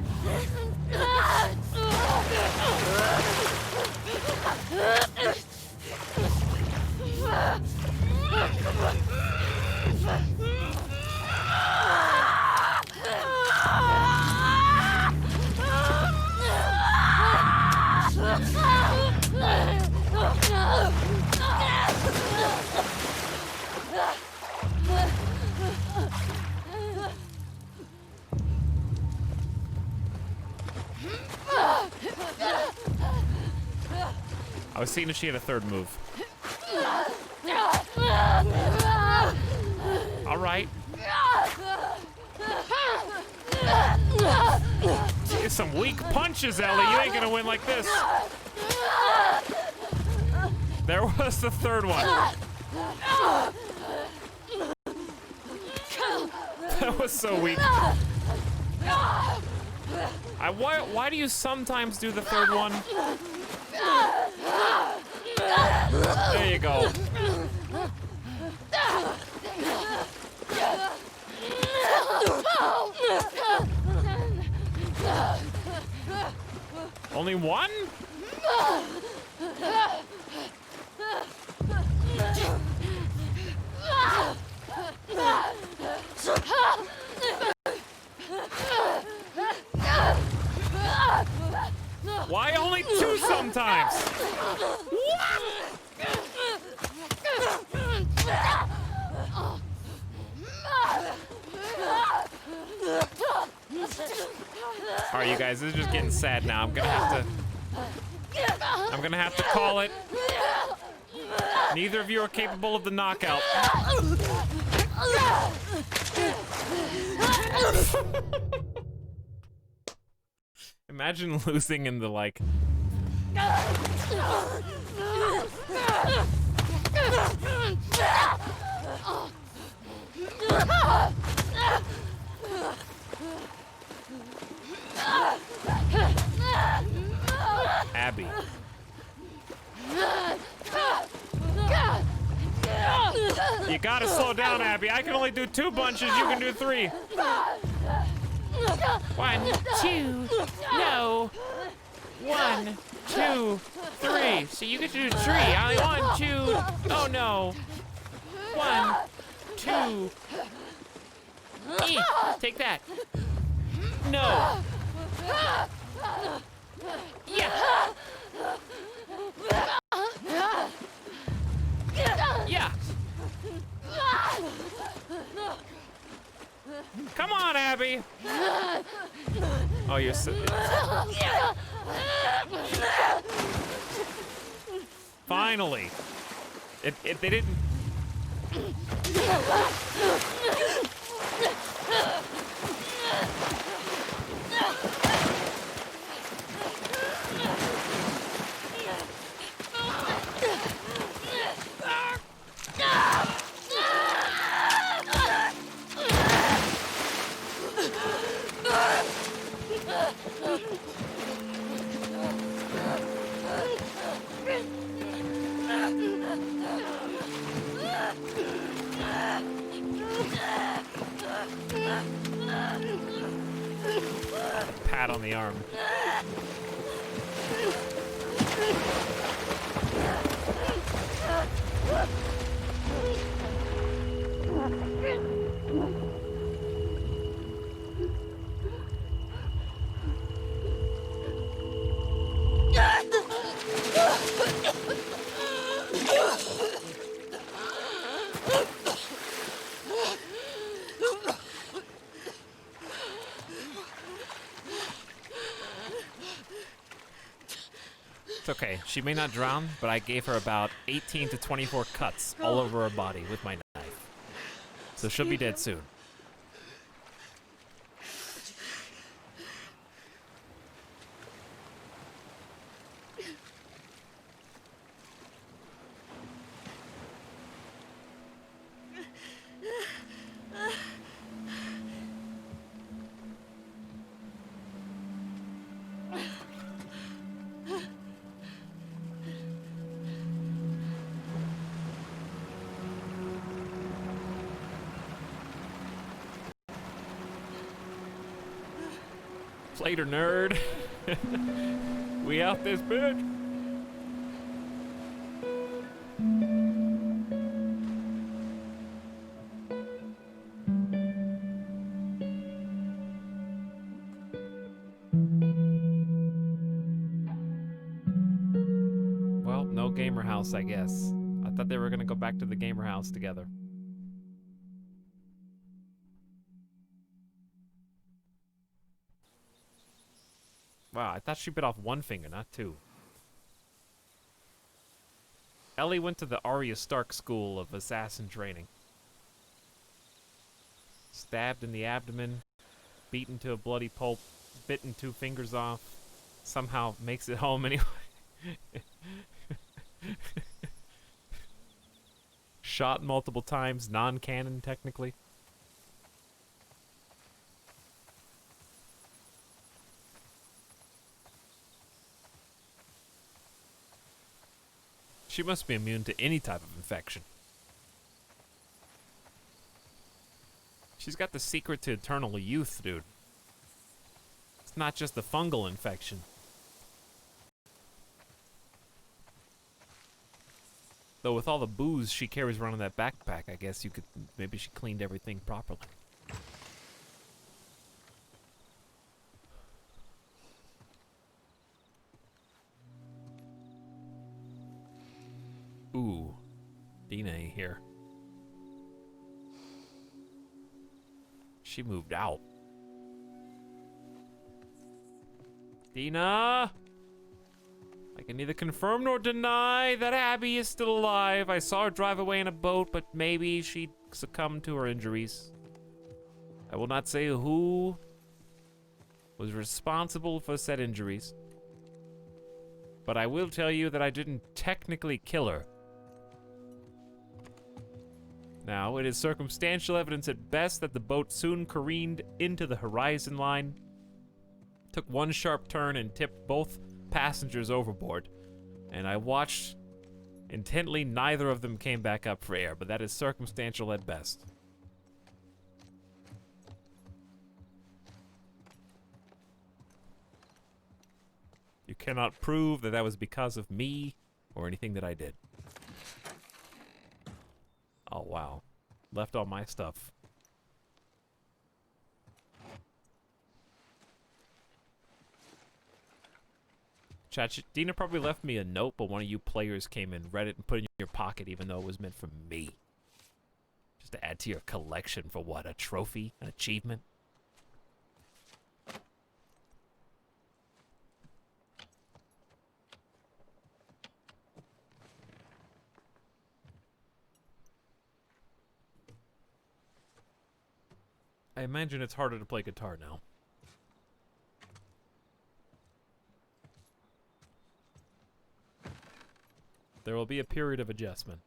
I was seeing if she had a third move. All right. Get some weak punches, Ellie. You ain't gonna win like this. There was the third one. That was so weak. Why do you sometimes do the third one? There you go. Only one? Why only two sometimes? All right, you guys, this is just getting sad now. I'm gonna have to call it. Neither of you are capable of the knockout. Imagine losing in the, like... Abby. You gotta slow down, Abby. I can only do 2 punches, you can do 3. 1, 2, no. 1, 2, 3. So you get to do 3. Only 1, 2. Oh no. 1, 2. Take that. No. Yeah. Yeah. Come on, Abby. Oh, you're so... Finally. They didn't... Pat on the arm. It's okay. She may not drown, but I gave her about 18 to 24 cuts all over her body with my knife. So she'll be dead soon. Later, nerd. We out this bitch. Well, no gamer house, I guess. I thought they were gonna go back to the gamer house together. Wow, I thought she bit off 1 finger, not 2. Ellie went to the Arya Stark School of Assassin Training. Stabbed in the abdomen, beaten to a bloody pulp, bitten 2 fingers off, somehow makes it home anyway. Shot multiple times, non-canon technically. She must be immune to any type of infection. She's got the secret to eternal youth, dude. It's not just the fungal infection. Though with all the booze she carries around in that backpack, I guess you could... maybe she cleaned everything properly. Ooh, Dina ain't here. She moved out. Dina! I can neither confirm nor deny that Abby is still alive. I saw her drive away in a boat, but maybe she succumbed to her injuries. I will not say who was responsible for said injuries, but I will tell you that I didn't technically kill her. Now, it is circumstantial evidence at best that the boat soon careened into the horizon line, took one sharp turn and tipped both passengers overboard. And I watched intently, neither of them came back up for air, but that is circumstantial at best. You cannot prove that that was because of me or anything that I did. Oh, wow. Left all my stuff. Chat, Dina probably left me a note, but one of you players came and read it and put it in your pocket, even though it was meant for me. Just to add to your collection for what? A trophy? An achievement? I imagine it's harder to play guitar now. There will be a period of adjustment.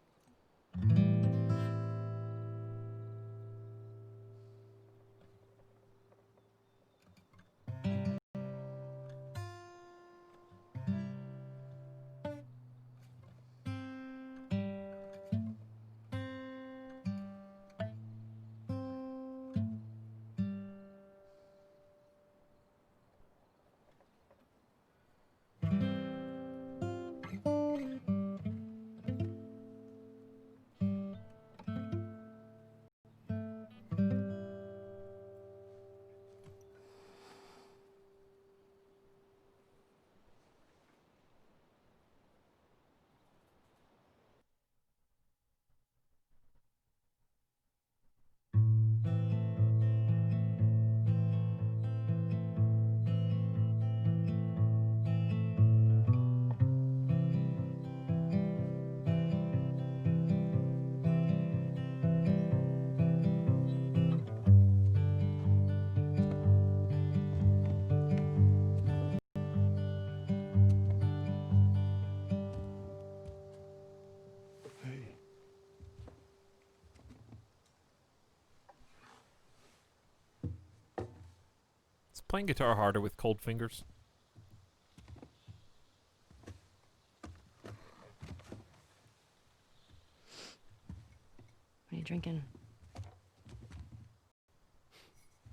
Is playing guitar harder with cold fingers? What are you drinking?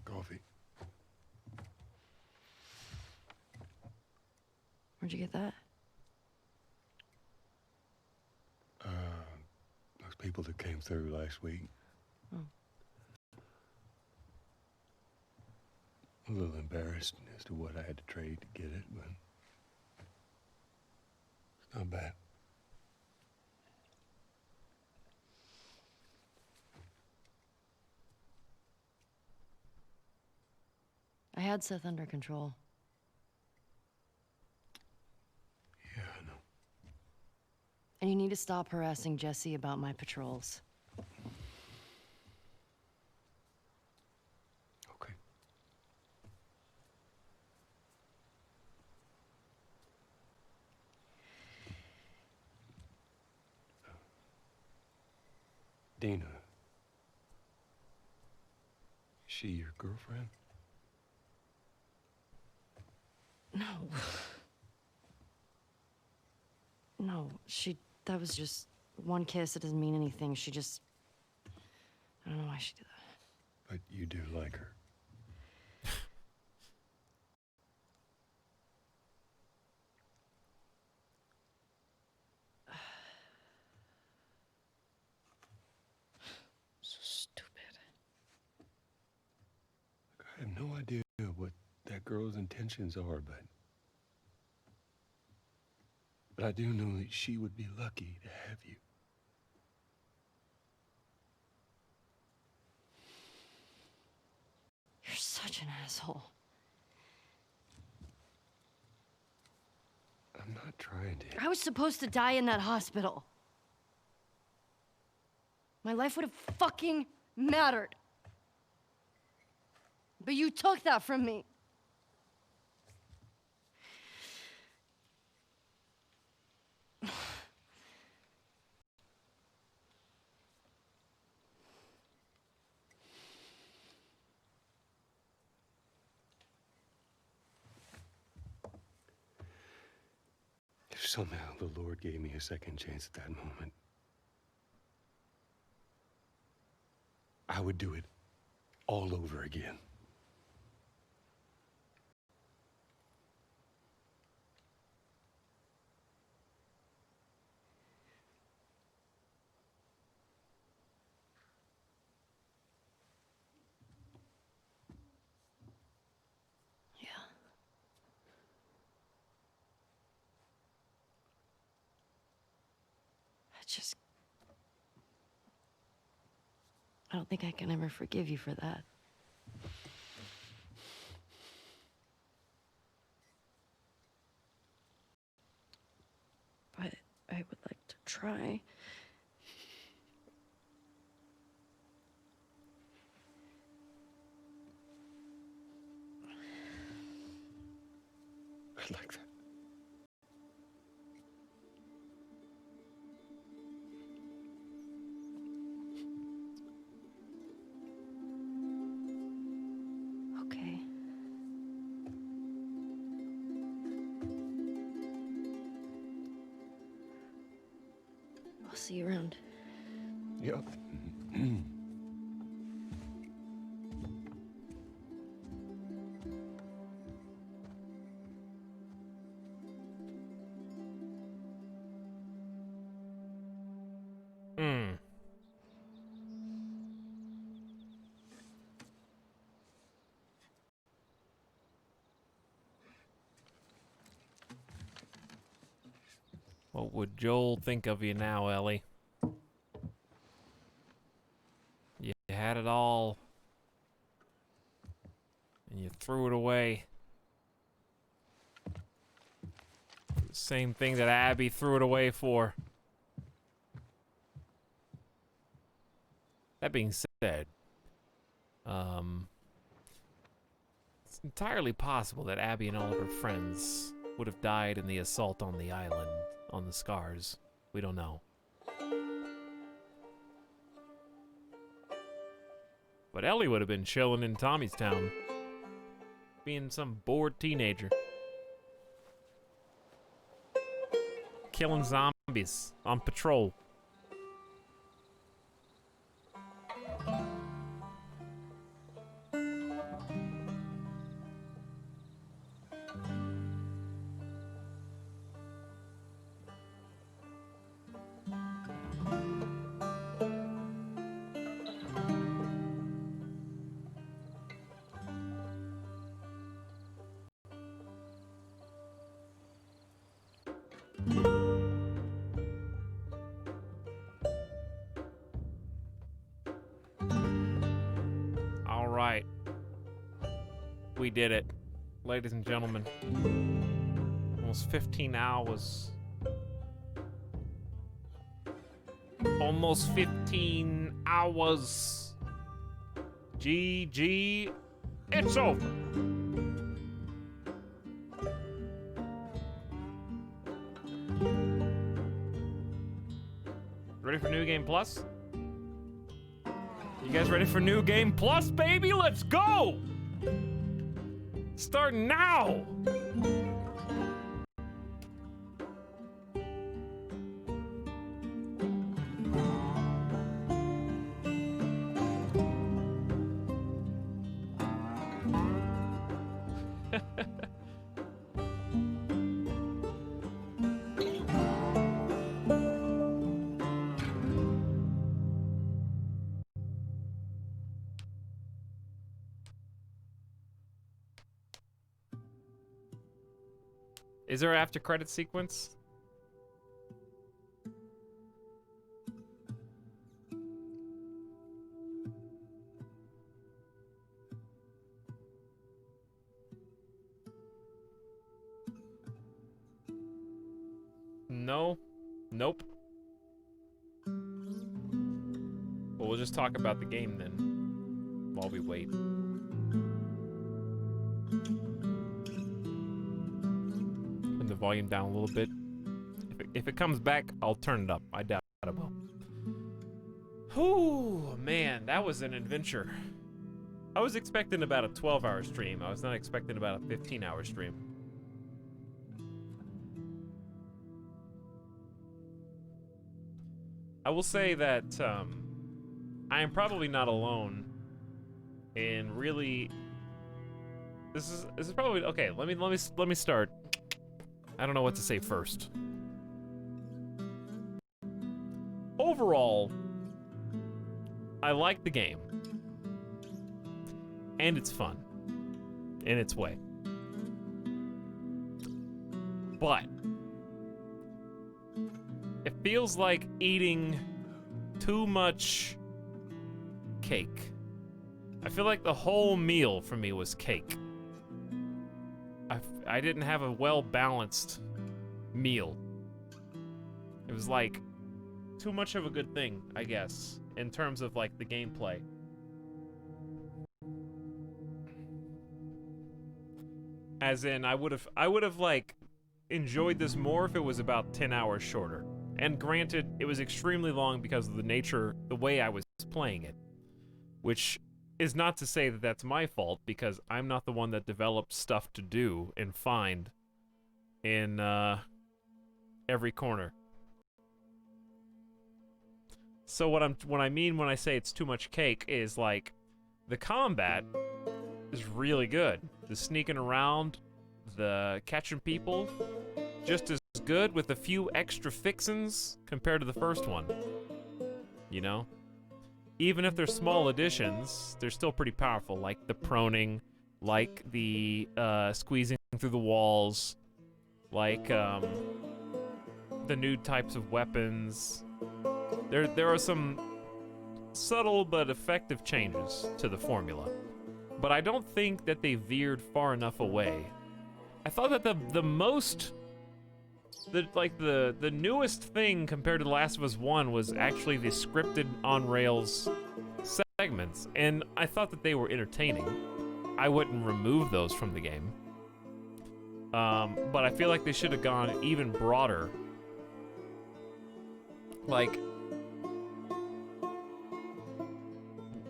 Coffee. Where'd you get that? Those people that came through last week. Oh. A little embarrassed as to what I had to trade to get it, but it's not bad. I had Seth under control. Yeah, I know. And you need to stop harassing Jesse about my patrols. Okay. Dina. Is she your girlfriend? No. No, that was just one kiss. It doesn't mean anything. She just, I don't know why she did that. But you do like her. So stupid. I have no idea what that girl's intentions are, but I do know that she would be lucky to have you. You're such an asshole. I'm not trying to. I was supposed to die in that hospital. My life would have fucking mattered. But you took that from me. somehow the Lord gave me a second chance at that moment, I would do it all over again. I don't think I can ever forgive you for that. But I would like to try. I'd like that. Okay. I'll see you around. Yep. What would Joel think of you now, Ellie? You had it all, and you threw it away. The same thing that Abby threw it away for. That being said, it's entirely possible that Abby and all of her friends would have died in the assault on the island, on the Scars. We don't know. But Ellie would have been chilling in Tommy's town, being some bored teenager. Killing zombies on patrol. We did it, ladies and gentlemen. Almost 15 hours. Almost 15 hours. GG. It's over. Ready for New Game Plus? You guys ready for New Game Plus, baby? Let's go! Start now! Is there an after credit sequence? No. Nope. Well, we'll just talk about the game then, while we wait. Turn the volume down a little bit. If it comes back, I'll turn it up. I doubt it will. Whew, man, that was an adventure. I was expecting about a 12-hour stream. I was not expecting about a 15-hour stream. I will say that I am probably not alone in really. This is probably okay. Let me start. I don't know what to say first. Overall, I like the game, and it's fun in its way. But it feels like eating too much cake. I feel like the whole meal for me was cake. I didn't have a well-balanced meal. It was like too much of a good thing, I guess, in terms of like the gameplay. As in, I would have like enjoyed this more if it was about 10 hours shorter. And granted, it was extremely long because of the way I was playing it. Which is not to say that that's my fault, because I'm not the one that developed stuff to do and find in every corner. So what I mean when I say it's too much cake is like the combat is really good. The sneaking around, the catching people, just as good with a few extra fixins compared to the first one. You know? Even if they're small additions, they're still pretty powerful, like the proning, like the squeezing through the walls, like the new types of weapons. There are some subtle but effective changes to the formula, but I don't think that they veered far enough away. I thought that the newest thing compared to The Last of Us 1 was actually the scripted on-rails segments, and I thought that they were entertaining. I wouldn't remove those from the game. But I feel like they should have gone even broader. Like,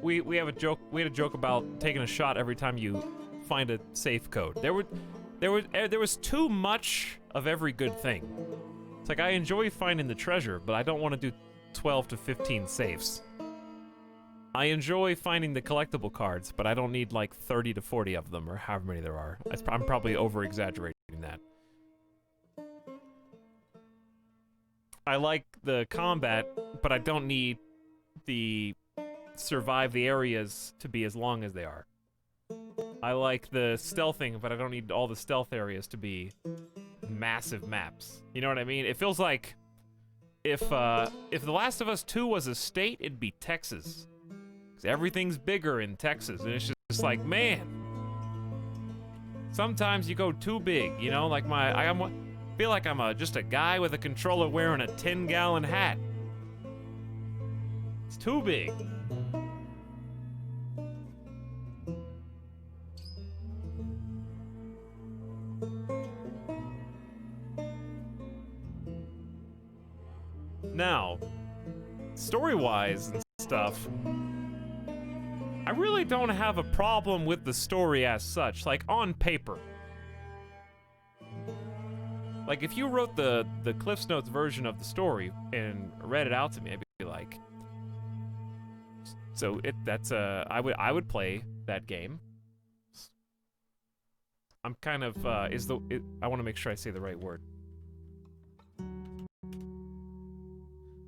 we had a joke about taking a shot every time you find a safe code. There was too much of every good thing. It's like, I enjoy finding the treasure, but I don't want to do 12 to 15 safes. I enjoy finding the collectible cards, but I don't need like 30 to 40 of them, or however many there are. I'm probably over-exaggerating that. I like the combat, but I don't need the survive the areas to be as long as they are. I like the stealthing, but I don't need all the stealth areas to be massive maps. You know what I mean? It feels like if The Last of Us 2 was a state, it'd be Texas. 'Cause everything's bigger in Texas, and it's just like, man. Sometimes you go too big, you know? Like I feel like I'm just a guy with a controller wearing a 10-gallon hat. It's too big. Now, story-wise and stuff, I really don't have a problem with the story as such, like on paper. Like if you wrote the Cliff's Notes version of the story and read it out to me, I'd be like, so I would play that game. I'm kind of I want to make sure I say the right word.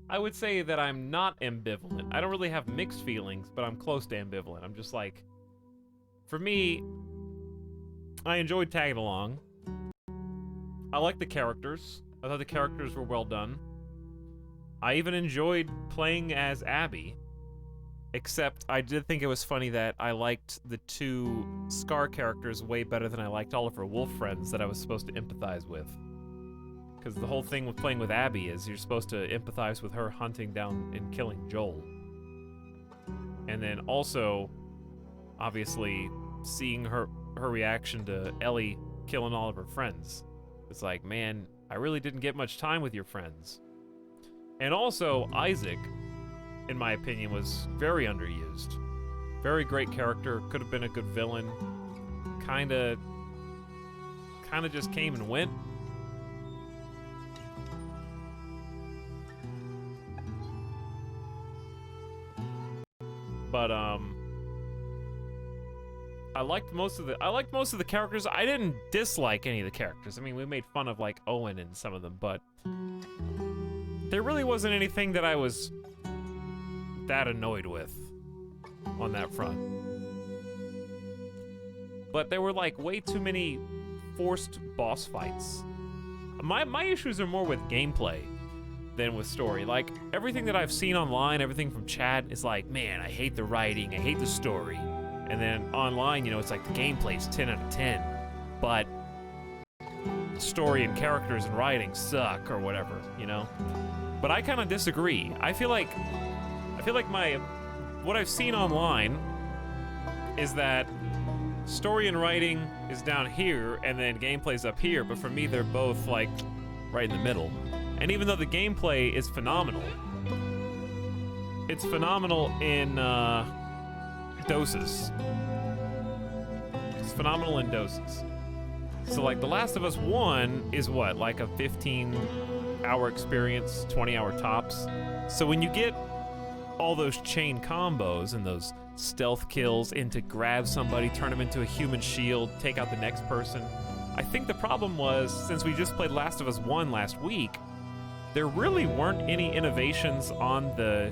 I would say that I'm not ambivalent. I don't really have mixed feelings, but I'm close to ambivalent. I'm just like, for me, I enjoyed tagging along. I like the characters. I thought the characters were well done. I even enjoyed playing as Abby, except I did think it was funny that I liked the two Scar characters way better than I liked all of her wolf friends that I was supposed to empathize with. Because the whole thing with playing with Abby is you're supposed to empathize with her hunting down and killing Joel. And then also, obviously, seeing her reaction to Ellie killing all of her friends. It's like, man, I really didn't get much time with your friends. And also, Isaac, in my opinion, was very underused. Very great character, could have been a good villain. Kinda just came and went. But I liked most of the characters. I didn't dislike any of the characters. I mean, we made fun of like Owen and some of them, but there really wasn't anything that I was that annoyed with on that front. But there were like way too many forced boss fights. My issues are more with gameplay than with story. Like, everything that I've seen online, everything from chat is like, man, I hate the writing, I hate the story. And then online, you know, it's like the gameplay's 10 out of 10, but story and characters and writing suck or whatever, you know? But I kind of disagree. I feel like what I've seen online is that story and writing is down here and then gameplay's up here, but for me they're both like right in the middle. And even though the gameplay is phenomenal, it's phenomenal in doses. It's phenomenal in doses. So like The Last of Us 1 is what, like a 15-hour experience, 20-hour tops. So when you get all those chain combos and those stealth kills into grab somebody, turn them into a human shield, take out the next person, I think the problem was, since we just played Last of Us 1 last week, there really weren't any innovations on the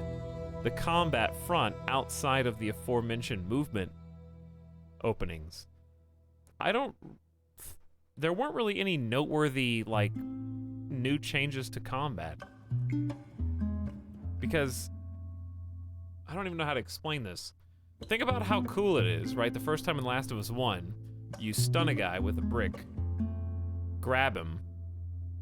combat front outside of the aforementioned movement openings. There weren't really any noteworthy, like, new changes to combat. Because I don't even know how to explain this. Think about how cool it is, right? The first time in Last of Us 1, you stun a guy with a brick, grab him,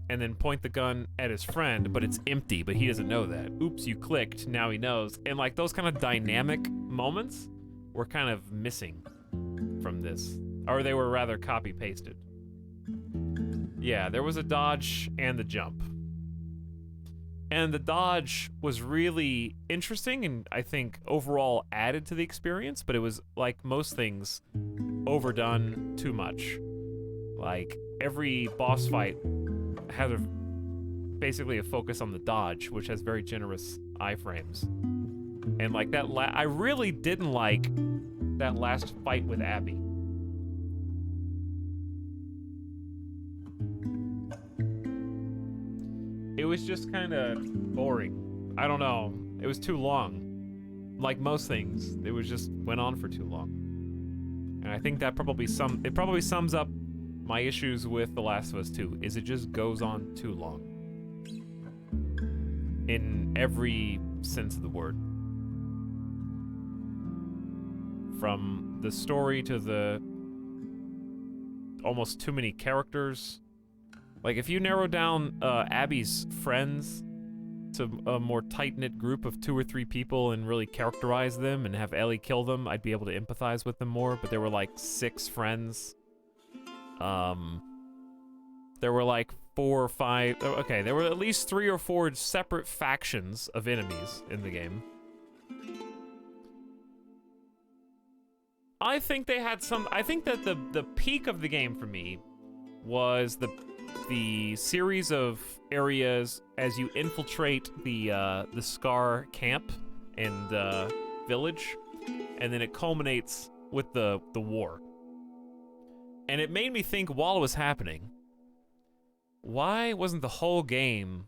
and then point the gun at his friend, but it's empty, but he doesn't know that. Oops, you clicked, now he knows. And like those kind of dynamic moments were kind of missing from this. Or they were rather copy-pasted. Yeah, there was a dodge and the jump. And the dodge was really interesting and I think overall added to the experience, but it was, like most things, overdone too much. Like, every boss fight has basically a focus on the dodge, which has very generous iframes. And like that, I really didn't like that last fight with Abby. It was just kind of boring. I don't know. It was too long. Like most things, it was just went on for too long. And I think that probably sums up my issues with The Last of Us 2, is it just goes on too long. In every sense of the word. From the story to the almost too many characters. Like, if you narrow down Abby's friends to a more tight-knit group of 2 or 3 people and really characterize them and have Ellie kill them, I'd be able to empathize with them more, but there were like 6 friends. There were like 4 or 5, okay, there were at least 3 or 4 separate factions of enemies in the game. I think they had some, I think that the peak of the game for me was the series of areas as you infiltrate the Scar camp and village, and then it culminates with the war. And it made me think while it was happening, why wasn't the whole game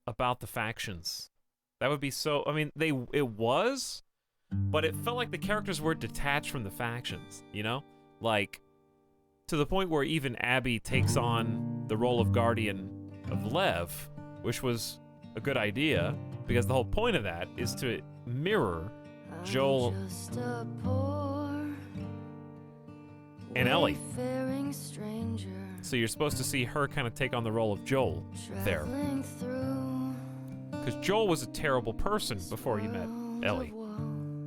about the factions? That would be so, I mean, it was, but it felt like the characters were detached from the factions, you know? Like, to the point where even Abby takes on the role of Guardian of Lev, which was a good idea, because the whole point of that is to mirror Joel and Ellie. So you're supposed to see her kind of take on the role of Joel there. Because Joel was a terrible person before he met Ellie.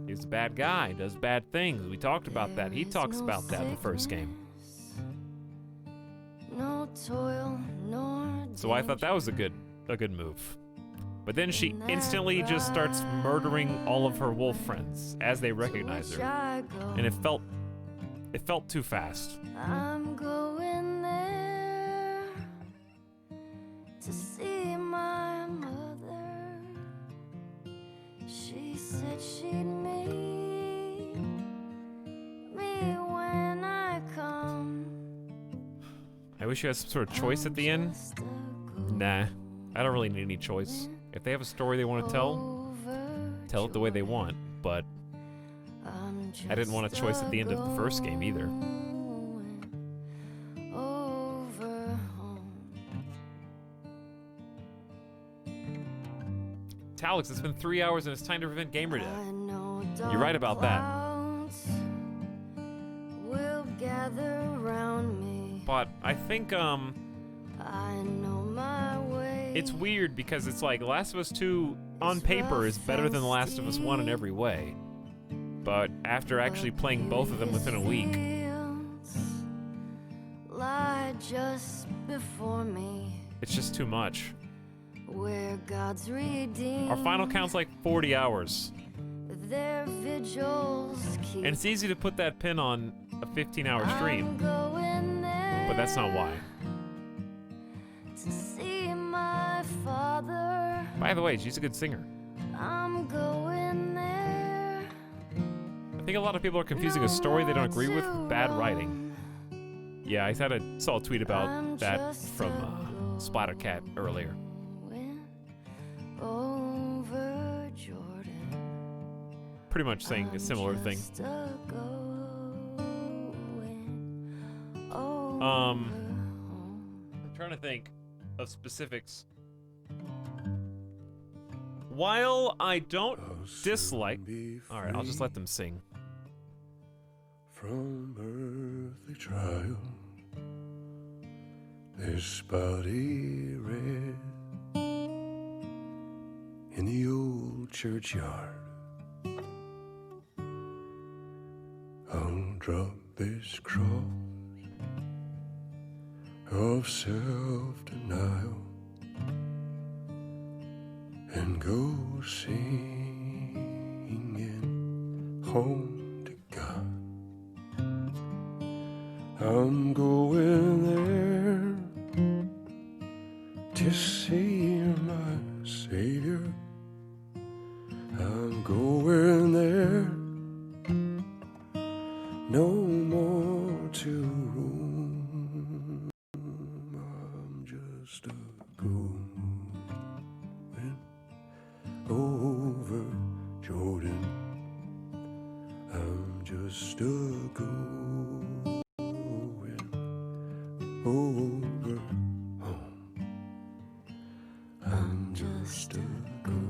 He was a bad guy, does bad things. We talked about that. He talks about that in the first game. So I thought that was a good move. But then she instantly just starts murdering all of her wolf friends as they recognize her. And it felt too fast. I'm going there to see my mother. She said she'd meet I wish you had some sort of choice at the end. Nah, I don't really need any choice. If they have a story they want to tell it the way they want, but I didn't want a choice at the end of the first game either. Etalyx, it's been 3 hours and it's time to prevent gamer death. You're right about that. But I think it's weird because it's like Last of Us 2 on paper is better than The Last of Us 1 in every way. But after actually playing both of them within a week, it's just too much. Our final count's like 40 hours. And it's easy to put that pin on a 15-hour stream. But that's not why. By the way, she's a good singer. I think a lot of people are confusing a story they don't agree with bad writing. Yeah, I saw a tweet about that from Splattercat earlier. Pretty much saying a similar thing. I'm trying to think of specifics. While I don't dislike... Alright, I'll just let them sing. From earthly trial, this body red in the old churchyard. I'll drop this cross of self-denial and go singing home to God. I'm going there to see my Savior. I'm going there, no more to roam. I'm just a going over Jordan. I'm just a going over home. I'm just a going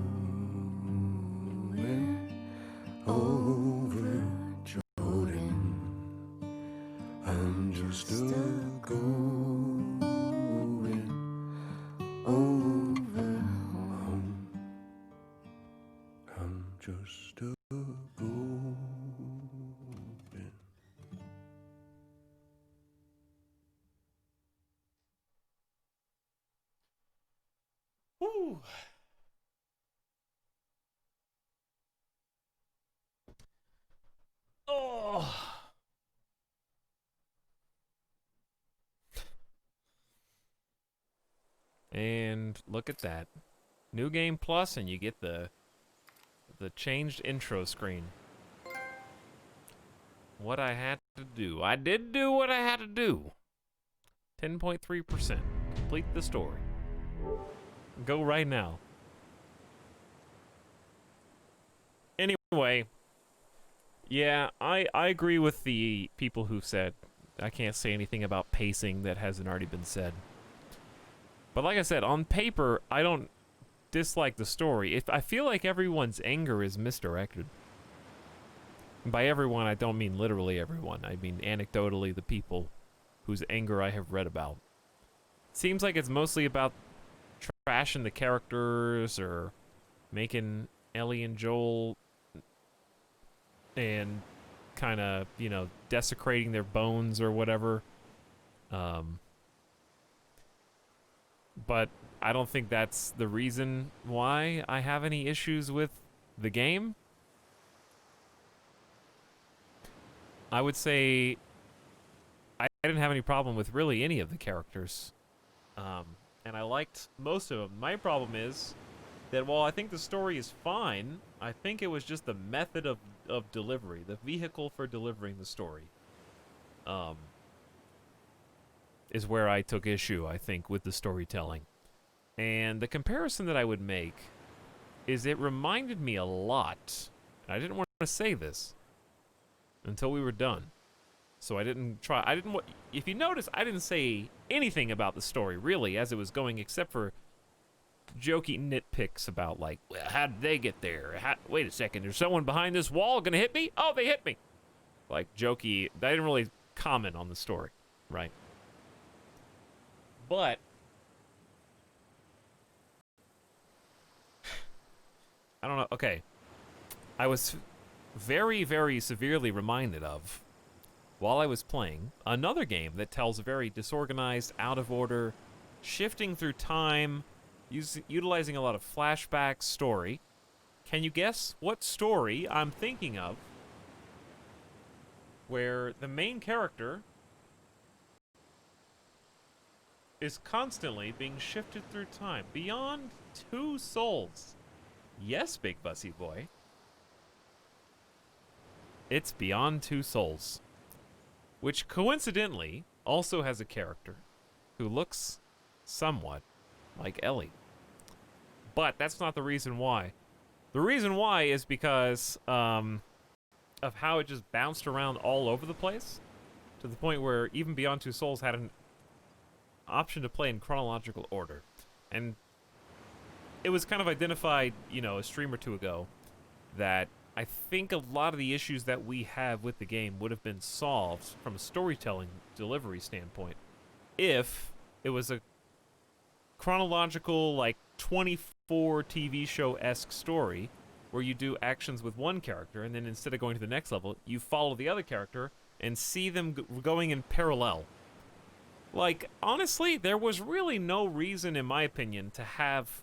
over Jordan. I'm just a going over home. I'm just a going. Woo. Oh. And look at that. New Game Plus, and you get the changed intro screen. What I had to do. I did do what I had to do. 10.3%. Complete the story. Go right now. Anyway, yeah, I agree with the people who said I can't say anything about pacing that hasn't already been said. But like I said, on paper, I don't dislike the story. I feel like everyone's anger is misdirected. By everyone, I don't mean literally everyone. I mean anecdotally the people whose anger I have read about. Seems like it's mostly about trashing the characters or making Ellie and Joel and kind of, you know, desecrating their bones or whatever. But I don't think that's the reason why I have any issues with the game. I would say I didn't have any problem with really any of the characters. And I liked most of them. My problem is that while I think the story is fine, I think it was just the method of delivery, the vehicle for delivering the story. is where I took issue, I think, with the storytelling. And the comparison that I would make is it reminded me a lot. I didn't want to say this until we were done. So I didn't try. If you notice, I didn't say anything about the story, really, as it was going, except for jokey nitpicks about, like, well, how did they get there? Wait a second, there's someone behind this wall gonna hit me? Oh, they hit me! Like, jokey. I didn't really comment on the story, right? But I don't know. Okay. I was very, very severely reminded of, while I was playing, another game that tells a very disorganized, out of order, shifting through time, utilizing a lot of flashback story. Can you guess what story I'm thinking of where the main character is constantly being shifted through time? Beyond Two Souls. Yes, Big Bussy Boy. It's Beyond Two Souls, which coincidentally also has a character who looks somewhat like Ellie. But that's not the reason why. The reason why is because of how it just bounced around all over the place, to the point where even Beyond Two Souls had an option to play in chronological order. And it was kind of identified, you know, a stream or two ago, that I think a lot of the issues that we have with the game would have been solved from a storytelling delivery standpoint if it was a chronological, like, 24 TV show-esque story where you do actions with one character, and then instead of going to the next level, you follow the other character and see them going in parallel. Like, honestly, there was really no reason, in my opinion, to have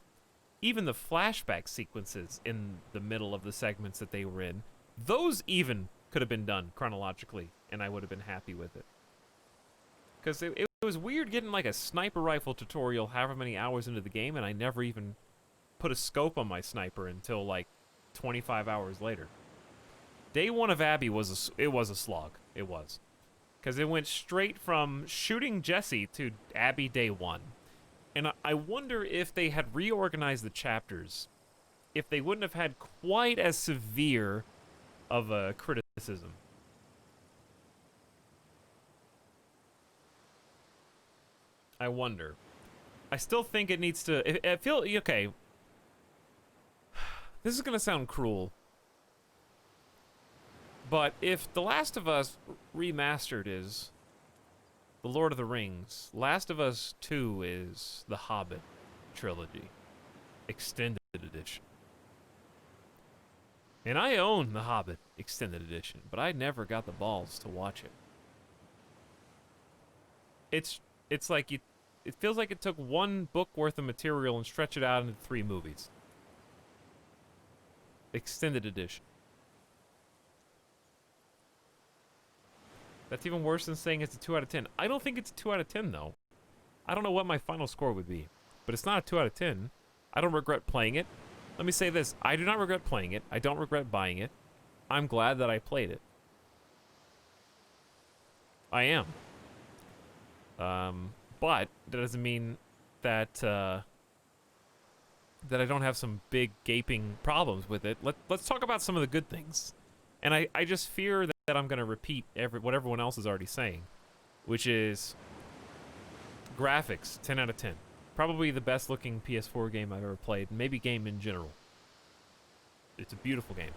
even the flashback sequences in the middle of the segments that they were in. Those even could have been done chronologically, and I would have been happy with it. Because it was weird getting, like, a sniper rifle tutorial however many hours into the game, and I never even put a scope on my sniper until, like, 25 hours later. Day one of Abby was a slog. It was. Because it went straight from shooting Jesse to Abby day one. And I wonder if they had reorganized the chapters, if they wouldn't have had quite as severe of a criticism. I wonder. I still think it needs to... I feel... Okay. This is going to sound cruel. But if The Last of Us Remastered is The Lord of the Rings, Last of Us 2 is The Hobbit trilogy, extended edition. And I own The Hobbit extended edition, but I never got the balls to watch it. It's like it feels like it took one book worth of material and stretched it out into 3 movies. Extended edition. That's even worse than saying it's a 2 out of 10. I don't think it's a 2 out of 10, though. I don't know what my final score would be, but it's not a 2 out of 10. I don't regret playing it. Let me say this. I do not regret playing it. I don't regret buying it. I'm glad that I played it. I am. But that doesn't mean that that I don't have some big gaping problems with it. Let's talk about some of the good things. And I just fear that I'm going to repeat what everyone else is already saying, which is graphics, 10 out of 10. Probably the best looking PS4 game I've ever played, maybe game in general. It's a beautiful game.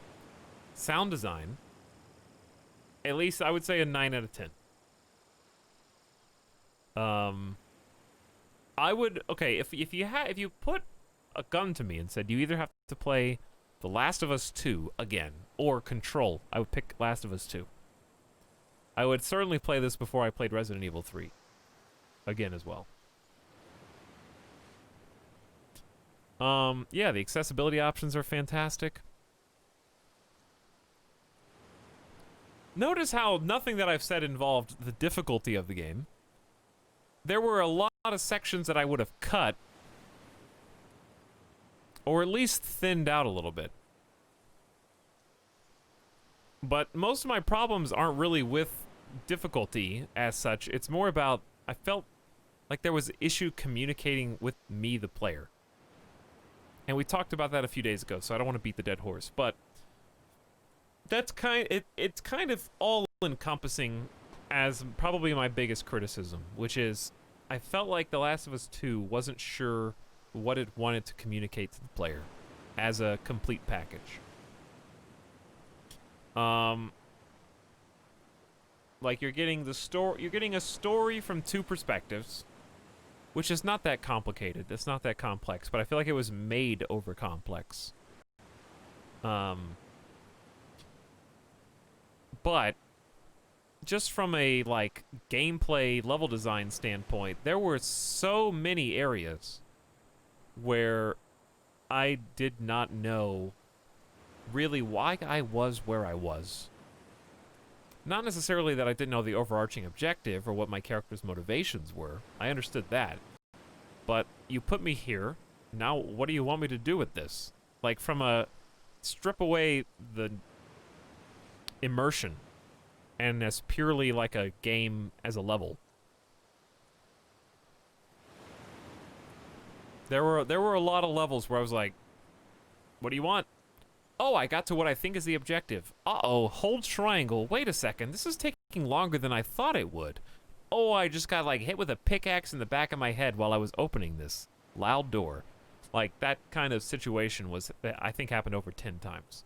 Sound design, at least I would say a 9 out of 10. I would, okay, if you put a gun to me and said you either have to play The Last of Us 2 again or Control, I would pick Last of Us 2. I would certainly play this before I played Resident Evil 3 again as well. Yeah, the accessibility options are fantastic. Notice how nothing that I've said involved the difficulty of the game. There were a lot of sections that I would have cut, or at least thinned out a little bit. But most of my problems aren't really with difficulty as such. It's more about, I felt Like there was an issue communicating with me, the player. And we talked about that a few days ago, so I don't want to beat the dead horse, but that's it's kind of all encompassing as probably my biggest criticism, which is I felt like The Last of Us 2 wasn't sure what it wanted to communicate to the player as a complete package. Like you're getting a story from two perspectives, which is not that complicated. It's not that complex, but I feel like it was made over complex. But just from a like gameplay level design standpoint, there were so many areas where I did not know really why I was where I was. Not necessarily that I didn't know the overarching objective or what my character's motivations were. I understood that. But you put me here. Now what do you want me to do with this? Like from a strip away the immersion and as purely like a game as a level. There were a lot of levels where I was like, what do you want? Oh, I got to what I think is the objective. Uh-oh, hold triangle. Wait a second, this is taking longer than I thought it would. Oh, I just got like hit with a pickaxe in the back of my head while I was opening this loud door. Like that kind of situation was, I think, happened over 10 times.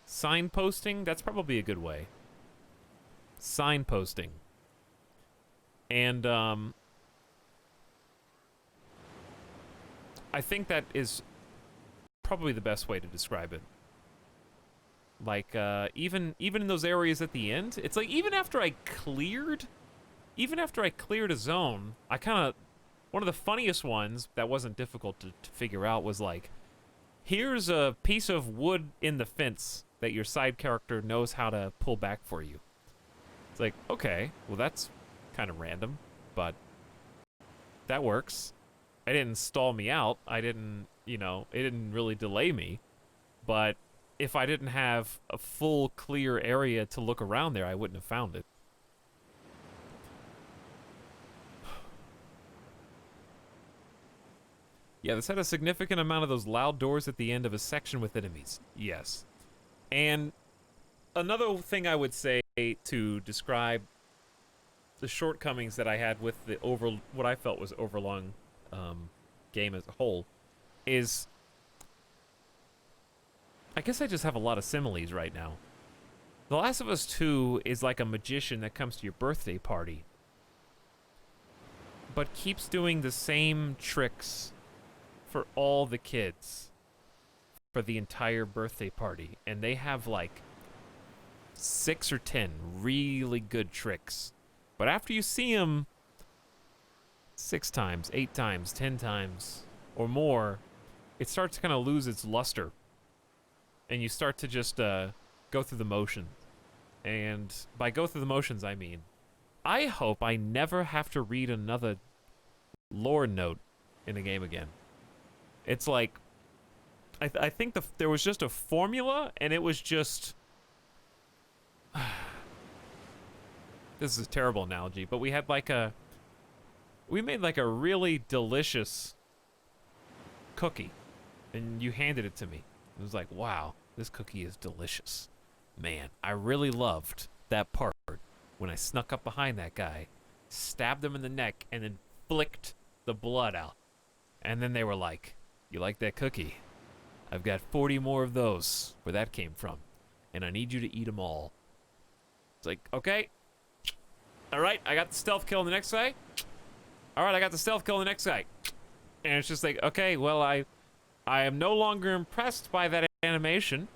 Signposting, that's probably a good way. Signposting. And, I think that is probably the best way to describe it. Like, even in those areas at the end, it's like even after I cleared a zone, I kind of, one of the funniest ones that wasn't difficult to figure out was like, here's a piece of wood in the fence that your side character knows how to pull back for you. It's like, okay, well that's kind of random, but that works. It didn't stall me out. I didn't, you know, it didn't really delay me. But if I didn't have a full clear area to look around there, I wouldn't have found it. Yeah, this had a significant amount of those loud doors at the end of a section with enemies. Yes. And another thing I would say to describe the shortcomings that I had with the what I felt was overlong game as a whole is, I guess I just have a lot of similes right now. The Last of Us 2 is like a magician that comes to your birthday party, but keeps doing the same tricks for all the kids for the entire birthday party, and they have like 6 or 10 really good tricks, but after you see them 6 times, 8 times, 10 times, or more, it starts to kind of lose its luster. And you start to just go through the motions. And by go through the motions, I mean, I hope I never have to read another lore note in a game again. It's like, I think there was just a formula, and it was just... This is a terrible analogy, but we had like we made like a really delicious cookie, and you handed it to me. It was like, wow, this cookie is delicious. Man, I really loved that part when I snuck up behind that guy, stabbed him in the neck, and then flicked the blood out. And then they were like, you like that cookie? I've got 40 more of those where that came from, and I need you to eat them all. It's like, okay. All right, I got the stealth kill on the next guy. All right, I got the stealth kill on the next guy. And it's just like, okay, well, I am no longer impressed by that animation.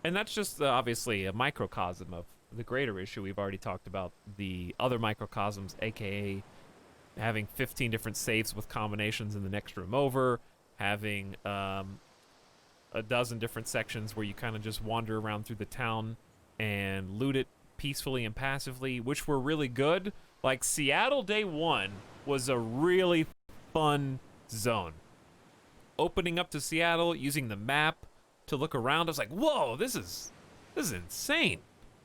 And that's just obviously a microcosm of the greater issue. We've already talked about the other microcosms, aka having 15 different safes with combinations in the next room over, having a dozen different sections where you kind of just wander around through the town and loot it peacefully and passively, which were really good. Like Seattle Day 1 was a really fun zone. Opening up to Seattle, using the map to look around, I was like, whoa, this is insane.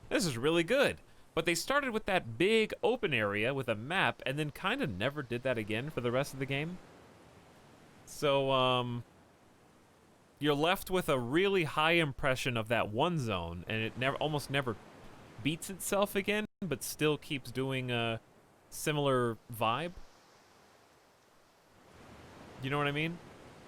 This is really good. But they started with that big open area with a map and then kind of never did that again for the rest of the game. So, you're left with a really high impression of that one zone, and it almost never beats itself again, but still keeps doing a similar vibe. You know what I mean?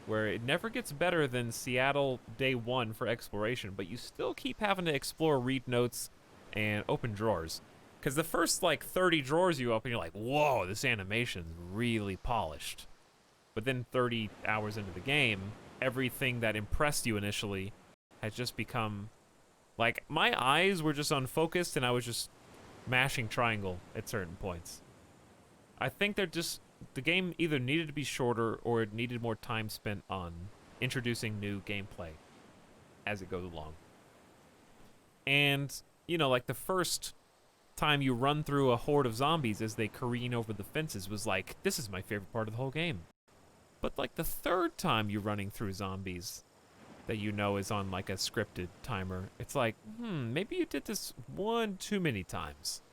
Where it never gets better than Seattle Day 1 for exploration, but you still keep having to explore, read notes, and open drawers. Because the first, like, 30 drawers you open, you're like, whoa, this animation's really polished. But then 30 hours into the game, everything that impressed you initially has just become... Like, my eyes were just unfocused, and I was just mashing triangle at certain points. I think they're just... The game either needed to be shorter or it needed more time spent on introducing new gameplay as it goes along. And, you know, like the first time you run through a horde of zombies as they careen over the fences was like, this is my favorite part of the whole game. But like the third time you're running through zombies that you know is on like a scripted timer, it's like, maybe you did this one too many times.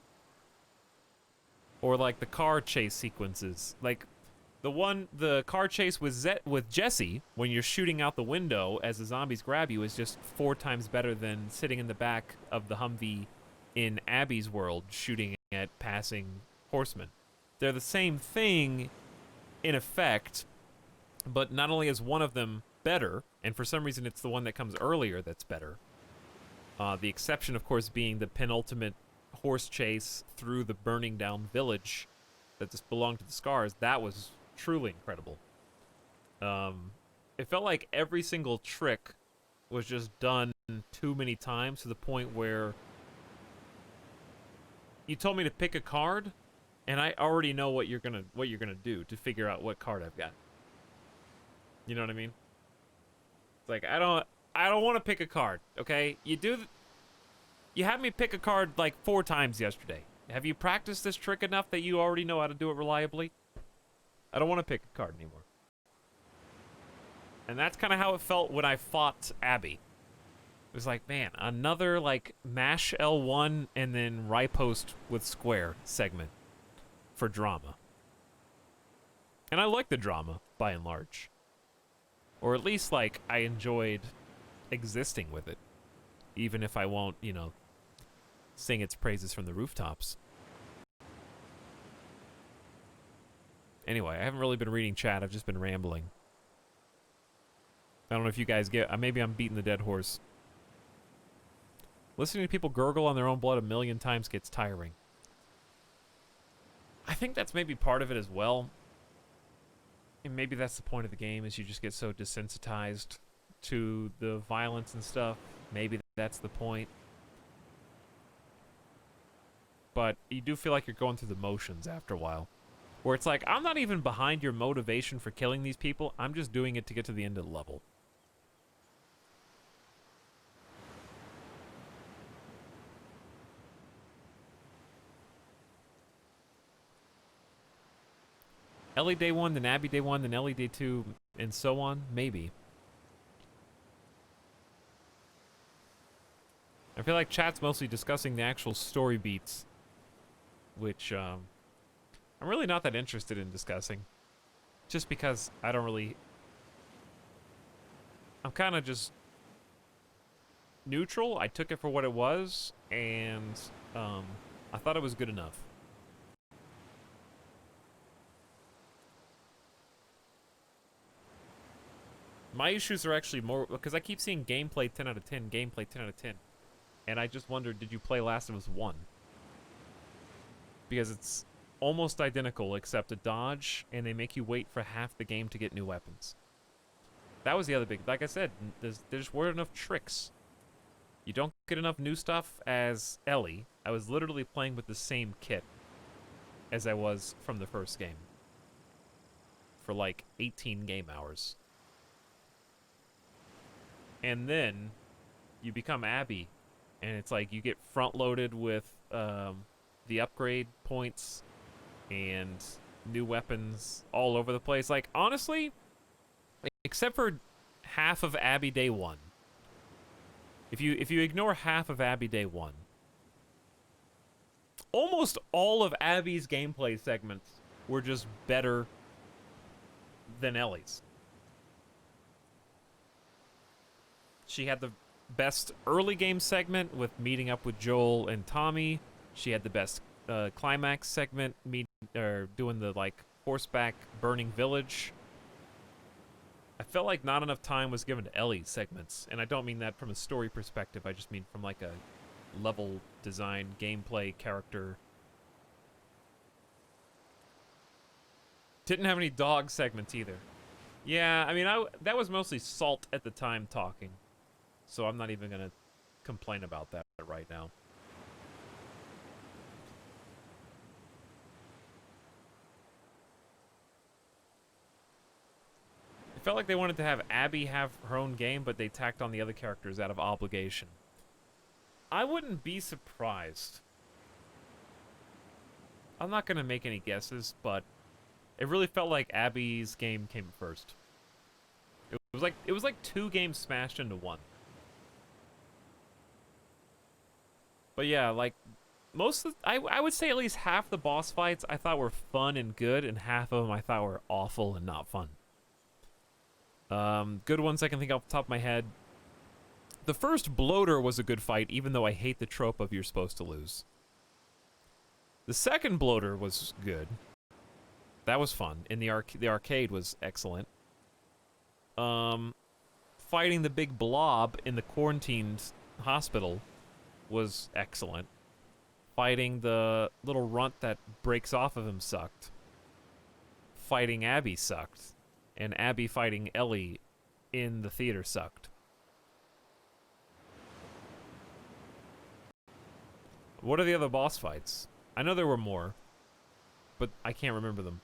Or like the car chase sequences. Like the car chase with Jesse when you're shooting out the window as the zombies grab you is just 4 times better than sitting in the back of the Humvee in Abby's world shooting at passing horsemen. They're the same thing in effect, but not only is one of them better, and for some reason it's the one that comes earlier that's better. The exception, of course, being the penultimate horse chase through the burning down village that just belonged to the Scars. That was truly incredible. It felt like every single trick was just done too many times to the point where you told me to pick a card and I already know what you're gonna do to figure out what card I've got. You know what I mean? It's like I don't want to pick a card, okay? You had me pick a card like 4 times yesterday. Have you practiced this trick enough that you already know how to do it reliably? I don't want to pick a card anymore. And that's kind of how it felt when I fought Abby. It was like, man, another like mash L1 and then riposte with square segment for drama. And I like the drama, by and large. Or at least, like, I enjoyed existing with it. Even if I won't, you know, sing its praises from the rooftops. Anyway, I haven't really been reading chat. I've just been rambling. I don't know if you guys get... maybe I'm beating the dead horse. Listening to people gurgle on their own blood 1,000,000 times gets tiring. I think that's maybe part of it as well. And maybe that's the point of the game, is you just get so desensitized to the violence and stuff. Maybe that's the point. But you do feel like you're going through the motions after a while. Where it's like, I'm not even behind your motivation for killing these people. I'm just doing it to get to the end of the level. Ellie Day 1, then Abby Day 1, then Ellie Day 2, and so on? Maybe. I feel like chat's mostly discussing the actual story beats, which I'm really not that interested in discussing. Just because I don't really... I'm kind of just neutral. I took it for what it was, and I thought it was good enough. My issues are actually more... Because I keep seeing gameplay 10 out of 10, gameplay 10 out of 10. And I just wondered, did you play Last of Us 1? Because it's almost identical, except a dodge, and they make you wait for half the game to get new weapons. That was the other big... Like I said, there just weren't enough tricks. You don't get enough new stuff as Ellie. I was literally playing with the same kit as I was from the first game. For like 18 game hours. And then you become Abby, and it's like you get front-loaded with the upgrade points and new weapons all over the place. Like, honestly, except for half of Abby Day 1, if you ignore half of Abby Day 1, almost all of Abby's gameplay segments were just better than Ellie's. She had the best early game segment with meeting up with Joel and Tommy. She had the best climax segment, doing the like horseback burning village. I felt like not enough time was given to Ellie's segments, and I don't mean that from a story perspective. I just mean from like a level design, gameplay, character. Didn't have any dog segments either. Yeah, I mean, that was mostly Salt at the time talking, so I'm not even gonna complain about that right now. It felt like they wanted to have Abby have her own game, but they tacked on the other characters out of obligation. I wouldn't be surprised. I'm not gonna make any guesses, but it really felt like Abby's game came first. It was like two games smashed into one. But yeah, like I would say at least half the boss fights I thought were fun and good, and half of them I thought were awful and not fun. Good ones I can think off the top of my head. The first bloater was a good fight, even though I hate the trope of you're supposed to lose. The second bloater was good. That was fun. And the arcade was excellent. Fighting the big blob in the quarantined hospital was excellent. Fighting the little runt that breaks off of him sucked. Fighting Abby sucked. And Abby fighting Ellie in the theater sucked. What are the other boss fights? I know there were more, but I can't remember them.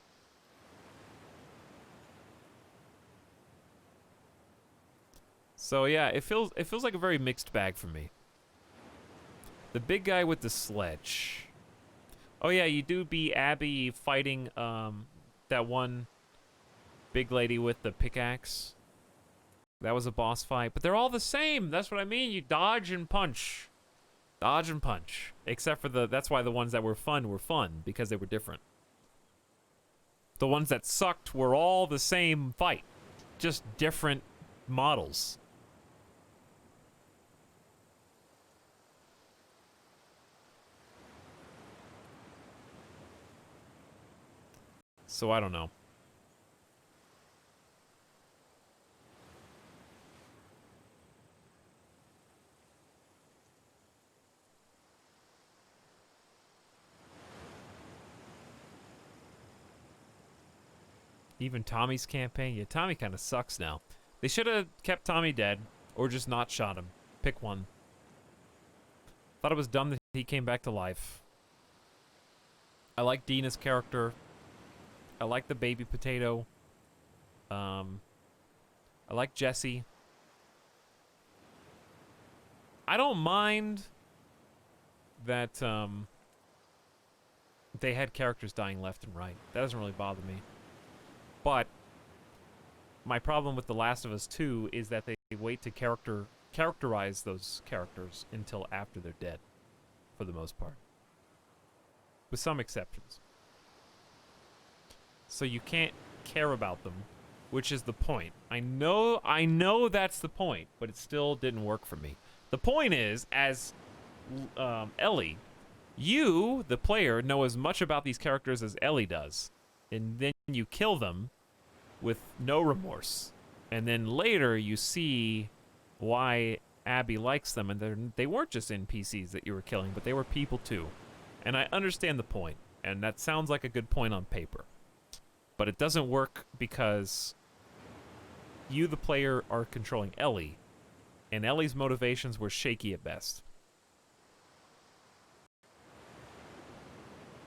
So yeah, it feels like a very mixed bag for me. The big guy with the sledge. Oh yeah, you do beat Abby fighting that one big lady with the pickaxe. That was a boss fight, but they're all the same. That's what I mean. You dodge and punch. Dodge and punch. Except for that's why the ones that were fun, because they were different. The ones that sucked were all the same fight. Just different models. So I don't know. Even Tommy's campaign? Yeah, Tommy kind of sucks now. They should have kept Tommy dead, or just not shot him. Pick one. Thought it was dumb that he came back to life. I like Dina's character. I like the baby potato. I like Jesse. I don't mind that they had characters dying left and right. That doesn't really bother me. But my problem with The Last of Us 2 is that they wait to characterize those characters until after they're dead, for the most part. With some exceptions. So you can't care about them, which is the point. I know that's the point, but it still didn't work for me. The point is, as Ellie, you, the player, know as much about these characters as Ellie does. And then you kill them with no remorse. And then later you see why Abby likes them, and they weren't just NPCs that you were killing, but they were people too. And I understand the point, and that sounds like a good point on paper. But it doesn't work because you, the player, are controlling Ellie, and Ellie's motivations were shaky at best.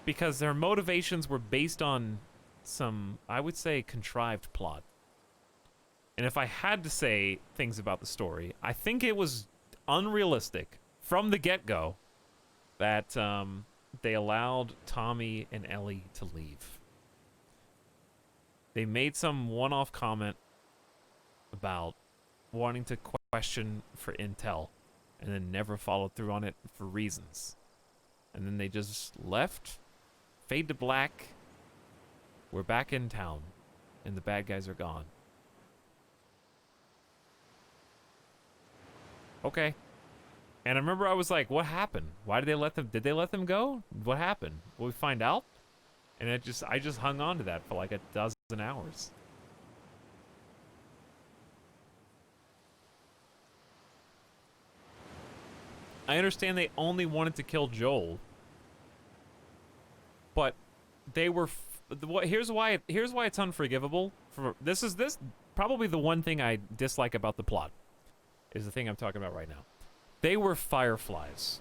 Because their motivations were based on some, I would say, contrived plot. And if I had to say things about the story, I think it was unrealistic from the get-go that they allowed Tommy and Ellie to leave. They made some one-off comment about wanting to question for intel and then never followed through on it for reasons. And then they just left. Fade to black. We're back in town. And the bad guys are gone. Okay. And I remember I was like, what happened? Why did they let them go? What happened? Will we find out? And I just hung on to that for like a dozen hours. I understand they only wanted to kill Joel. But they were here's why it's unforgivable. This probably the one thing I dislike about the plot is the thing I'm talking about right now. They were fireflies.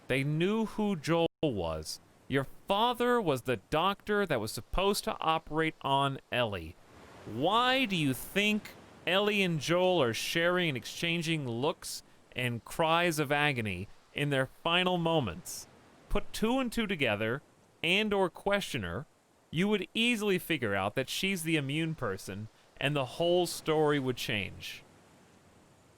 They knew who Joel was. Your father was the doctor that was supposed to operate on Ellie. Why do you think Ellie and Joel are sharing and exchanging looks and cries of agony in their final moments? Put two and two together and or question her, you would easily figure out that she's the immune person and the whole story would change.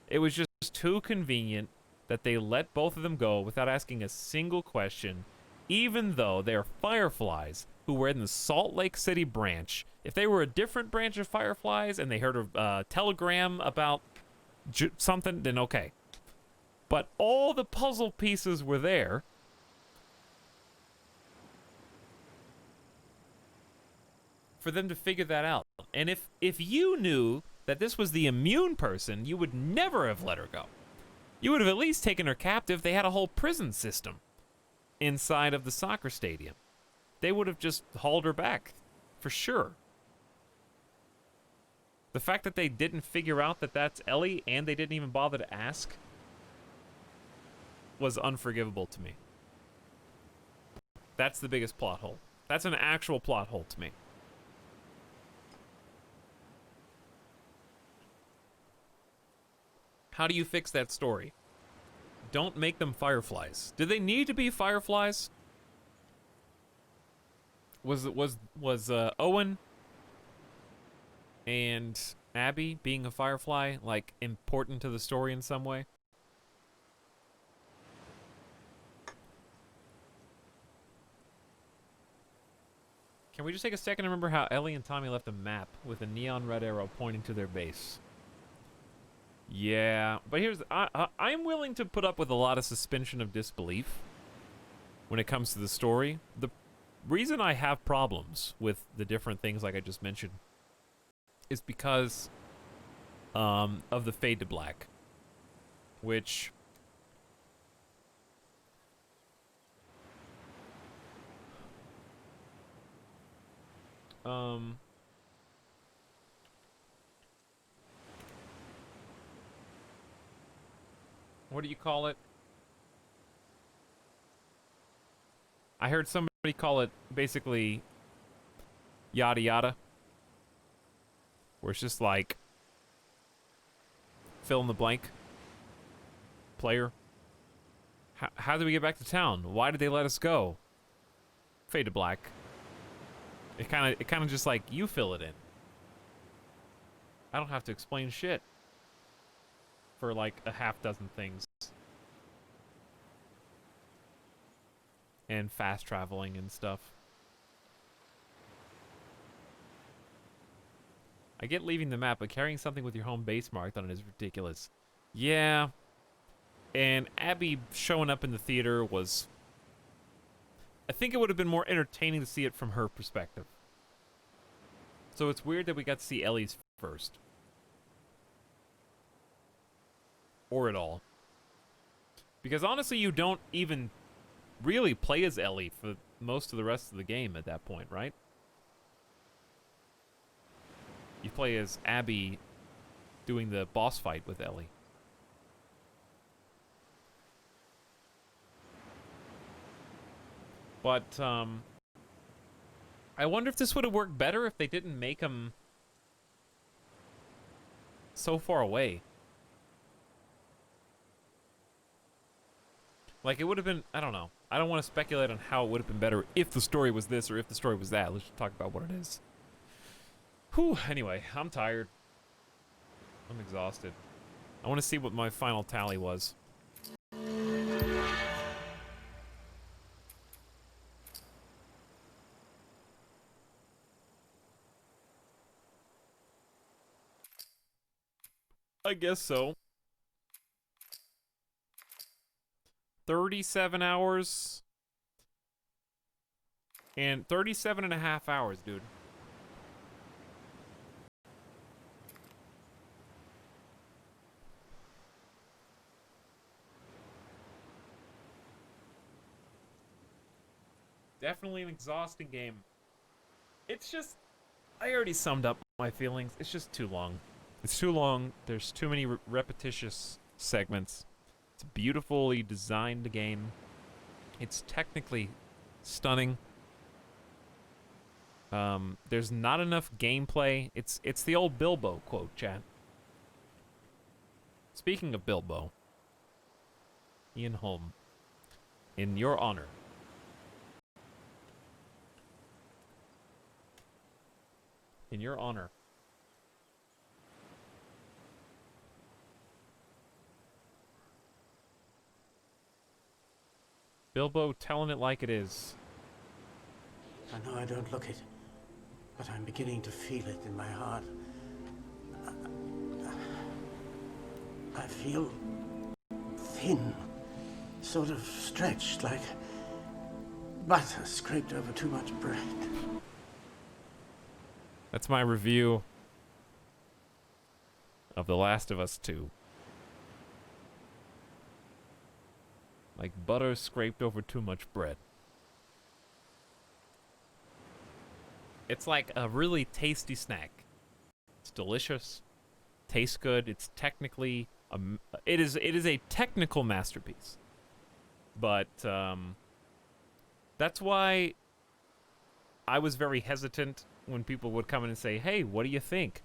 It was just too convenient that they let both of them go without asking a single question, even though they're fireflies who were in the Salt Lake City branch. If they were a different branch of fireflies and they heard a telegram about something, then okay. But all the puzzle pieces were there. For them to figure that out. And if you knew that this was the immune person, you would never have let her go. You would have at least taken her captive. They had a whole prison system inside of the soccer stadium. They would have just hauled her back, for sure. The fact that they didn't figure out that that's Ellie and they didn't even bother to ask was unforgivable to me. That's the biggest plot hole. That's an actual plot hole to me. How do you fix that story? Don't make them fireflies. Did they need to be fireflies? Was Owen and Abby being a firefly like important to the story in some way? Can we just take a second to remember how Ellie and Tommy left a map with a neon red arrow pointing to their base? Yeah, but I'm willing to put up with a lot of suspension of disbelief when it comes to the story. The reason I have problems with the different things like I just mentioned is because of the fade to black, which what do you call it? I heard somebody call it basically yada yada. Where it's just like fill in the blank. Player. How did we get back to town? Why did they let us go? Fade to black. It kind of just like you fill it in. I don't have to explain shit for like a half dozen things. And fast traveling and stuff. I get leaving the map, but carrying something with your home base marked on it is ridiculous. Yeah. And Abby showing up in the theater was... I think it would have been more entertaining to see it from her perspective. So it's weird that we got to see Ellie's first. Or at all. Because honestly, you don't even really play as Ellie for most of the rest of the game at that point, right? You play as Abby doing the boss fight with Ellie. But, I wonder if this would have worked better if they didn't make him so far away. Like, it would have been, I don't know. I don't want to speculate on how it would have been better if the story was this or if the story was that. Let's just talk about what it is. Whew, anyway, I'm tired. I'm exhausted. I want to see what my final tally was. I guess so. 37 hours. And 37 and a half hours, dude. Definitely an exhausting game. It's just, I already summed up my feelings. It's just too long. It's too long. There's too many repetitious segments. It's a beautifully designed game. It's technically stunning. There's not enough gameplay. It's the old Bilbo quote, chat. Speaking of Bilbo, Ian Holm, in your honor, Bilbo telling it like it is. I know I don't look it, but I'm beginning to feel it in my heart. I feel thin, sort of stretched, like butter scraped over too much bread. That's my review of The Last of Us 2. Like butter scraped over too much bread. It's like a really tasty snack. It's delicious, tastes good. It's technically it is a technical masterpiece. But that's why I was very hesitant when people would come in and say, "Hey, what do you think?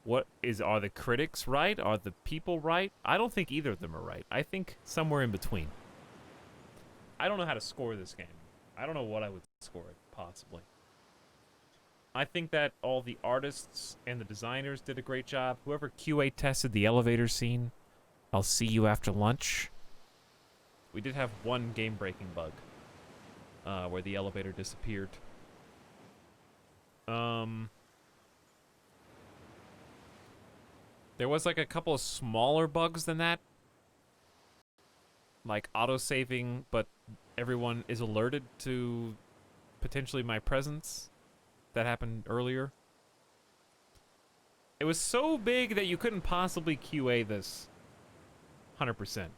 Are the critics right? Are the people right?" I don't think either of them are right. I think somewhere in between. I don't know how to score this game. I don't know what I would score it, possibly. I think that all the artists and the designers did a great job. Whoever QA tested the elevator scene, I'll see you after lunch. We did have one game-breaking bug where the elevator disappeared. There was like a couple of smaller bugs than that. Like auto-saving, but everyone is alerted to potentially my presence. That happened earlier. It was so big that you couldn't possibly QA this 100%.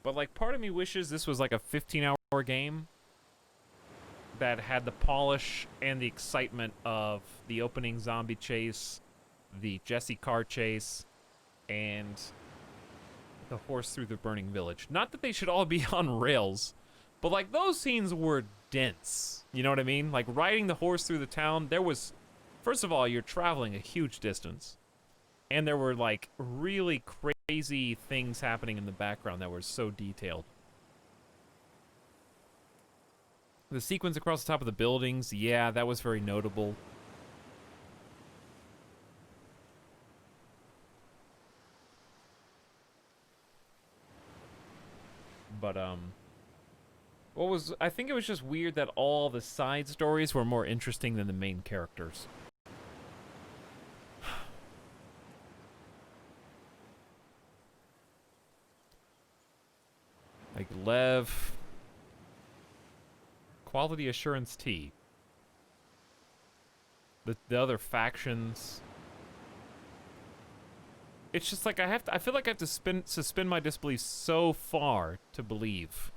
But like part of me wishes this was like a 15-hour game that had the polish and the excitement of the opening zombie chase, the Jesse car chase, and the horse through the burning village. Not that they should all be on rails, but like those scenes were dense. You know what I mean? Like riding the horse through the town, there was, first of all, you're traveling a huge distance. And there were like really crazy things happening in the background that were so detailed. The sequence across the top of the buildings, yeah, that was very notable. But, I think it was just weird that all the side stories were more interesting than the main characters. Like Lev, Quality Assurance T. The other factions. It's just like I feel like I have to suspend my disbelief so far to believe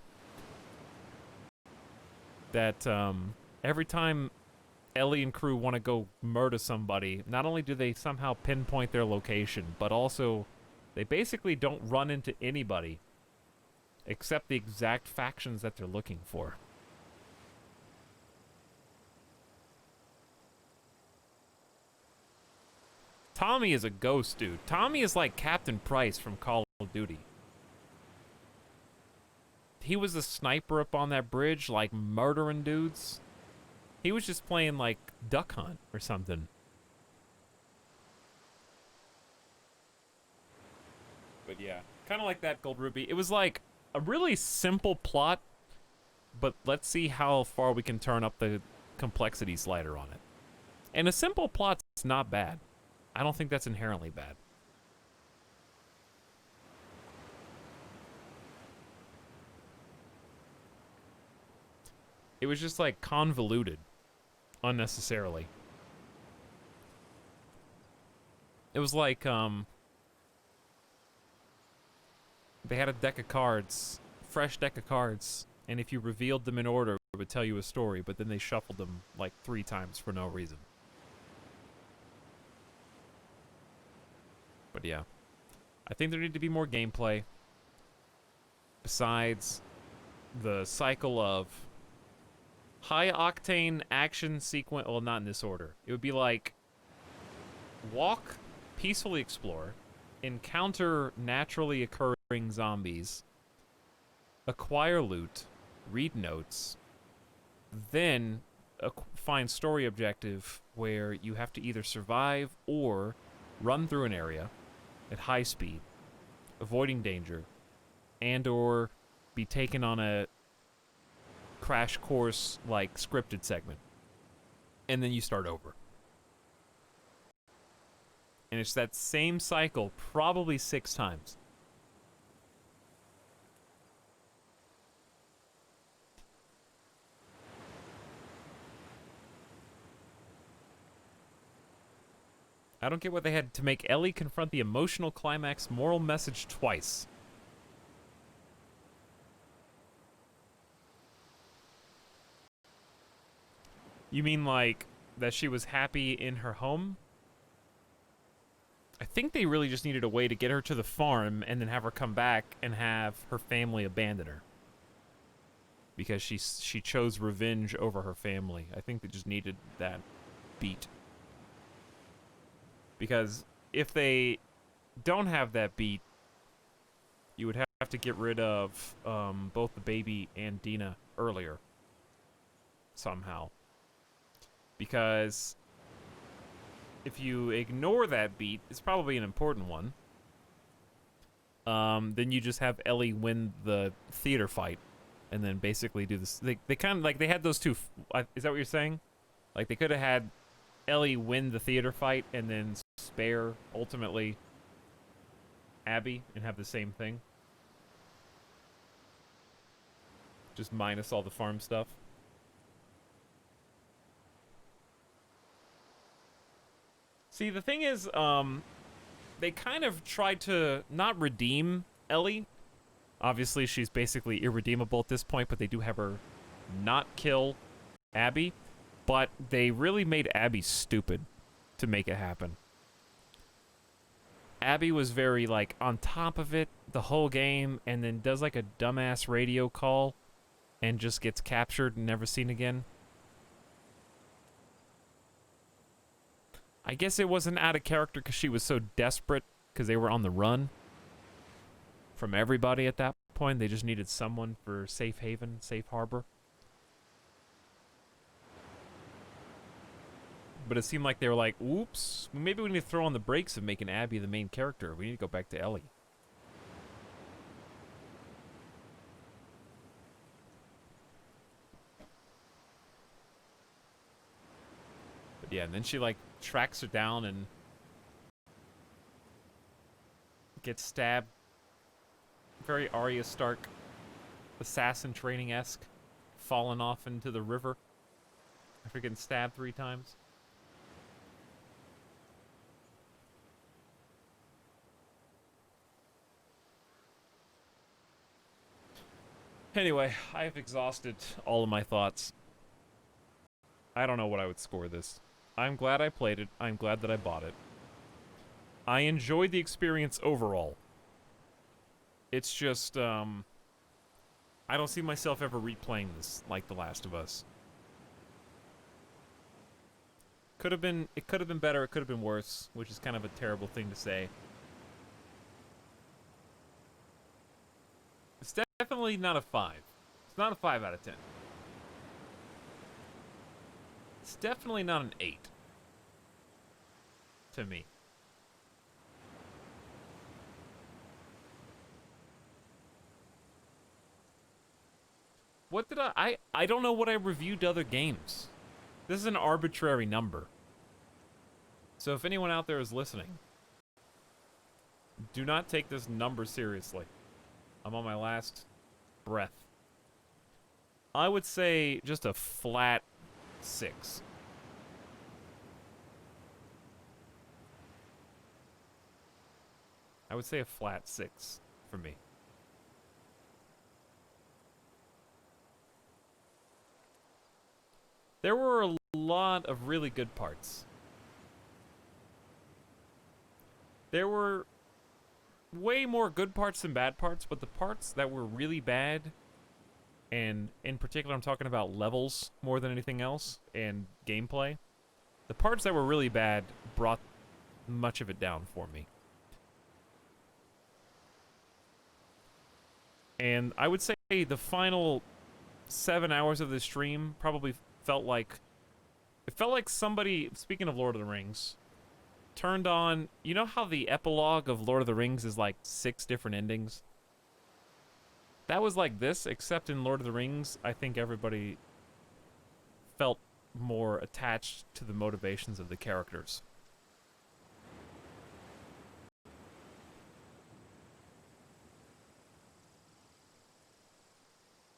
that every time Ellie and crew want to go murder somebody, not only do they somehow pinpoint their location, but also they basically don't run into anybody except the exact factions that they're looking for. Tommy is a ghost, dude. Tommy is like Captain Price from Call of Duty. He was a sniper up on that bridge, like murdering dudes. He was just playing like Duck Hunt or something. But yeah, kind of like that Gold Ruby. It was like a really simple plot, but let's see how far we can turn up the complexity slider on it. And a simple plot's not bad. I don't think that's inherently bad. It was just like convoluted unnecessarily. It was like they had a deck of cards, fresh deck of cards, and if you revealed them in order, it would tell you a story, but then they shuffled them like 3 times for no reason. But yeah, I think there need to be more gameplay besides the cycle of high octane action sequence. Well, not in this order. It would be like walk, peacefully explore, encounter naturally occurring zombies, acquire loot, read notes, then find story objective where you have to either survive or run through an area at high speed, avoiding danger, and or be taken on a crash course like scripted segment, and then you start over. And it's that same cycle probably 6 times. I don't get what they had to make Ellie confront the emotional climax moral message twice. You mean like that she was happy in her home? I think they really just needed a way to get her to the farm and then have her come back and have her family abandon her. Because she chose revenge over her family. I think they just needed that beat. Because if they don't have that beat, you would have to get rid of both the baby and Dina earlier. Somehow. Because if you ignore that beat, it's probably an important one. Then you just have Ellie win the theater fight. And then basically do this. They kind of, like, they had those two. Is that what you're saying? Like, they could have had Ellie win the theater fight and then spare, ultimately, Abby and have the same thing. Just minus all the farm stuff. See, the thing is, they kind of tried to not redeem Ellie. Obviously, she's basically irredeemable at this point, but they do have her not kill Abby. But they really made Abby stupid to make it happen. Abby was very, like, on top of it the whole game, and then does, like, a dumbass radio call and just gets captured and never seen again. I guess it wasn't out of character because she was so desperate because they were on the run from everybody at that point. They just needed someone for safe haven, safe harbor. But it seemed like they were like, oops, maybe we need to throw on the brakes of making Abby the main character. We need to go back to Ellie. But yeah, and then she, like, tracks her down and gets stabbed. Very Arya Stark, assassin training-esque, falling off into the river after getting stabbed 3 times. Anyway, I've exhausted all of my thoughts. I don't know what I would score this. I'm glad I played it. I'm glad that I bought it. I enjoyed the experience overall. It's just, I don't see myself ever replaying this like The Last of Us. It could have been better, it could have been worse, which is kind of a terrible thing to say. It's definitely not a 5. It's not a 5 out of 10. It's definitely not an 8. To me. What did I don't know what I reviewed to other games. This is an arbitrary number. So if anyone out there is listening, do not take this number seriously. I'm on my last breath. I would say just a flat 6. I would say a flat 6 for me. There were a lot of really good parts. There were way more good parts than bad parts, but the parts that were really bad, and in particular I'm talking about levels more than anything else, and gameplay, the parts that were really bad brought much of it down for me. And I would say the final 7 hours of the stream probably felt like... It felt like somebody, speaking of Lord of the Rings, turned on... You know how the epilogue of Lord of the Rings is like 6 different endings? That was like this, except in Lord of the Rings, I think everybody felt more attached to the motivations of the characters.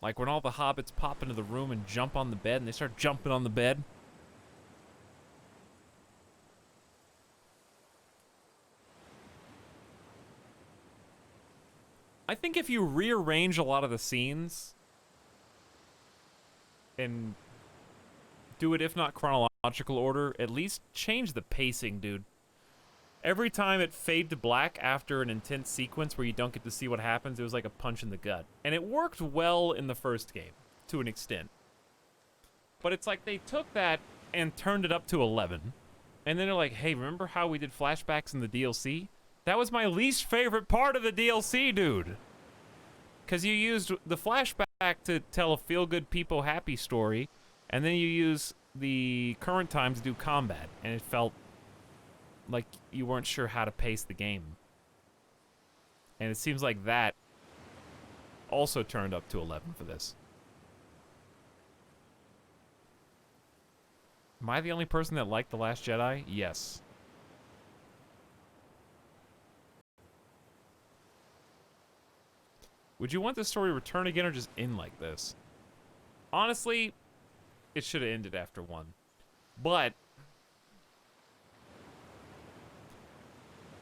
Like when all the hobbits pop into the room and jump on the bed, and they start jumping on the bed. I think if you rearrange a lot of the scenes and do it, if not chronological order, at least change the pacing, dude. Every time it fade to black after an intense sequence where you don't get to see what happens, it was like a punch in the gut. And it worked well in the first game, to an extent. But it's like they took that and turned it up to 11. And then they're like, hey, remember how we did flashbacks in the DLC? That was my least favorite part of the DLC, dude. Because you used the flashback to tell a feel-good people happy story, and then you use the current time to do combat, and it felt like you weren't sure how to pace the game. And it seems like that also turned up to 11 for this. Am I the only person that liked The Last Jedi? Yes. Would you want this story to return again or just end like this? Honestly, it should have ended after 1. But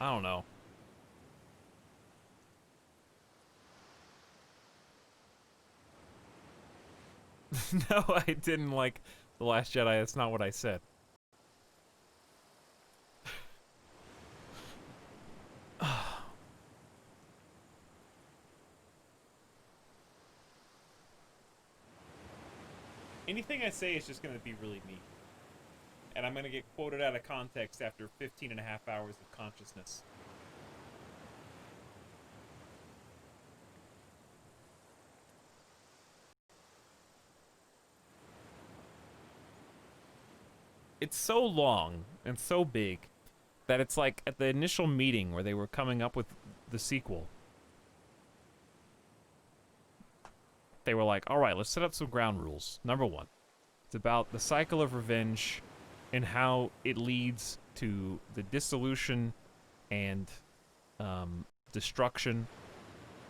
I don't know. No, I didn't like The Last Jedi. That's not what I said. Anything I say is just going to be really mean. And I'm going to get quoted out of context after 15 and a half hours of consciousness. It's so long and so big that it's like at the initial meeting where they were coming up with the sequel, they were like, all right, let's set up some ground rules. Number 1, it's about the cycle of revenge and how it leads to the dissolution and destruction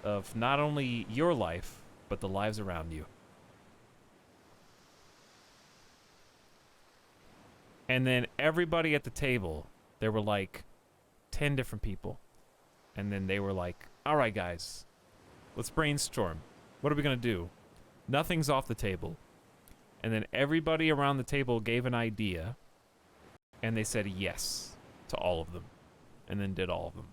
of not only your life, but the lives around you. And then everybody at the table, there were like 10 different people. And then they were like, all right, guys, let's brainstorm. What are we going to do? Nothing's off the table. And then everybody around the table gave an idea. And they said yes to all of them. And then did all of them.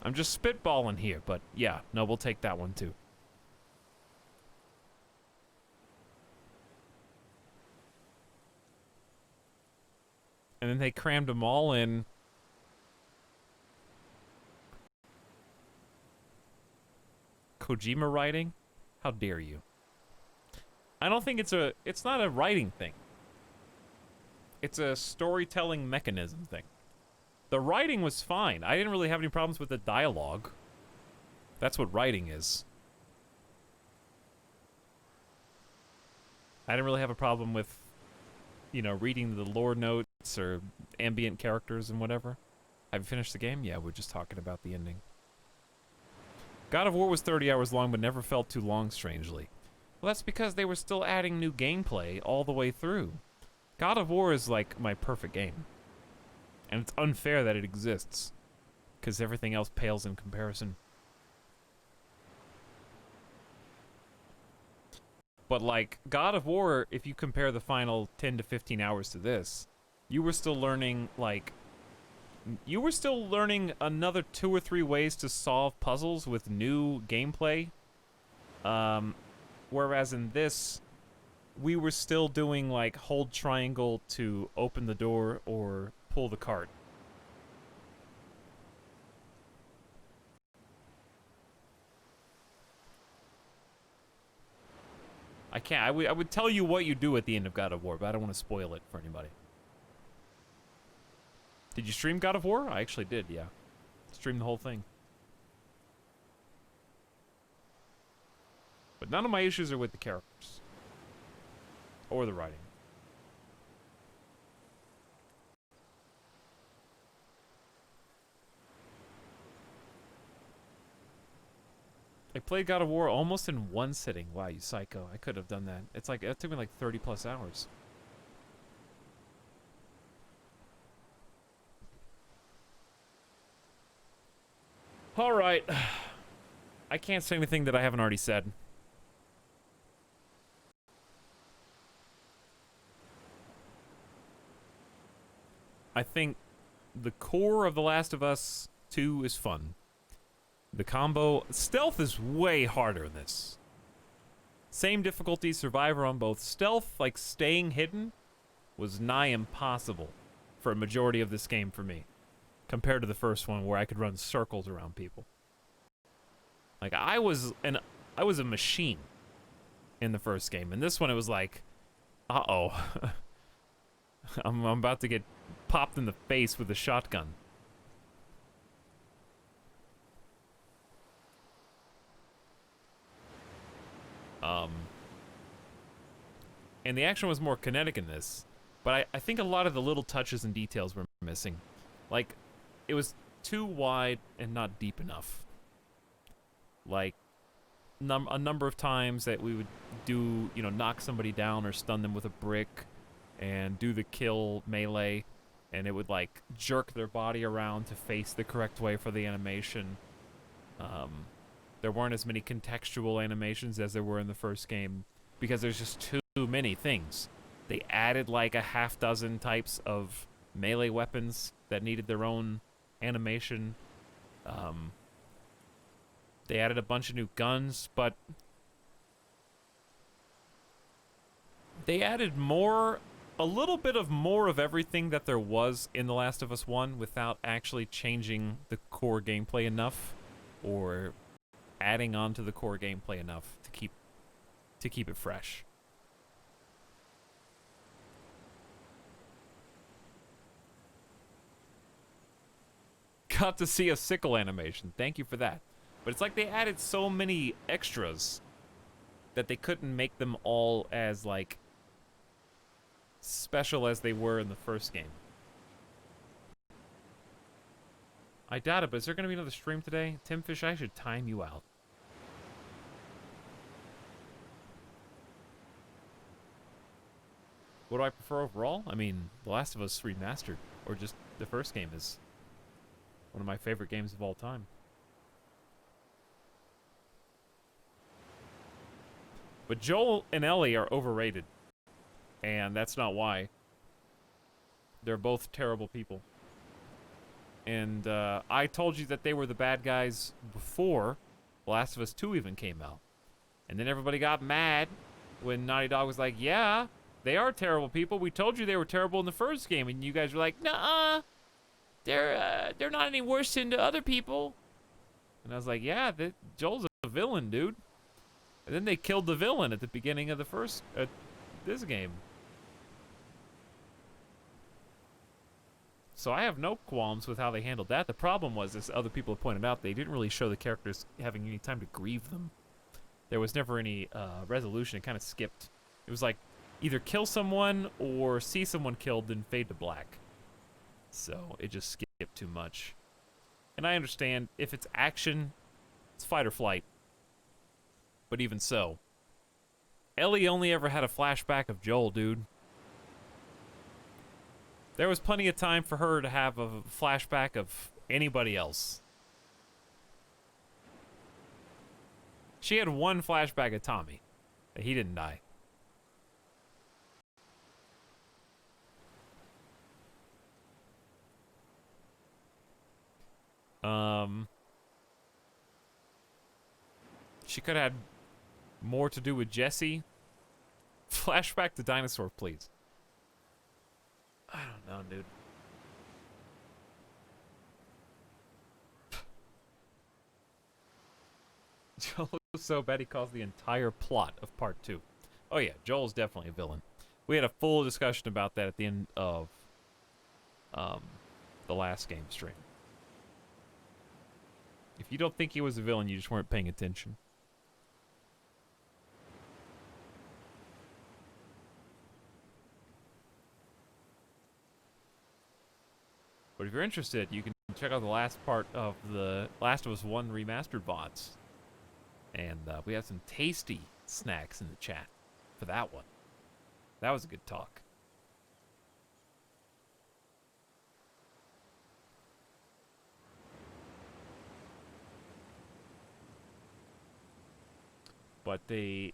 I'm just spitballing here, but yeah, no, we'll take that one too. And then they crammed them all in. Kojima writing? How dare you? I don't think it's not a writing thing. It's a storytelling mechanism thing. The writing was fine. I didn't really have any problems with the dialogue. That's what writing is. I didn't really have a problem with, you know, reading the lore notes or ambient characters and whatever. Have you finished the game? Yeah, we're just talking about the ending. God of War was 30 hours long, but never felt too long, strangely. Well, that's because they were still adding new gameplay all the way through. God of War is like my perfect game. And it's unfair that it exists, because everything else pales in comparison. But like, God of War, if you compare the final 10 to 15 hours to this, you were still learning, like, you were still learning another 2 or 3 ways to solve puzzles with new gameplay. Whereas in this, we were still doing, like, hold triangle to open the door or pull the cart. I can't. I would tell you what you do at the end of God of War, but I don't want to spoil it for anybody. Did you stream God of War? I actually did, yeah. Streamed the whole thing. But none of my issues are with the characters. Or the writing. I played God of War almost in one sitting. Wow, you psycho. I could have done that. It's like, it took me like 30 plus hours. Alright. I can't say anything that I haven't already said. I think the core of The Last of Us 2 is fun. The combo... Stealth is way harder in this. Same difficulty, Survivor on both. Stealth, like staying hidden, was nigh impossible for a majority of this game for me. Compared to the first one where I could run circles around people. Like, I was a machine in the first game. In this one, it was like, uh-oh. I'm about to get popped in the face with a shotgun. And the action was more kinetic in this, but I think a lot of the little touches and details were missing. Like, it was too wide and not deep enough. Like, a number of times that we would do, you know, knock somebody down or stun them with a brick and do the kill melee, and it would, like, jerk their body around to face the correct way for the animation. There weren't as many contextual animations as there were in the first game because there's just too many things. They added like a half dozen types of melee weapons that needed their own animation. They added a bunch of new guns, but they added a little bit of more of everything that there was in The Last of Us 1 without actually changing the core gameplay enough or adding on to the core gameplay enough to keep it fresh. Got to see a sickle animation. Thank you for that. But it's like they added so many extras that they couldn't make them all as, like, special as they were in the first game. I doubt it, but is there going to be another stream today? Tim Fish, I should time you out. What do I prefer overall? I mean, The Last of Us Remastered, or just the first game is one of my favorite games of all time. But Joel and Ellie are overrated. And that's not why. They're both terrible people. And I told you that they were the bad guys before The Last of Us 2 even came out. And then everybody got mad when Naughty Dog was like, yeah, they are terrible people. We told you they were terrible in the first game. And you guys were like, nuh-uh. They're not any worse than the other people. And I was like, yeah, Joel's a villain, dude. And then they killed the villain at the beginning of the first, this game. So I have no qualms with how they handled that. The problem was, as other people have pointed out, they didn't really show the characters having any time to grieve them. There was never any resolution. It kind of skipped. It was like either kill someone or see someone killed, then fade to black. So it just skipped too much. And I understand if it's action, it's fight or flight. But even so, Ellie only ever had a flashback of Joel, dude. There was plenty of time for her to have a flashback of anybody else. She had one flashback of Tommy. That he didn't die. She could have had more to do with Jesse. Flashback to Dinosaur, please. I don't know, dude. Joel was so bad he caused the entire plot of part 2. Oh yeah, Joel's definitely a villain. We had a full discussion about that at the end of the last game stream. If you don't think he was a villain, you just weren't paying attention. But if you're interested, you can check out the last part of the Last of Us 1 remastered VODs. And we had some tasty snacks in the chat for that one. That was a good talk. But they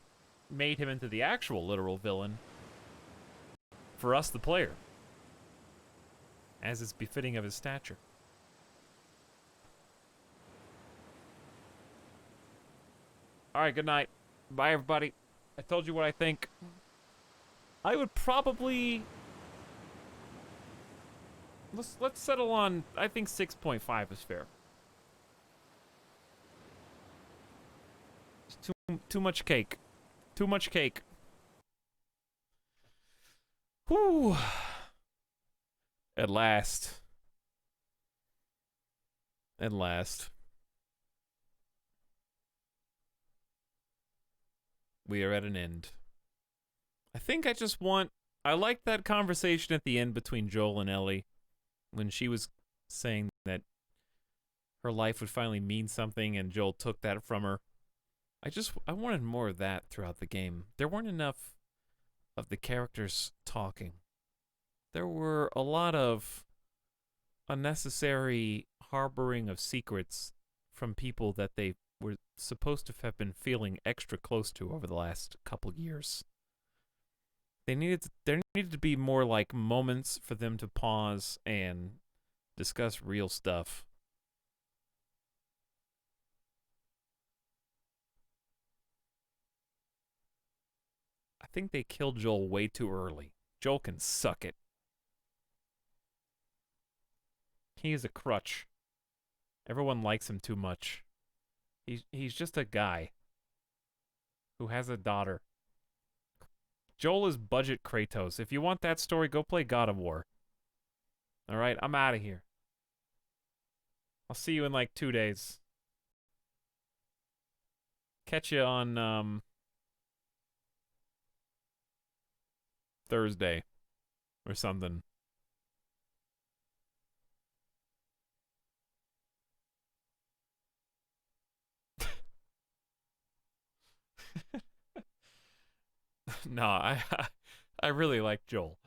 made him into the actual literal villain for us, the player, as is befitting of his stature. Alright, good night. Bye, everybody. I told you what I think. I would probably... Let's settle on... I think 6.5 is fair. It's too much cake. Too much cake. Whew. At last. At last. We are at an end. I think I just want... I like that conversation at the end between Joel and Ellie when she was saying that her life would finally mean something and Joel took that from her. I wanted more of that throughout the game. There weren't enough of the characters talking. There were a lot of unnecessary harboring of secrets from people that they were supposed to have been feeling extra close to over the last couple years. There needed to be more like moments for them to pause and discuss real stuff. I think they killed Joel way too early. Joel can suck it. He is a crutch. Everyone likes him too much. He's just a guy who has a daughter. Joel is budget Kratos. If you want that story, go play God of War. Alright, I'm out of here. I'll see you in like 2 days. Catch you on Thursday or something. No, I really like Joel.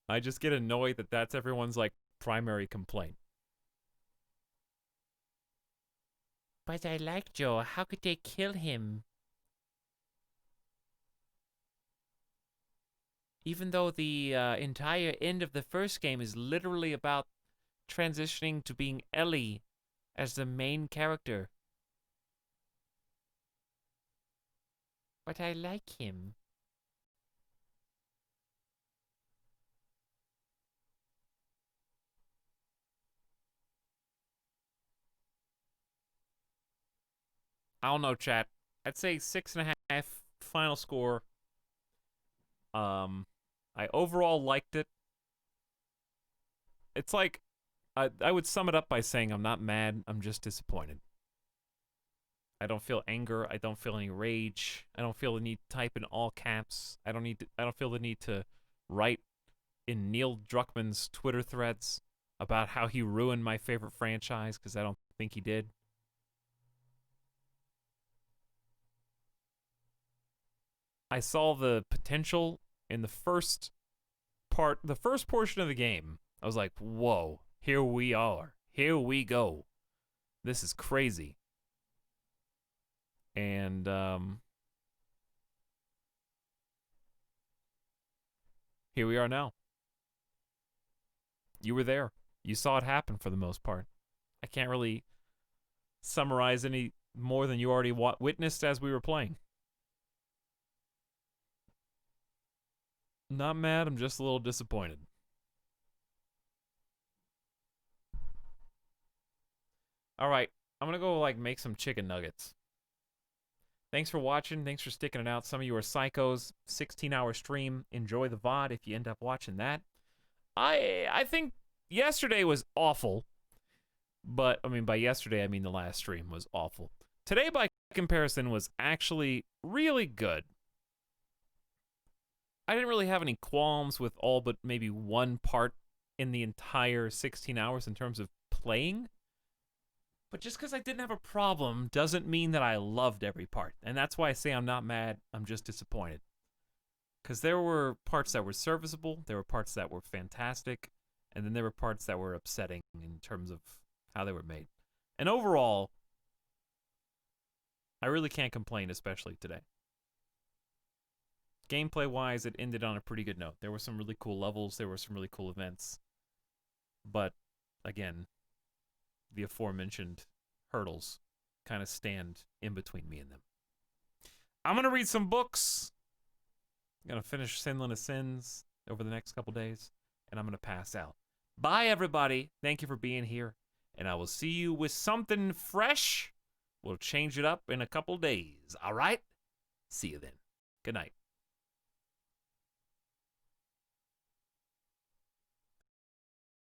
I just get annoyed that that's everyone's like primary complaint. But I like Joel. How could they kill him? Even though the entire end of the first game is literally about transitioning to being Ellie as the main character. But I like him. I don't know, chat. I'd say 6.5 final score. I overall liked it. It's like I would sum it up by saying I'm not mad, I'm just disappointed. I don't feel anger, I don't feel any rage. I don't feel the need to type in all caps. I don't feel the need to write in Neil Druckmann's Twitter threads about how he ruined my favorite franchise, because I don't think he did. I saw the potential in the first portion of the game. I was like, whoa, here we are. Here we go. This is crazy. And, here we are now. You were there. You saw it happen for the most part. I can't really summarize any more than you already witnessed as we were playing. Not mad, I'm just a little disappointed. Alright, I'm gonna go, like, make some chicken nuggets. Thanks for watching. Thanks for sticking it out. Some of you are psychos. 16-hour stream. Enjoy the VOD if you end up watching that. I think yesterday was awful. But, I mean, by yesterday, I mean the last stream was awful. Today, by comparison, was actually really good. I didn't really have any qualms with all but maybe one part in the entire 16 hours in terms of playing. But just because I didn't have a problem doesn't mean that I loved every part. And that's why I say I'm not mad, I'm just disappointed. Because there were parts that were serviceable, there were parts that were fantastic, and then there were parts that were upsetting in terms of how they were made. And overall, I really can't complain, especially today. Gameplay-wise, it ended on a pretty good note. There were some really cool levels, there were some really cool events. But, again, the aforementioned hurdles kind of stand in between me and them. I'm going to read some books. I'm going to finish Sinland of Sins over the next couple days, and I'm going to pass out. Bye, everybody. Thank you for being here, and I will see you with something fresh. We'll change it up in a couple days, all right? See you then. Good night.